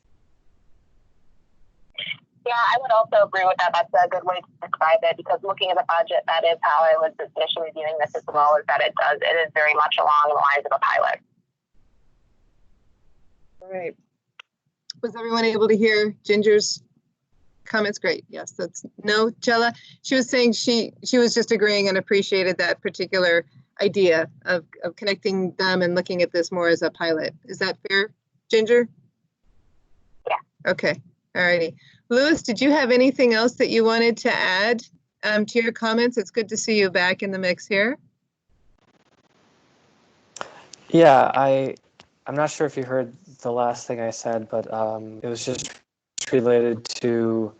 Yeah, I would also agree with that. That's a good way to describe it, because looking at the budget, that is how I was initially viewing this as well, is that it is very much along the lines of a pilot. All right. Was everyone able to hear Ginger's comments? Great. Yes, that's no. Chella, she was saying she was just agreeing and appreciated that particular idea of connecting them and looking at this more as a pilot. Is that fair, Ginger? Yeah. Okay. All righty. Louis, did you have anything else that you wanted to add to your comments? It's good to see you back in the mix here. Yeah, I I'm not sure if you heard the last thing I said, but it was just related to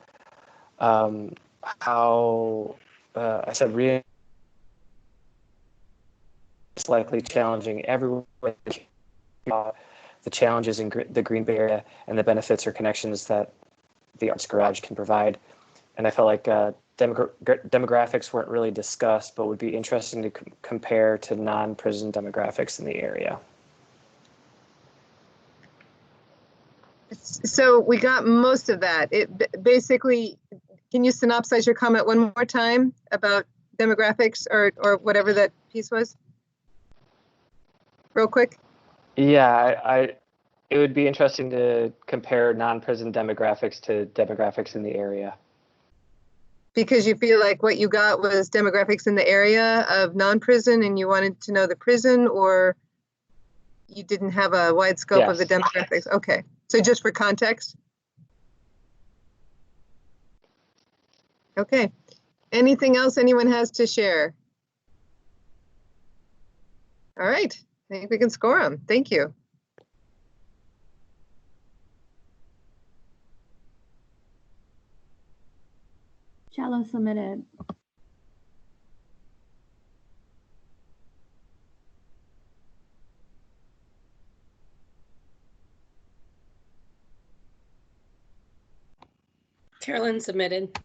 how I said it's likely challenging everyone. The challenges in the Green Bay area and the benefits or connections that the Arts Garage can provide. And I felt like demographics weren't really discussed, but would be interesting to compare to non-prison demographics in the area. So we got most of that. It basically, can you synopsize your comment one more time about demographics or whatever that piece was? Real quick. Yeah, it would be interesting to compare non-prison demographics to demographics in the area. Because you feel like what you got was demographics in the area of non-prison and you wanted to know the prison, or you didn't have a wide scope of the demographics? Okay, so just for context? Okay, anything else anyone has to share? All right, I think we can score them. Thank you. Cello submitted. Carolyn submitted.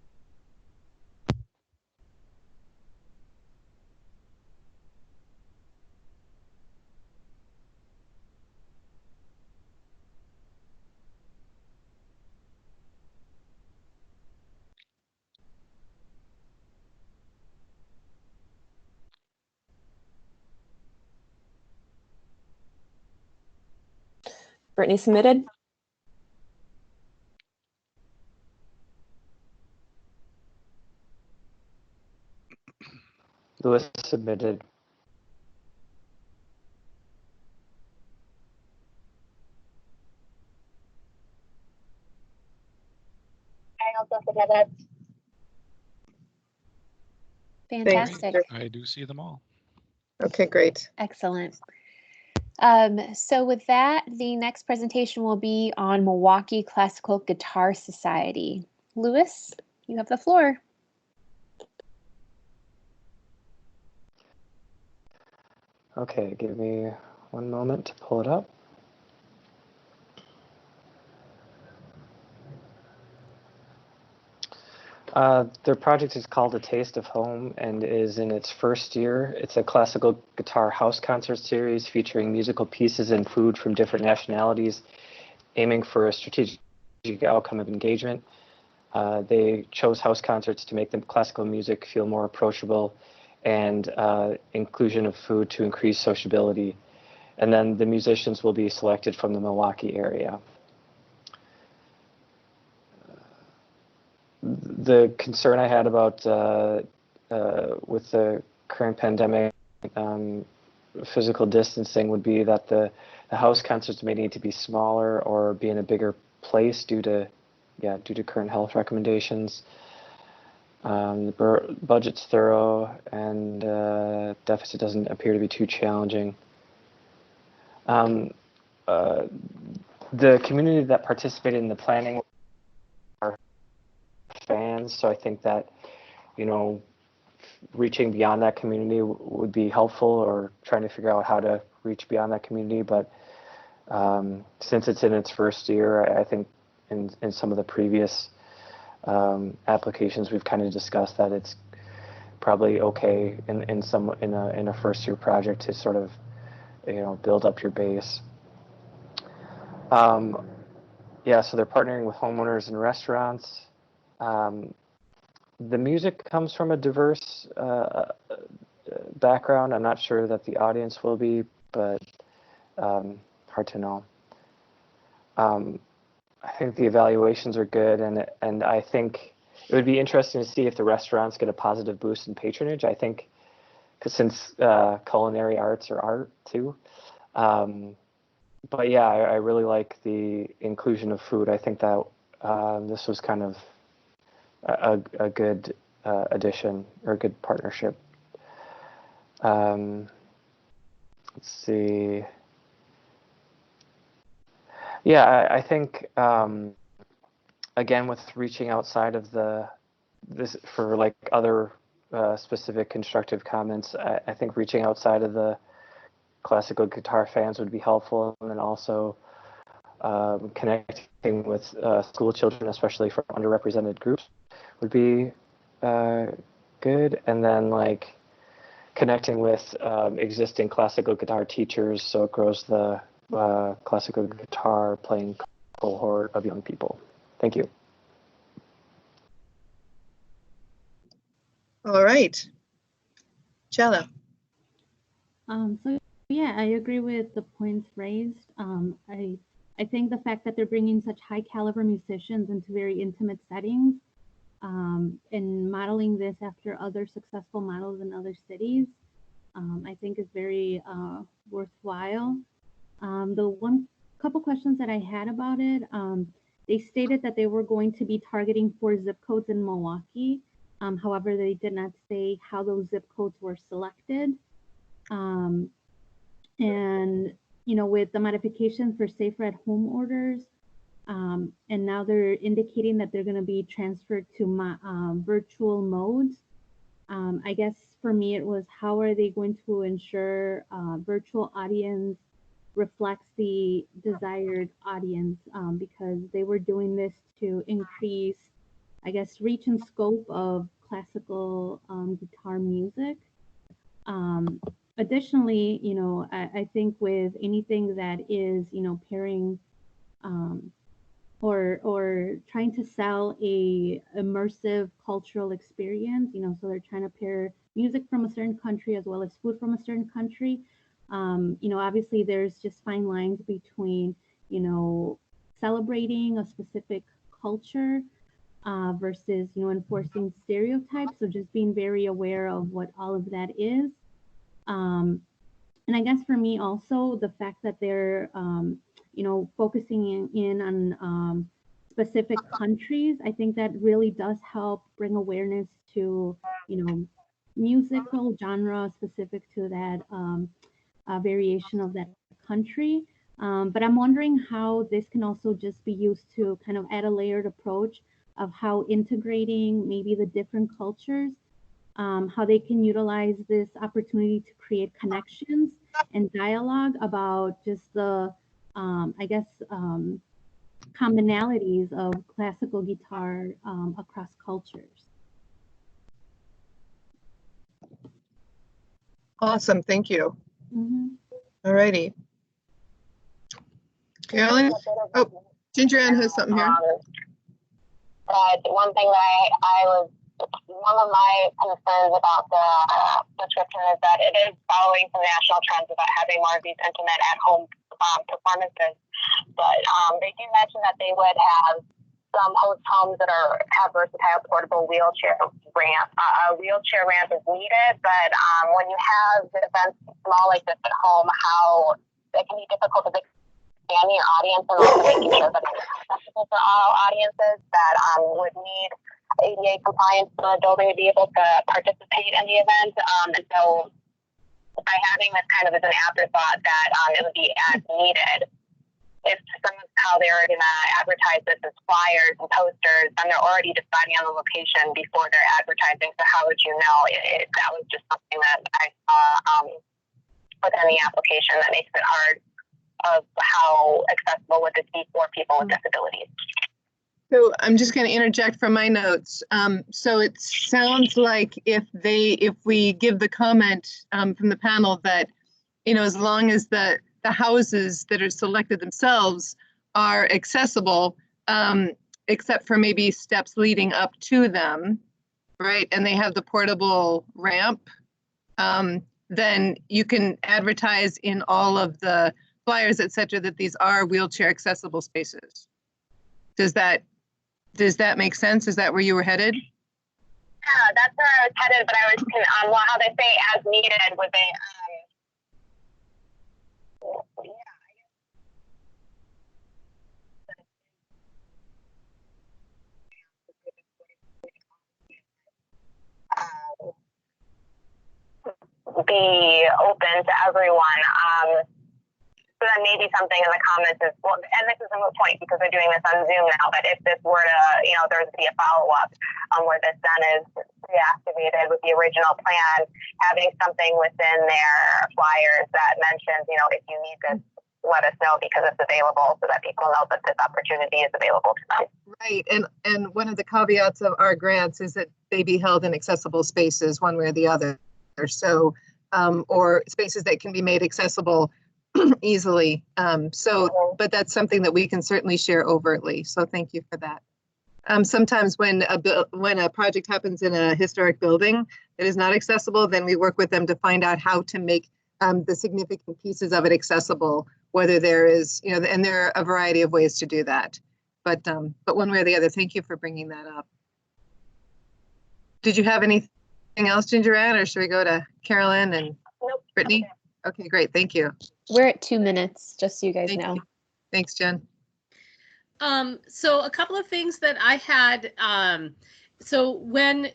Brittany submitted. Lewis submitted. I also submitted. Fantastic. I do see them all. Okay, great. Excellent. So with that, the next presentation will be on Milwaukee Classical Guitar Society. Lewis, you have the floor. Okay, give me one moment to pull it up. Their project is called A Taste of Home and is in its first year. It's a classical guitar house concert series featuring musical pieces and food from different nationalities, aiming for a strategic outcome of engagement. They chose house concerts to make the classical music feel more approachable and inclusion of food to increase sociability. And then the musicians will be selected from the Milwaukee area. The concern I had about with the current pandemic, physical distancing would be that the house concerts may need to be smaller or be in a bigger place due to current health recommendations. The budget's thorough and deficit doesn't appear to be too challenging. The community that participated in the planning are fans, so I think that, you know, reaching beyond that community would be helpful, or trying to figure out how to reach beyond that community. But since it's in its first year, I think in some of the previous applications we've kind of discussed that it's probably okay in a first year project to sort of, you know, build up your base. Yeah, so they're partnering with homeowners and restaurants. The music comes from a diverse background. I'm not sure that the audience will be, but hard to know. I think the evaluations are good, and I think it would be interesting to see if the restaurants get a positive boost in patronage. I think, because since culinary arts are art too. But yeah, I really like the inclusion of food. I think that this was kind of a good addition, or a good partnership. Let's see. Yeah, I think again with reaching outside of this for like other specific constructive comments, I think reaching outside of the classical guitar fans would be helpful, and then also connecting with school children, especially from underrepresented groups, would be good. And then like connecting with existing classical guitar teachers, so it grows the classical guitar playing cohort of young people. Thank you. All right. Cello. So yeah, I agree with the points raised. I think the fact that they're bringing such high caliber musicians into very intimate settings and modeling this after other successful models in other cities, I think is very worthwhile. The couple questions that I had about it, they stated that they were going to be targeting 4 zip codes in Milwaukee. However, they did not say how those zip codes were selected. And, you know, with the modifications for safer at home orders, and now they're indicating that they're going to be transferred to virtual modes. I guess for me, it was how are they going to ensure virtual audience reflects the desired audience, because they were doing this to increase, I guess, reach and scope of classical guitar music. Additionally, you know, I think with anything that is, you know, pairing or trying to sell a immersive cultural experience, you know, so they're trying to pair music from a certain country as well as food from a certain country. You know, obviously there's just fine lines between, you know, celebrating a specific culture versus, you know, enforcing stereotypes. So just being very aware of what all of that is. And I guess for me also the fact that they're, you know, focusing in on specific countries, I think that really does help bring awareness to, you know, musical genre specific to that variation of that country. But I'm wondering how this can also just be used to kind of add a layered approach of how integrating maybe the different cultures, how they can utilize this opportunity to create connections and dialogue about just the, I guess, commonalities of classical guitar across cultures. Awesome, thank you. Mm-hmm. All righty. Carolyn? Oh, Ginger Ann has something here. But one thing that I was, one of my concerns about the description is that it is following some national trends about having more of these intimate at-home performances. But they do mention that they would have some host homes that have versatile portable wheelchair ramp. A wheelchair ramp is needed, but when you have events small like this at home, how it can be difficult to expand your audience and also making sure that it's accessible for all audiences that would need ADA compliance for the building to be able to participate in the event. And so by having this kind of as an afterthought that it would be as needed, if some of how they're going to advertise this as flyers and posters, then they're already deciding on the location before they're advertising. So how would you know? That was just something that I saw within the application that makes it hard of how accessible would this be for people with disabilities. So I'm just going to interject from my notes. So it sounds like if we give the comment from the panel that, you know, as long as the houses that are selected themselves are accessible, except for maybe steps leading up to them, right? And they have the portable ramp, then you can advertise in all of the flyers, et cetera, that these are wheelchair accessible spaces. Does that make sense? Is that where you were headed? Yeah, that's where I was headed, but I was well, how they say as needed, would they be open to everyone. So then then maybe something in the comments is, well, and this is a moot point because they're doing this on Zoom now, but if this were to, there's to be a follow-up where this then is reactivated with the original plan, having something within their flyers that mentions, if you need this, let us know because it's available so that people know that this opportunity is available to them. Right. And one of the caveats of our grants is that they be held in accessible spaces one way or the other. So, or spaces that can be made accessible easily. But that's something that we can certainly share overtly. So thank you for that. Sometimes when a project happens in a historic building that is not accessible, then we work with them to find out how to make the significant pieces of it accessible, whether there is, and there are a variety of ways to do that. But one way or the other, thank you for bringing that up. Did you have anything else, Ginger Ann, or should we go to Carolyn and Nope. Brittany? Okay, great. Thank you. We're at 2 minutes, just so you guys Thank know. you. Thanks, Jen. So a couple of things that I had, so when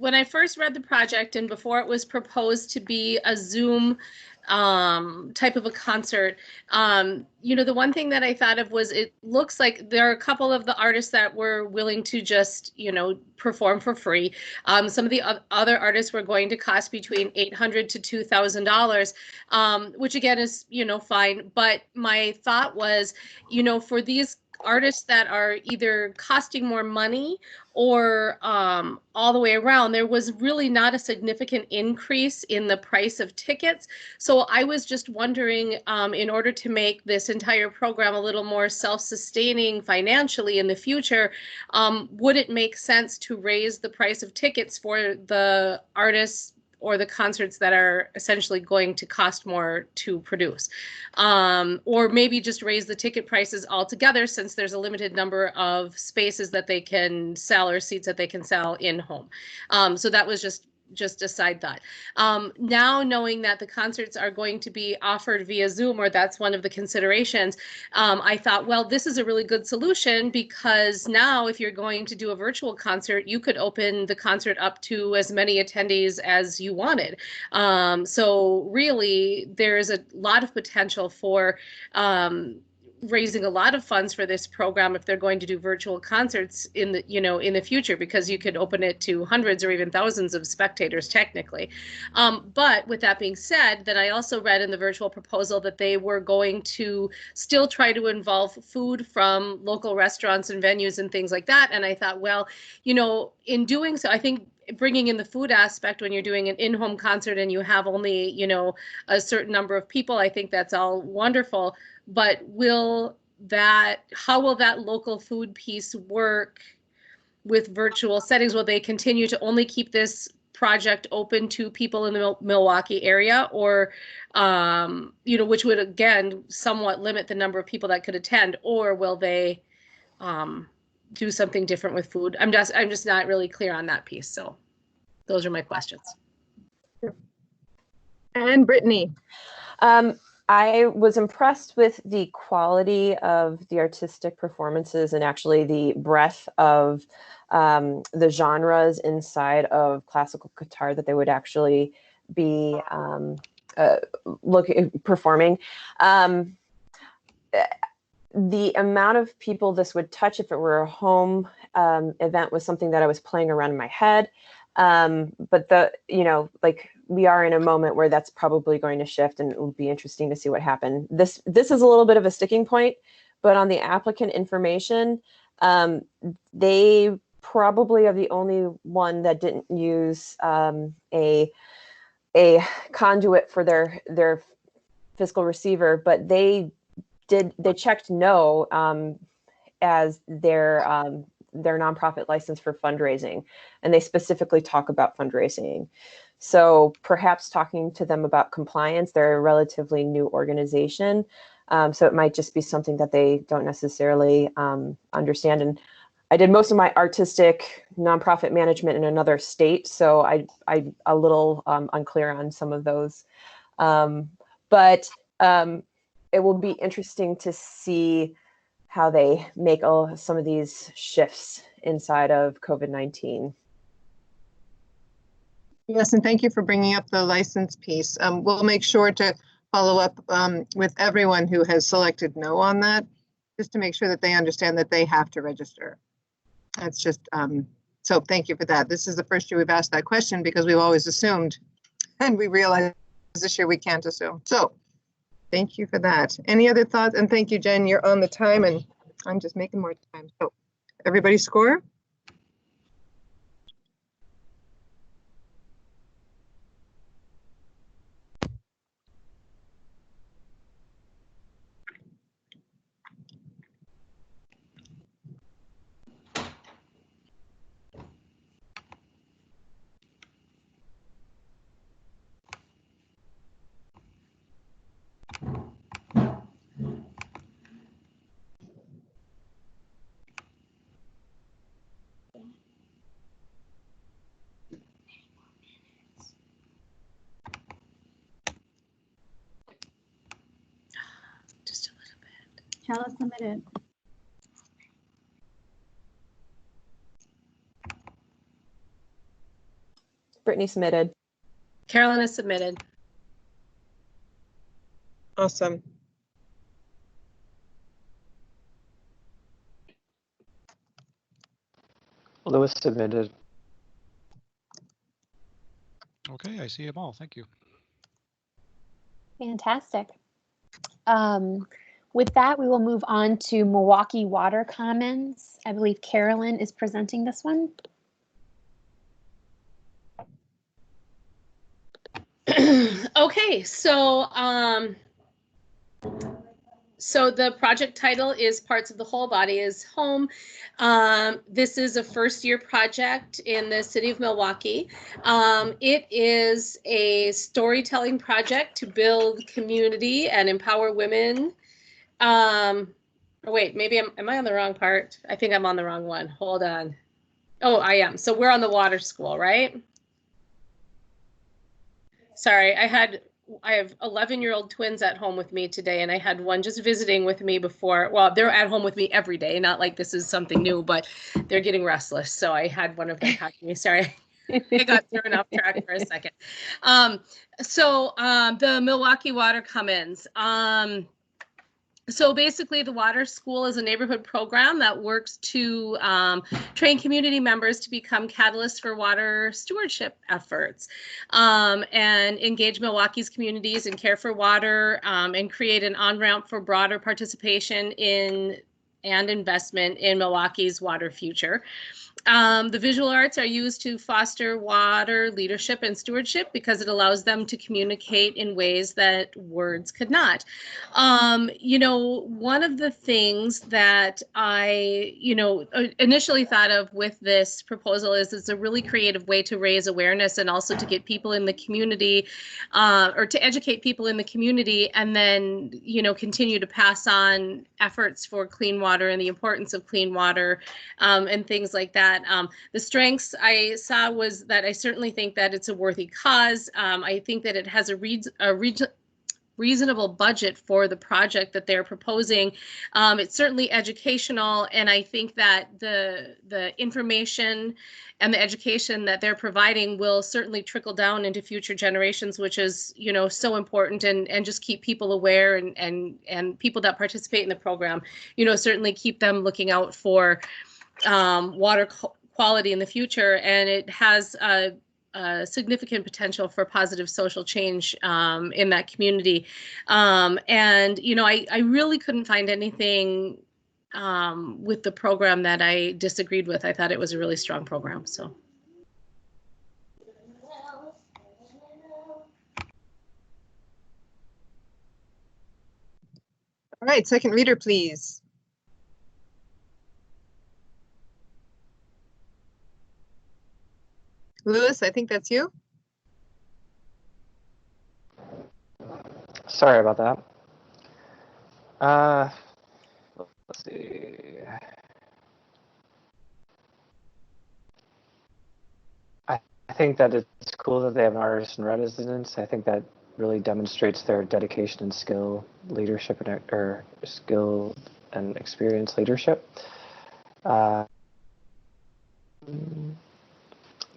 I first read the project and before it was proposed to be a Zoom type of a concert, the one thing that I thought of was it looks like there are a couple of the artists that were willing to just, perform for free. Some of the other artists were going to cost between $800 to $2,000, which again is, fine. But my thought was, for these artists that are either costing more money or all the way around, there was really not a significant increase in the price of tickets. So I was just wondering, in order to make this entire program a little more self-sustaining financially in the future, would it make sense to raise the price of tickets for the artists or the concerts that are essentially going to cost more to produce, or maybe just raise the ticket prices altogether since there's a limited number of spaces that they can sell or seats that they can sell in home. So that was just a side thought. Now knowing that the concerts are going to be offered via Zoom, or that's one of the considerations, I thought, well, this is a really good solution because now if you're going to do a virtual concert, you could open the concert up to as many attendees as you wanted. So really, there's a lot of potential for raising a lot of funds for this program if they're going to do virtual concerts in the future, because you could open it to hundreds or even thousands of spectators technically. But with that being said, then I also read in the virtual proposal that they were going to still try to involve food from local restaurants and venues and things like that. And I thought, well, in doing so, I think bringing in the food aspect when you're doing an in-home concert and you have only, a certain number of people, I think that's all wonderful. But how will that local food piece work with virtual settings? Will they continue to only keep this project open to people in the Milwaukee area, or, which would again somewhat limit the number of people that could attend, or will they do something different with food? I'm just not really clear on that piece. So those are my questions. And Brittany. I was impressed with the quality of the artistic performances and actually the breadth of the genres inside of classical guitar that they would actually be performing. The amount of people this would touch if it were a home event was something that I was playing around in my head. But we are in a moment where that's probably going to shift, and it will be interesting to see what happens. This is a little bit of a sticking point, but on the applicant information, they probably are the only one that didn't use a conduit for their fiscal receiver, but they checked no as their nonprofit license for fundraising, and they specifically talk about fundraising. So perhaps talking to them about compliance, they're a relatively new organization, so it might just be something that they don't necessarily understand. And I did most of my artistic nonprofit management in another state, so I'm a little unclear on some of those. But it will be interesting to see how they make some of these shifts inside of COVID-19. Yes, and thank you for bringing up the license piece. We'll make sure to follow up with everyone who has selected no on that, just to make sure that they understand that they have to register. That's just, so thank you for that. This is the first year we've asked that question because we've always assumed, and we realize this year we can't assume. So thank you for that. Any other thoughts? And thank you, Jen, you're on the time and I'm just making more time. So everybody score? Just a little bit. Chella submitted. Brittany submitted. Carolyn has submitted. Awesome. Lewis submitted. Okay, I see them all. Thank you. Fantastic. With that, we will move on to Milwaukee Water Commons. I believe Carolyn is presenting this one. Okay, so the project title is Parts of the Whole Body is Home. This is a first-year project in the city of Milwaukee. It is a storytelling project to build community and empower women. Oh, wait, maybe am I on the wrong part? I think I'm on the wrong one. Hold on. Oh, I am. So we're on the water school, right? Sorry, I have 11-year-old twins at home with me today, and I had one just visiting with me before. Well, they're at home with me every day, not like this is something new, but they're getting restless. So I had one of them talk to me. Sorry, I got thrown off track for a second. The Milwaukee Water Commons. So basically, the Water School is a neighborhood program that works to train community members to become catalysts for water stewardship efforts and engage Milwaukee's communities in care for water and create an on-ramp for broader participation in and investment in Milwaukee's water future. The visual arts are used to foster water leadership and stewardship because it allows them to communicate in ways that words could not. One of the things that I, initially thought of with this proposal is it's a really creative way to raise awareness and also to get people in the community or to educate people in the community and then, continue to pass on efforts for clean water and the importance of clean water and things like that. The strengths I saw was that I certainly think that it's a worthy cause. I think that it has a reasonable budget for the project that they're proposing. It's certainly educational, and I think that the information and the education that they're providing will certainly trickle down into future generations, which is, so important, and just keep people aware and people that participate in the program, certainly keep them looking out for water quality in the future, and it has a significant potential for positive social change in that community. I really couldn't find anything with the program that I disagreed with. I thought it was a really strong program. So. All right, second reader, please. Lewis, I think that's you. Sorry about that. Let's see. I think that it's cool that they have an artist in residence. I think that really demonstrates their dedication and skill, leadership, or skill and experience leadership.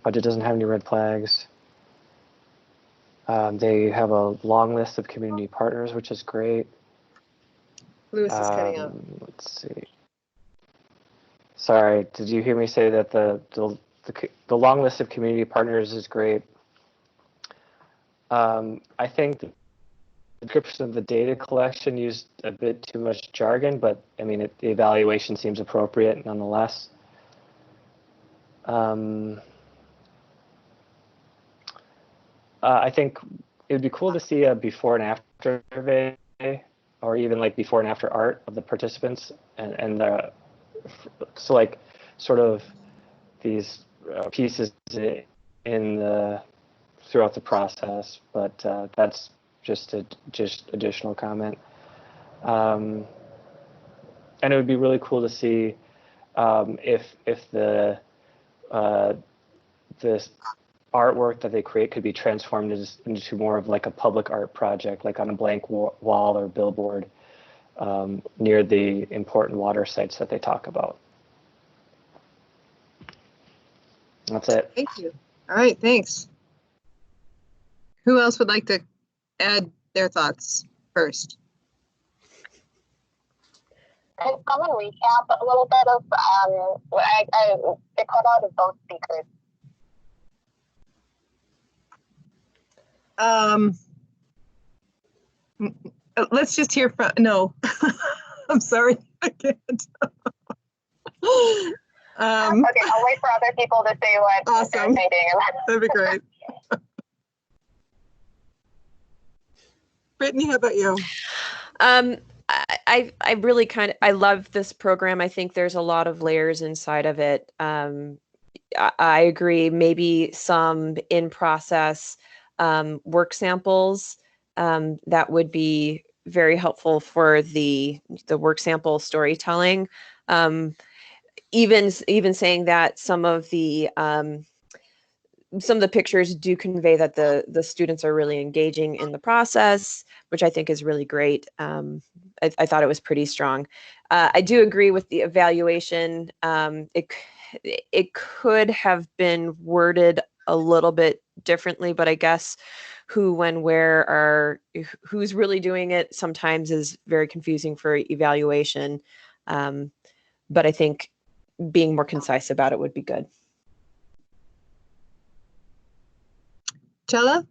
Budget doesn't have any red flags. They have a long list of community partners, which is great. Lewis is cutting out. Let's see. Sorry, did you hear me say that the long list of community partners is great? I think the description of the data collection used a bit too much jargon, but I mean, the evaluation seems appropriate nonetheless. I think it would be cool to see a before and after survey, or even like before and after art of the participants, and so like sort of these pieces in the throughout the process. But that's just additional comment. And it would be really cool to see if the this artwork that they create could be transformed into more of like a public art project, like on a blank wall or billboard near the important water sites that they talk about. That's it. Thank you. All right, thanks. Who else would like to add their thoughts first? I'm going to recap a little bit of what it cut out of both speakers. Let's just hear from, no, I'm sorry, I can't. Okay, I'll wait for other people to say what Awesome. they're thinking. That'd be great. Brittany, how about you? I really I love this program. I think there's a lot of layers inside of it. I agree. Maybe some in process work samples that would be very helpful for the work sample storytelling. Even saying that some of the pictures do convey that the students are really engaging in the process, which I think is really great. I thought it was pretty strong. I do agree with the evaluation. It could have been worded a little bit differently, but I guess who, when, where who's really doing it sometimes is very confusing for evaluation. But I think being more concise about it would be good. Chella?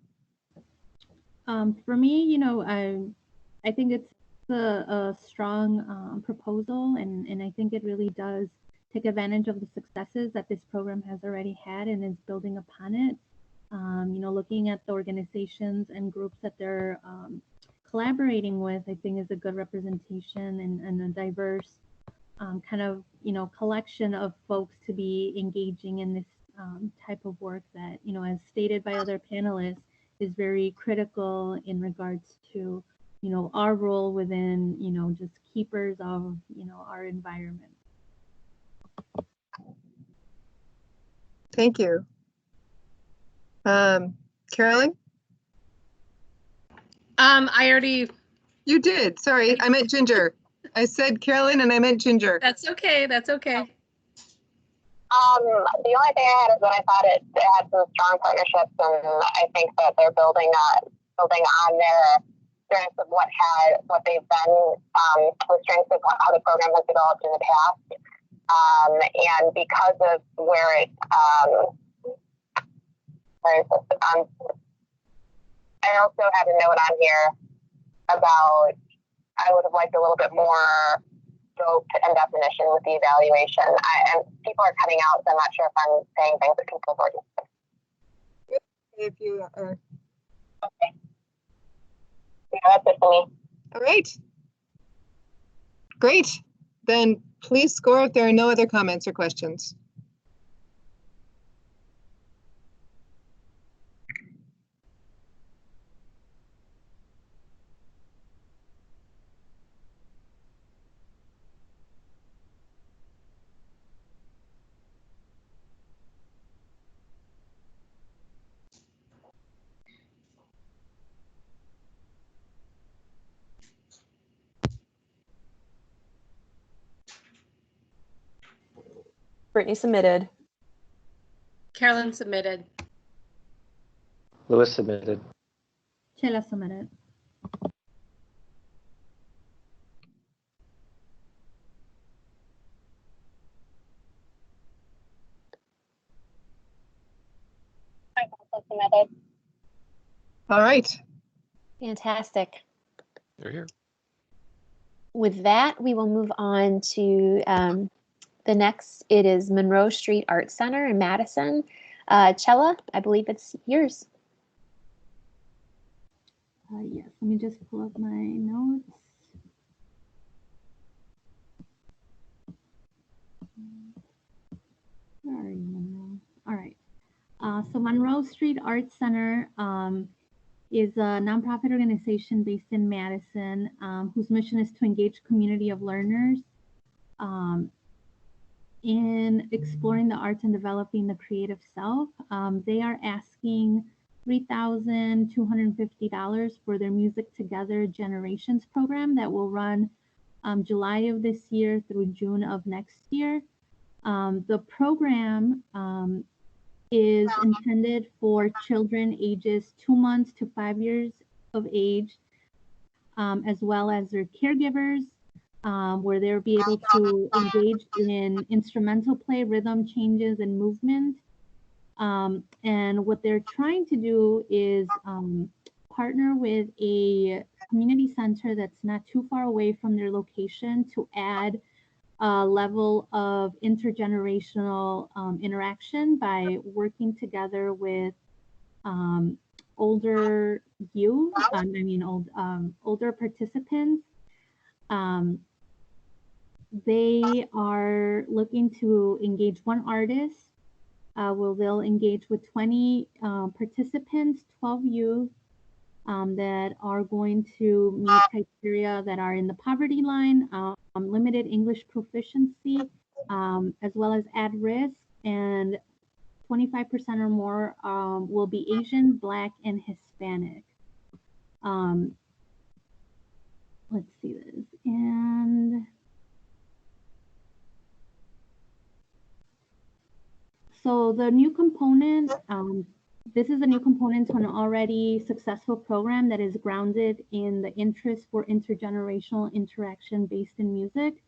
For me, I think it's a strong proposal, and I think it really does take advantage of the successes that this program has already had and is building upon it. Looking at the organizations and groups that they're collaborating with, I think is a good representation and a diverse kind of, collection of folks to be engaging in this type of work that, as stated by other panelists, is very critical in regards to, our role within, just keepers of, our environment. Thank you. Carolyn? I already. You did. Sorry, I meant Ginger. I said Carolyn and I meant Ginger. That's okay. That's okay. The only thing I had is that I thought it had some strong partnerships, and I think that they're building on their strengths of what they've done, the strengths of how the program has developed in the past, and because of where it, I also had a note on here about I would have liked a little bit more scope and definition with the evaluation. And people are cutting out, so I'm not sure if I'm saying things that people have already said. If you are. Okay. Yeah, that's it for me. All right. Great. Then please score if there are no other comments or questions. Brittany submitted. Carolyn submitted. Lewis submitted. Chela submitted. All right. Fantastic. They're here. With that, we will move on to the next. It is Monroe Street Art Center in Madison. Chella, I believe it's yours. Yes, let me just pull up my notes. Where are you, Monroe? All right. So Monroe Street Art Center is a nonprofit organization based in Madison, whose mission is to engage community of learners in exploring the arts and developing the creative self. They are asking $3,250 for their Music Together Generations program that will run July of this year through June of next year. The program is intended for children ages 2 months to 5 years of age, as well as their caregivers, where they'll be able to engage in instrumental play, rhythm changes, and movement. And what they're trying to do is partner with a community center that's not too far away from their location to add a level of intergenerational interaction by working together with older youth, older participants. They are looking to engage one artist. They'll engage with 20 participants, 12 youth that are going to meet criteria that are in the poverty line, limited English proficiency, as well as at risk, and 25% or more will be Asian, Black, and Hispanic. Let's see this. And so the new component, this is a new component to an already successful program that is grounded in the interest for intergenerational interaction based in music.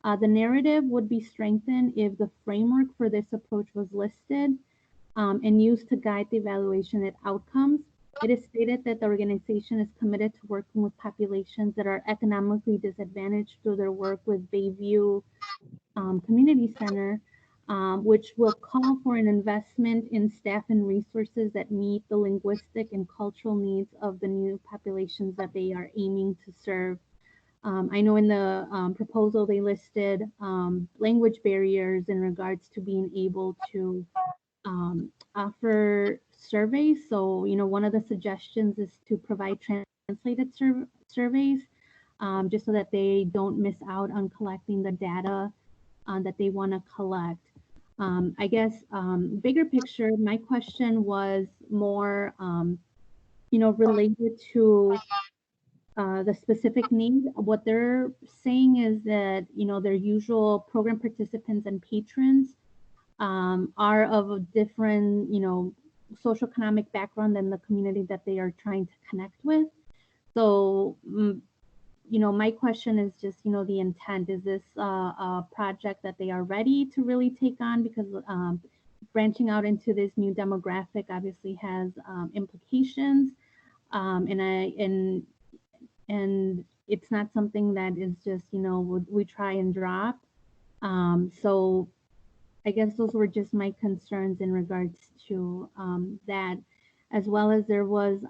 The narrative would be strengthened if the framework for this approach was listed and used to guide the evaluation and outcomes. It is stated that the organization is committed to working with populations that are economically disadvantaged through their work with Bayview Community Center, which will call for an investment in staff and resources that meet the linguistic and cultural needs of the new populations that they are aiming to serve. I know in the proposal they listed language barriers in regards to being able to offer surveys. So, one of the suggestions is to provide translated surveys just so that they don't miss out on collecting the data that they want to collect. I guess bigger picture, my question was more, related to the specific needs. What they're saying is that, their usual program participants and patrons are of a different, socioeconomic background than the community that they are trying to connect with. So, my question is just, the intent. Is this a project that they are ready to really take on? Because branching out into this new demographic obviously has implications, and it's not something that is just, we try and drop. So I guess those were just my concerns in regards to that, as well as there was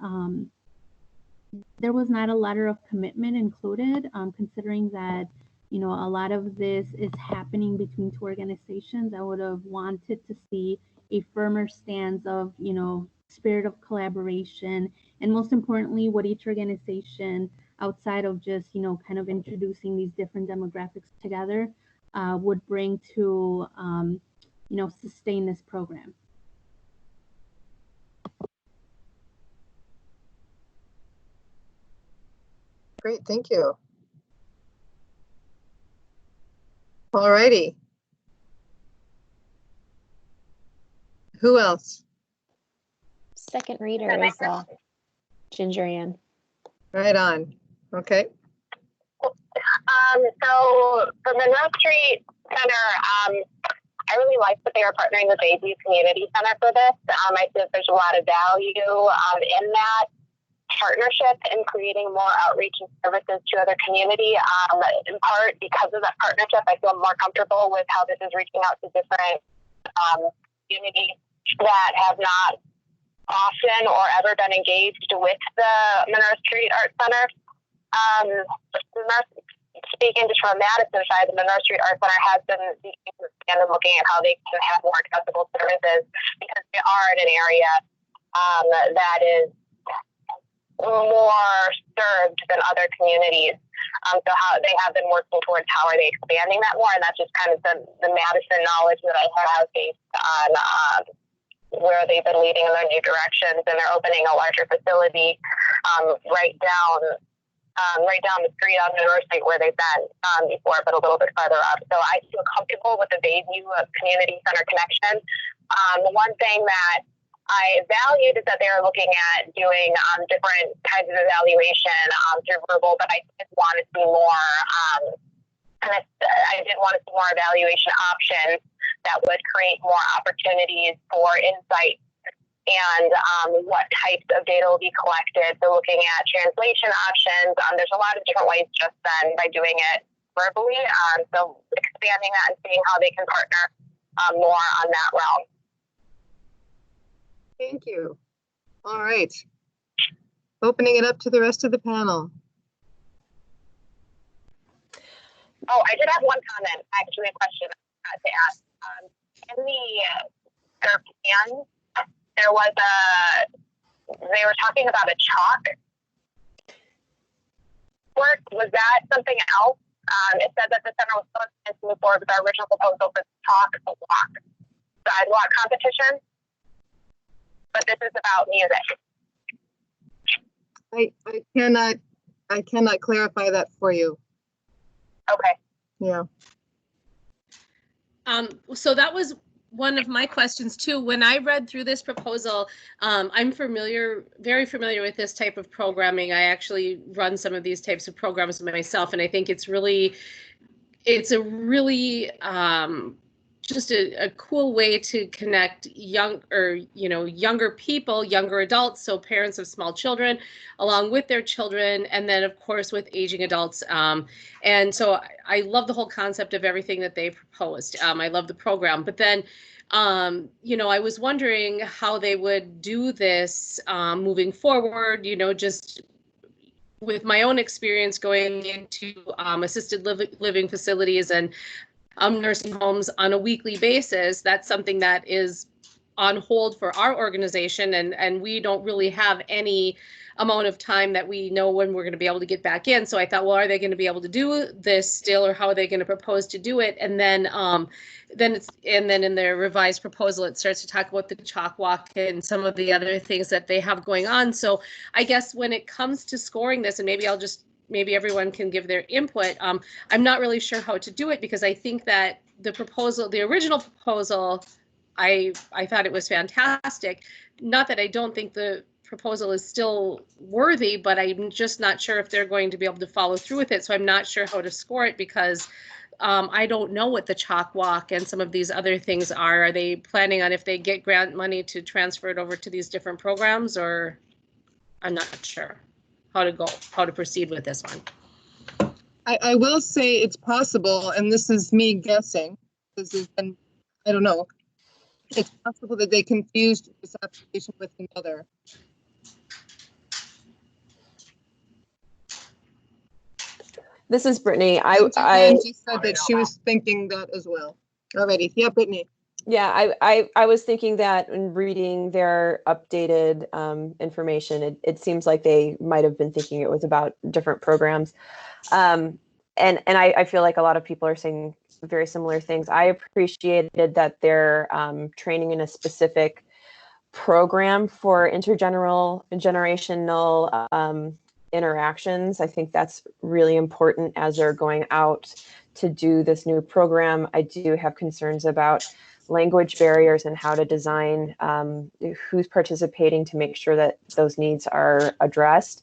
not a letter of commitment included, considering that, a lot of this is happening between two organizations. I would have wanted to see a firmer stance of, spirit of collaboration, and most importantly, what each organization, outside of just, kind of introducing these different demographics together, would bring to, sustain this program. Great, thank you. All righty. Who else? Second reader is Ginger Ann. Right on. Okay. So for Monroe Street Center, I really like that they are partnering with Bayview Community Center for this. I think there's a lot of value in that partnership and creating more outreach and services to other community. In part because of that partnership, I feel more comfortable with how this is reaching out to different communities that have not often or ever been engaged with the Monroe Street Art Center. Speaking just from Madison side, the Monroe Street Art Center has been looking at how they can have more accessible services because they are in an area that is more served than other communities. So how they have been working towards how are they expanding that more, and that's just kind of the Madison knowledge that I have based on where they've been leading in their new directions, and they're opening a larger facility right down the street on Monroe Street where they've been before, but a little bit farther up. So I feel comfortable with the Bayview Community Center connection. The one thing that I valued is that they are looking at doing different kinds of evaluation through verbal, but I did want to see more. I did want to see more evaluation options that would create more opportunities for insight and what types of data will be collected. So looking at translation options, there's a lot of different ways just then by doing it verbally. So expanding that and seeing how they can partner more on that realm. Thank you. All right. Opening it up to the rest of the panel. Oh, I did have one comment, actually, a question I had to ask. In their plan, there was they were talking about a chalk work. Was that something else? It said that the center was supposed to move forward with our original proposal for chalk sidewalk competition, but this is about music. I cannot clarify that for you. Okay. Yeah. So that was one of my questions too. When I read through this proposal, I'm very familiar with this type of programming. I actually run some of these types of programs myself, and I think it's a really just a cool way to connect younger people, younger adults, so parents of small children, along with their children, and then of course with aging adults. And so I love the whole concept of everything that they proposed. I love the program, but then I was wondering how they would do this moving forward, just with my own experience going into assisted living facilities and nursing homes on a weekly basis. That's something that is on hold for our organization, and we don't really have any amount of time that we know when we're going to be able to get back in. So I thought, well, are they going to be able to do this still, or how are they going to propose to do it? And then in their revised proposal, it starts to talk about the chalk walk and some of the other things that they have going on. So I guess when it comes to scoring this, and maybe everyone can give their input. I'm not really sure how to do it, because I think that the original proposal, I thought it was fantastic. Not that I don't think the proposal is still worthy, but I'm just not sure if they're going to be able to follow through with it. So I'm not sure how to score it, because I don't know what the chalk walk and some of these other things are. Are they planning on, if they get grant money, to transfer it over to these different programs, or I'm not sure how to proceed with this one. I will say it's possible, and this is me guessing. I don't know. It's possible that they confused this application with another. This is Brittany. Angie said that she was thinking that as well. Alrighty. Yeah, Brittany. Yeah, I was thinking that in reading their updated information, it seems like they might have been thinking it was about different programs. And I feel like a lot of people are saying very similar things. I appreciated that they're training in a specific program for intergenerational interactions. I think that's really important as they're going out to do this new program. I do have concerns about language barriers and how to design who's participating to make sure that those needs are addressed.